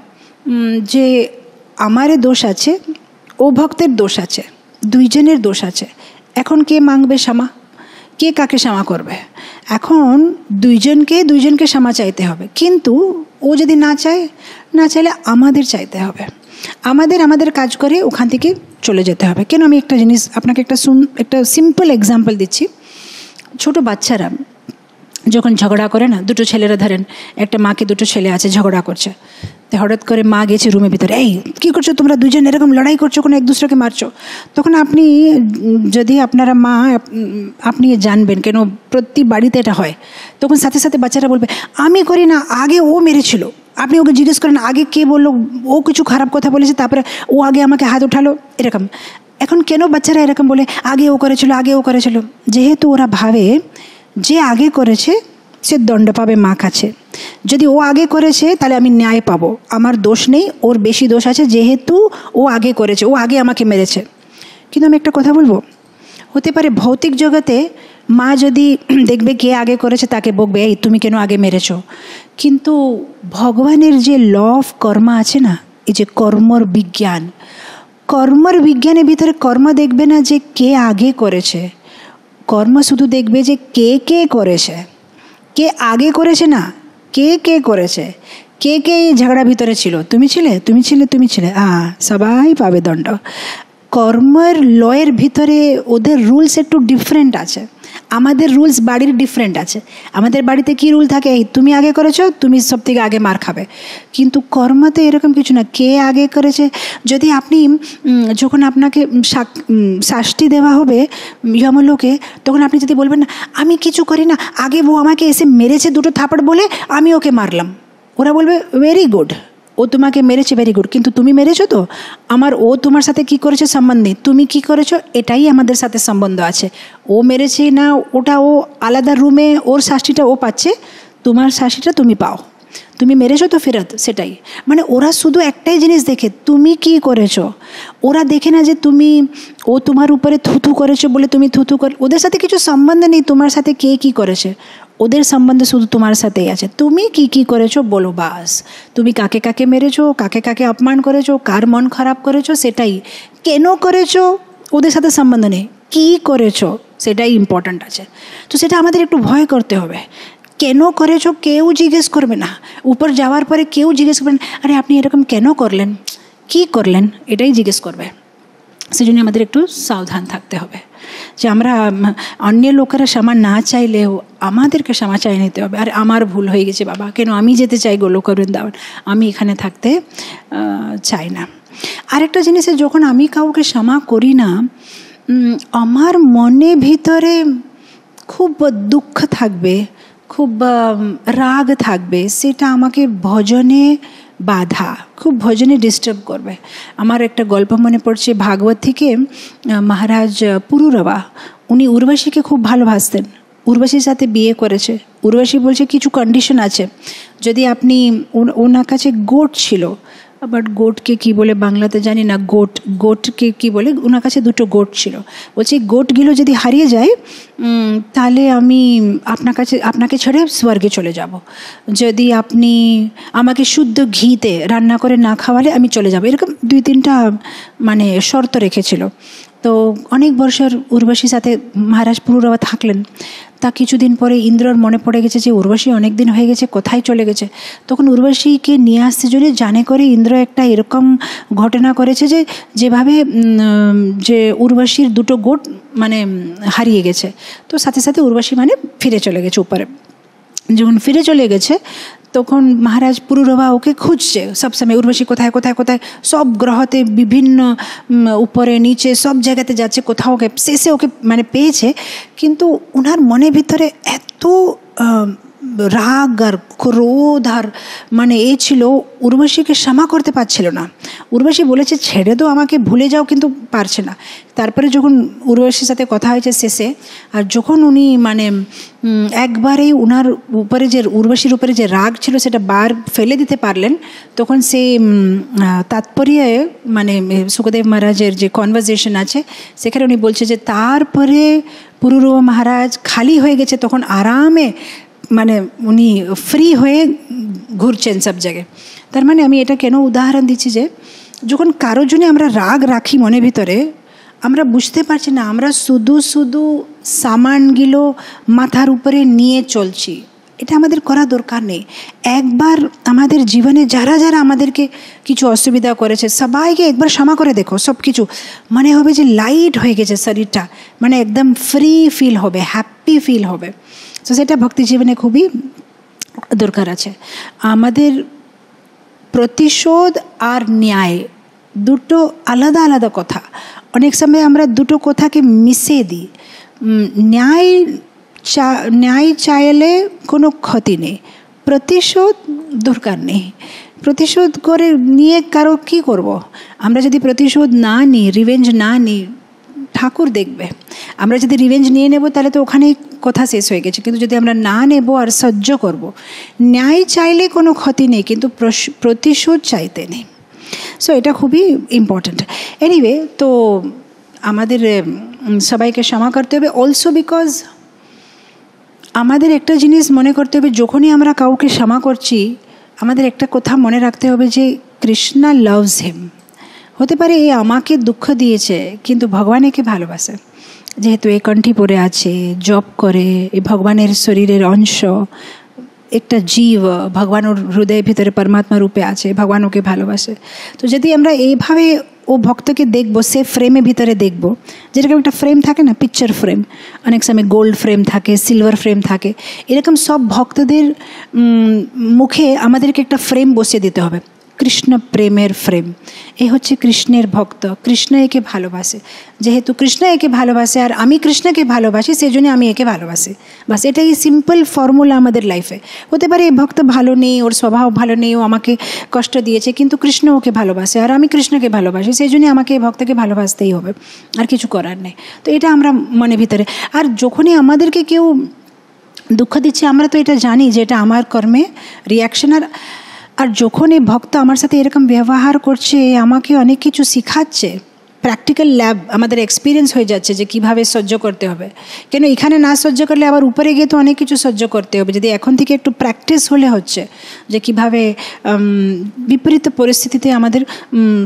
যে আমারে দোষ আছে, ও ভক্তের দোষ আছে, দুইজনের দোষ আছে, এখন কে মাংবে ক্ষমা, কে কাকে ক্ষমা করবে? এখন দুইজনকে ক্ষমা চাইতে হবে, কিন্তু ও যদি না চাইলে আমাদের চাইতে হবে, আমাদের কাজ করে ওখান থেকে চলে যেতে হবে। কেন? আমি একটা জিনিস আপনাকে একটা সিম্পল এক্সাম্পল দিচ্ছি। ছোট বাচ্চারা যখন ঝগড়া করে না, দুটো ছেলেরা ধরেন, একটা মাকে দুটো ছেলে আছে, ঝগড়া করছে, তো হঠাৎ করে মা গেছে রুমের ভিতরে, এই কী করছো তোমরা দুজন, এরকম লড়াই করছো, কোনো এক দুসরাকে মারছো। তখন আপনি যদি আপনারা মা, আপনি জানবেন, কেন প্রতি বাড়িতে এটা হয়, তখন সাথে সাথে বাচ্চারা বলবে আমি করি না, আগে ও মেরেছিল। আপনি ওকে জিজ্ঞেস করেন আগে কে বললো, ও কিছু খারাপ কথা বলেছে, তারপরে ও আগে আমাকে হাত উঠালো, এরকম। এখন কেন বাচ্চারা এরকম বলে আগে ও করেছিল? যেহেতু ওরা ভাবে যে আগে করেছে সে দণ্ড পাবে মা কাছে, যদি ও আগে করেছে তাহলে আমি ন্যায় পাবো, আমার দোষ নেই, ওর বেশি দোষ আছে, যেহেতু ও আগে করেছে, ও আগে আমাকে মেরেছে। কিন্তু আমি একটা কথা বলবো, হতে পারে ভৌতিক জগতে মা যদি দেখবে কে আগে করেছে তাকে বকবে, এই তুমি কেন আগে মেরেছো। কিন্তু ভগবানের যে ল অফ কর্মা আছে না, এই যে কর্মর বিজ্ঞানের ভিতরে কর্ম দেখবে না যে কে আগে করেছে, কর্ম শুধু দেখবে যে কে করেছে, কে আগে করেছে না, কে করেছে, কে এই ঝগড়া ভিতরে ছিল, তুমি ছিলে, সবাই পাবে দণ্ড। কর্মের লয়ের ভিতরে ওদের রুলস একটু ডিফারেন্ট আছে, আমাদের রুলস বাড়ির ডিফারেন্ট আছে। আমাদের বাড়িতে কি রুল থাকে, এই তুমি আগে করেছো, তুমি সব থেকে আগে মার খাবে। কিন্তু কর্মতে এরকম কিছু না, কে আগে করেছে। যদি আপনি যখন আপনাকে শাস্তি দেওয়া হবে যমলোকে, তখন আপনি যদি বলবেন না আমি কিছু করি না, আগে ও আমাকে এসে মেরেছে দুটো থাপড় বলে আমি ওকে মারলাম, ওরা বলবে ভেরি গুড, ও তোমাকে মেরেছে, ভেরি গুড, কিন্তু তুমি মেরেছো তো, ও তোমার সাথে কি করেছে সম্বন্ধ নেই, তুমি কি করেছো এটাই আমাদের সাথে সম্বন্ধ আছে। ও মেরেছে না, ওটা ও আলাদা রুমে, ওর শাস্তিটা ও পাচ্ছে, তোমার শাস্তিটা তুমি পাও, তুমি মেরেছো তো ফেরত, সেটাই। মানে ওরা শুধু একটাই জিনিস দেখে তুমি কি করেছো, ওরা দেখে না যে ও তোমার উপরে থুথু করেছো বলে তুমি থুথু করে, ওদের সাথে কিছু সম্বন্ধ নেই তোমার সাথে কে কি করেছে, ওদের সম্বন্ধে শুধু তোমার সাথেই আছে, তুমি কি করেছো বলো, বাস। তুমি কাকে মেরেছো, কাকে অপমান করেছো, কার মন খারাপ করেছো, সেটাই। কেন করেছো ওদের সাথে সম্বন্ধ নেই, কি করেছো সেটাই ইম্পর্ট্যান্ট আছে। তো সেটা আমাদের একটু ভয় করতে হবে। কেন করেছো কেউ জিজ্ঞেস করবে না, উপর যাওয়ার পরে কেউ জিজ্ঞেস করবেন আরে আপনি এরকম কেন করলেন, কি করলেন, এটাই জিজ্ঞেস করবে। সেজন্য আমাদের একটু সাবধান থাকতে হবে যে আমরা অন্য লোকেরা ক্ষমা না চাইলেও আমাদেরকে ক্ষমা চাই নিতে হবে। আর আমার ভুল হয়ে গেছে বাবা, কেন আমি যেতে চাই গোলোক বৃন্দাবন, আমি এখানে থাকতে চাই না। আরেকটা জিনিসে যখন আমি কাউকে ক্ষমা করি না, আমার মনে ভিতরে খুব দুঃখ থাকবে, খুব রাগ থাকবে, সেটা আমাকে ভজনে বাধা, খুব ভজনে ডিস্টার্ব করবে। আমার একটা গল্প মনে পড়ছে ভাগবত থেকে, মহারাজ পুরুরবা, উনি উর্বশীকে খুব ভালোবাসতেন, উর্বশীর সাথে বিয়ে করেছে। উর্বশী বলছে কিছু কন্ডিশন আছে, যদি আপনি, ওনার কাছে গোট ছিল, বাট গোটকে কি বলে বাংলাতে জানি না, গোটকে কি বলে, ওনার কাছে দুটো গোট ছিল। বলছে গোটগুলো যদি হারিয়ে যায় তাহলে আমি আপনাকে ছেড়ে স্বর্গে চলে যাব, যদি আপনি আমাকে শুদ্ধ ঘিতে রান্না করে না খাওয়ালে আমি চলে যাব, এরকম 2-3টা মানে শর্ত রেখেছিল। তো অনেক বছর উর্বশীর সাথে মহারাজ পুরুরবা থাকলেন। তা কিছুদিন পরে ইন্দ্রর মনে পড়ে গেছে যে উর্বশী অনেক দিন হয়ে গেছে, কোথায় চলে গেছে। তখন উর্বশীকে নিয়ে আসতে জন্য জানে করে ইন্দ্র একটা এরকম ঘটনা করেছে যেভাবে যে উর্বশীর দুটো গোট মানে হারিয়ে গেছে। তো সাথে সাথে উর্বশী মানে ফিরে চলে গেছে উপরে। যখন ফিরে চলে গেছে তখন মহারাজ পুরুরবা ওকে খুঁজছে সবসময়, উর্বশী কোথায় কোথায় কোথায়, সব গ্রহতে বিভিন্ন উপরে নিচে সব জায়গাতে যাচ্ছে, কোথাও শেষে ওকে মানে পেয়েছে। কিন্তু ওনার মনের ভিতরে এত রাগ আর ক্রোধ আর মানে এ ছিল, উর্বশীকে ক্ষমা করতে পারছিল না। উর্বশী বলেছে ছেড়ে দাও আমাকে, ভুলে যাও, কিন্তু পারছে না। তারপরে যখন উর্বশীর সাথে কথা হয়েছে শেষে, আর যখন উনি মানে একবারেই উনার উপরে যে উর্বশীর উপরে যে রাগ ছিল সেটা বার ফেলে দিতে পারলেন, তখন সে তাৎপর্যে মানে সুখদেব মহারাজের যে কনভারসেশন আছে সেখানে উনি বলছে যে তারপরে পুরুরব মহারাজ খালি হয়ে গেছে, তখন আরামে মানে উনি ফ্রি হয়ে ঘুরছেন সব জায়গায়। তার মানে আমি এটা কেন উদাহরণ দিচ্ছি যে যখন কারোর জন্য আমরা রাগ রাখি মনের ভিতরে, আমরা বুঝতে পারছি না, আমরা শুধু শুধু সামানগুলো মাথার উপরে নিয়ে চলছি। এটা আমাদের করা দরকার নেই। একবার আমাদের জীবনে যারা যারা আমাদেরকে কিছু অসুবিধা করেছে সবাইকে একবার ক্ষমা করে দেখো, সব কিছু মনে হবে যে লাইট হয়ে গেছে শরীরটা, মানে একদম ফ্রি ফিল হবে, হ্যাপি ফিল হবে। তো সেটা ভক্তি জীবনে খুবই দরকার আছে। আমাদের প্রতিশোধ আর ন্যায় দুটো আলাদা আলাদা কথা। অনেক সময় আমরা দুটো কথাকে মিশিয়ে দিই। ন্যায় চাইলে কোনো ক্ষতি নেই, প্রতিশোধ দরকার নেই। প্রতিশোধ করে নিয়ে কারো কী করব? আমরা যদি প্রতিশোধ না নিই, রিভেঞ্জ না নিই, ঠাকুর দেখবে। আমরা যদি রিভেঞ্জ নিয়ে নেব তাহলে তো ওখানেই কথা শেষ হয়ে গেছে। কিন্তু যদি আমরা না নেব আর সহ্য করব, ন্যায় চাইলে কোনো ক্ষতি নেই, কিন্তু প্রতিশোধ চাইতে নেই। সো এটা খুবই ইম্পর্ট্যান্ট। এনিওয়ে, তো আমাদের সবাইকে ক্ষমা করতে হবে। অলসো বিকজ আমাদের একটা জিনিস মনে করতে হবে, যখনই আমরা কাউকে ক্ষমা করছি আমাদের একটা কথা মনে রাখতে হবে যে কৃষ্ণা লাভস হিম। হতে পারে এ আমাকে দুঃখ দিয়েছে, কিন্তু ভগবান একে ভালোবাসে। যেহেতু এ কণ্ঠী পরে আছে, জপ করে, এ ভগবানের শরীরের অংশ, একটা জীব, ভগবান ওর হৃদয়ের ভিতরে পরমাত্মা রূপে আছে, ভগবান ওকে ভালোবাসে। তো যদি আমরা এইভাবে ও ভক্তকে দেখবো, সে ফ্রেমের ভিতরে দেখবো, যেরকম একটা ফ্রেম থাকে না, পিকচার ফ্রেম, অনেক সময় গোল্ড ফ্রেম থাকে, সিলভার ফ্রেম থাকে, এরকম সব ভক্তদের মুখে আমাদেরকে একটা ফ্রেম বসিয়ে দিতে হবে, কৃষ্ণ প্রেমের ফ্রেম। এ হচ্ছে কৃষ্ণের ভক্ত, কৃষ্ণ একে ভালোবাসে। যেহেতু কৃষ্ণ একে ভালোবাসে আর আমি কৃষ্ণকে ভালোবাসি, সেই জন্য আমি একে ভালোবাসি। বাস এটাই সিম্পল ফর্মুলা আমাদের লাইফে। হতে পারে এই ভক্ত ভালো নেই, ওর স্বভাব ভালো নেই, ও আমাকে কষ্ট দিয়েছে, কিন্তু কৃষ্ণ ওকে ভালোবাসে আর আমি কৃষ্ণকে ভালোবাসি, সেই জন্য আমাকে এই ভক্তকে ভালোবাসতেই হবে, আর কিছু করার নেই। তো এটা আমরা মনে ভিতরে, আর যখনই আমাদেরকে কেউ দুঃখ দিচ্ছে আমরা তো এটা জানি যে এটা আমার কর্মে রিয়াকশন। আর যখন এই ভক্ত আমার সাথে এরকম ব্যবহার করছে, আমাকে অনেক কিছু শিখাচ্ছে, প্র্যাকটিক্যাল ল্যাব আমাদের এক্সপিরিয়েন্স হয়ে যাচ্ছে যে কীভাবে সহ্য করতে হবে। কেন এখানে না সহ্য করলে আবার উপরে গিয়ে তো অনেক কিছু সহ্য করতে হবে। যদি এখন থেকে একটু প্র্যাকটিস হলে হচ্ছে যে কীভাবে বিপরীত পরিস্থিতিতে আমাদের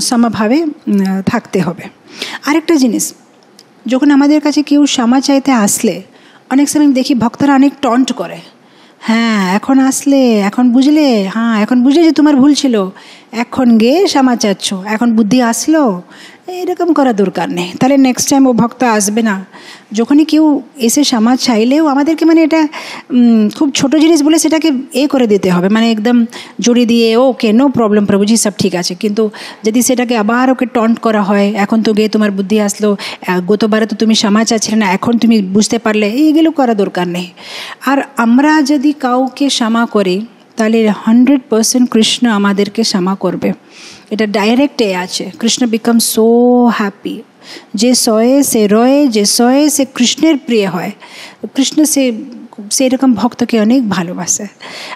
সমভাবে থাকতে হবে। আরেকটা জিনিস, যখন আমাদের কাছে কেউ ক্ষমা চাইতে আসলে অনেক সময় দেখি ভক্তরা অনেক টন্ট করে। হ্যাঁ, এখন আসলে, এখন বুঝলে, হ্যাঁ এখন বুঝলে যে তোমার ভুল ছিল, এখন গিয়ে ক্ষমা চাচ্ছ, এখন বুদ্ধি আসলো। এরকম করা দরকার নেই, তাহলে নেক্সট টাইম ও ভক্ত আসবে না। যখনই কেউ এসে ক্ষমা চাইলেও আমাদেরকে মানে এটা খুব ছোট জিনিস বলে সেটাকে করে দিতে হবে, মানে একদম জড়িয়ে দিয়ে ওকে নো প্রবলেম প্রভুজি সব ঠিক আছে। কিন্তু যদি সেটাকে আবার ওকে টন্ট করা হয়, এখন তো গিয়ে তোমার বুদ্ধি আসলো, গতবারে তো তুমি ক্ষমা চাচ্ছিলে না, এখন তুমি বুঝতে পারলে, এইগুলো করা দরকার নেই। আর আমরা যদি কাউকে ক্ষমা করি তাহলে 100% কৃষ্ণ আমাদেরকে ক্ষমা করবে। এটা ডাইরেক্টে আছে, কৃষ্ণ বিকাম সো হ্যাপি। যে সয়ে সে রয়ে, যে সয়ে সে কৃষ্ণের প্রিয় হয়। কৃষ্ণ সেরকম ভক্তকে অনেক ভালোবাসে।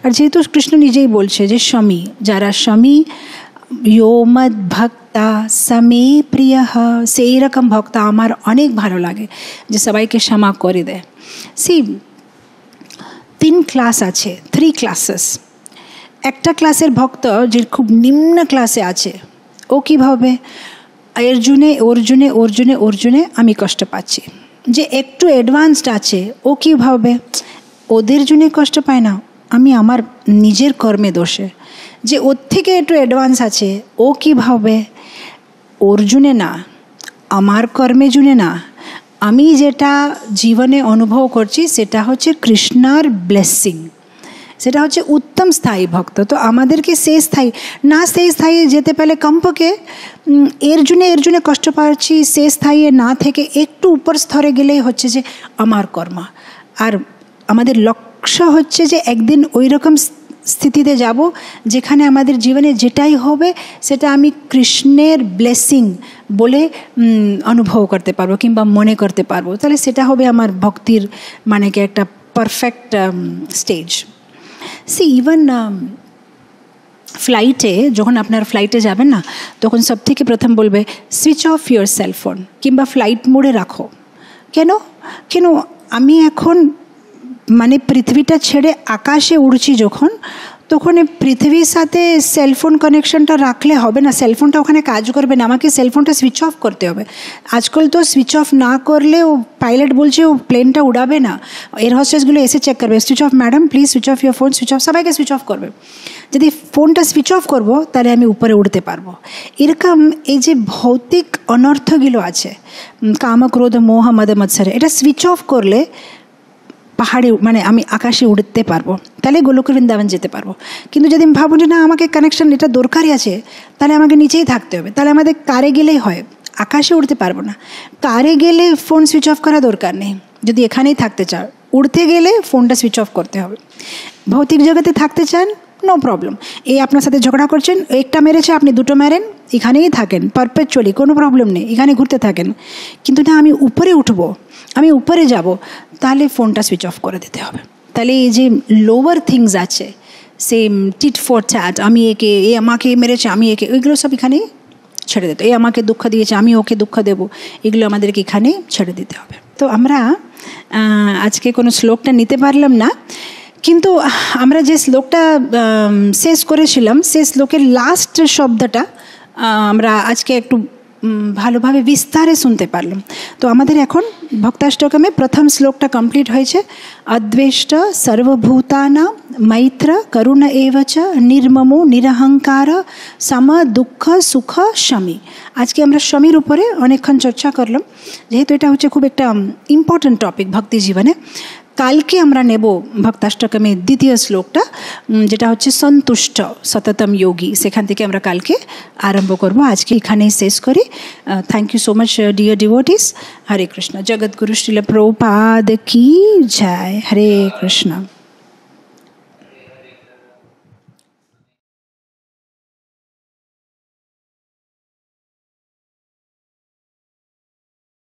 আর যেহেতু কৃষ্ণ নিজেই বলছে যে স্বামী, যারা স্বামী ইয়ো মদ ভক্তা সমে প্রিয়, সেই রকম ভক্ত আমার অনেক ভালো লাগে, যে সবাইকে ক্ষমা করে দেয়। 3 ক্লাস আছে, 3 ক্লাসেস। একটা ক্লাসের ভক্ত যে খুব নিম্ন ক্লাসে আছে, ও কীভাবে অর্জুনে আমি কষ্ট পাচ্ছি। যে একটু অ্যাডভান্সড আছে ও কীভাবে ওদের জন্য কষ্ট পায় না, আমি আমার নিজের কর্মে দোষে। যে ওর থেকে একটু অ্যাডভান্স আছে ও কীভাবে অর্জুনে না, আমার কর্মে জুনে না, আমি যেটা জীবনে অনুভব করছি সেটা হচ্ছে কৃষ্ণার ব্লেসিং, সেটা হচ্ছে উত্তম স্থায়ী ভক্ত। তো আমাদেরকে সেই স্থায়ী যেতে পেলে কমপক্ষে এর জন্য কষ্ট পাচ্ছি, সেই স্থায়ী না থেকে একটু উপর স্তরে গেলেই হচ্ছে যে আমার কর্ম। আর আমাদের লক্ষ্য হচ্ছে যে একদিন ওই রকম স্থিতিতে যাব যেখানে আমাদের জীবনে যেটাই হবে সেটা আমি কৃষ্ণের ব্লেসিং বলে অনুভব করতে পারবো কিংবা মনে করতে পারবো। তাহলে সেটা হবে আমার ভক্তির মানে কি একটা পারফেক্ট স্টেজ। সি ইভেন ফ্লাইটে, যখন আপনার ফ্লাইটে যাবেন না, তখন সব থেকে প্রথম বলবে সুইচ অফ ইউর সেলফোন কিংবা ফ্লাইট মোডে রাখো। কেন কেন আমি এখন মানে পৃথিবীটা ছেড়ে আকাশে উড়ছি যখন, তখন পৃথিবীর সাথে সেলফোন কানেকশনটা রাখলে হবে না, সেলফোনটা ওখানে কাজ করবে না, আমাকে সেলফোনটা সুইচ অফ করতে হবে। আজকাল তো সুইচ অফ না করলে ও পাইলট বলছে ও প্লেনটা উড়াবে না, এয়ার হোস্টেসগুলো এসে চেক করবে, switch off madam please switch off your phone, switch off, সবাইকে সুইচ অফ করবে। যদি ফোনটা সুইচ অফ করবো তাহলে আমি উপরে উঠতে পারবো। এরকম এই যে ভৌতিক অনর্থগুলো আছে, কাম ক্রোধ মোহ মদ মৎসরে, এটা সুইচ অফ করলে পাহাড়ে মানে আমি আকাশে উঠতে পারবো, তাহলে গোলক বৃন্দাবন যেতে পারবো। কিন্তু যদি আমি ভাবো যে না আমাকে কানেকশন এটা দরকারই আছে, তাহলে আমাকে নিচেই থাকতে হবে, তাহলে আমাদের কারে গেলেই হয়, আকাশে উঠতে পারবো না। কারে গেলে ফোন সুইচ অফ করা দরকার নেই, যদি এখানেই থাকতে চাও। উড়তে গেলে ফোনটা সুইচ অফ করতে হবে। ভৌতিক জগতে থাকতে চান, নো প্রবলেম, এই আপনার সাথে ঝগড়া করছেন, একটা মেরেছে আপনি দুটো মেরেন, এখানেই থাকেন পারপেচুয়ালি, কোনো প্রবলেম নেই, এখানে ঘুরতে থাকেন। কিন্তু না আমি উপরে উঠবো, আমি উপরে যাব, তাহলে ফোনটা সুইচ অফ করে দিতে হবে। তাহলে এই যে লোয়ার থিংস আছে, সেম টিট ফর ট্যাট, আমি একে, এ আমাকে মেরেছে আমি একে, ওইগুলো সব এখানেই ছেড়ে দিতে, এ আমাকে দুঃখ দিয়েছে আমি ওকে দুঃখ দেবো, এগুলো আমাদেরকে এখানেই ছেড়ে দিতে হবে। তো আমরা আজকে কোনো শ্লোকটা নিতে পারলাম না, কিন্তু আমরা যে শ্লোকটা শেষ করেছিলাম সেই শ্লোকের লাস্ট শব্দটা আমরা আজকে একটু ভালোভাবে বিস্তারে শুনতে পারলাম। তো আমাদের এখন ভক্তাষ্টকমে প্রথম শ্লোকটা কমপ্লিট হয়েছে। অদ্বেষ্ট সর্বভূতানাং মৈত্র করুণ এবচ নির্মমো নিরহংকার সম দুঃখ সুখ শমী। আজকে আমরা শমীর উপরে অনেকক্ষণ চর্চা করলাম, যেহেতু এটা হচ্ছে খুব একটা ইম্পর্ট্যান্ট টপিক ভক্তি জীবনে। কালকে আমরা নেব ভক্তাষ্টকমের দ্বিতীয় শ্লোকটা, যেটা হচ্ছে সন্তুষ্ট সততম যোগী, সেখান থেকে আমরা কালকে আরম্ভ করব। আজকে এখানেই শেষ করি। Thank you so much dear devotees. Hare Krishna. Jagadguru Srila Prabhupada কি জয়। হরে কৃষ্ণ।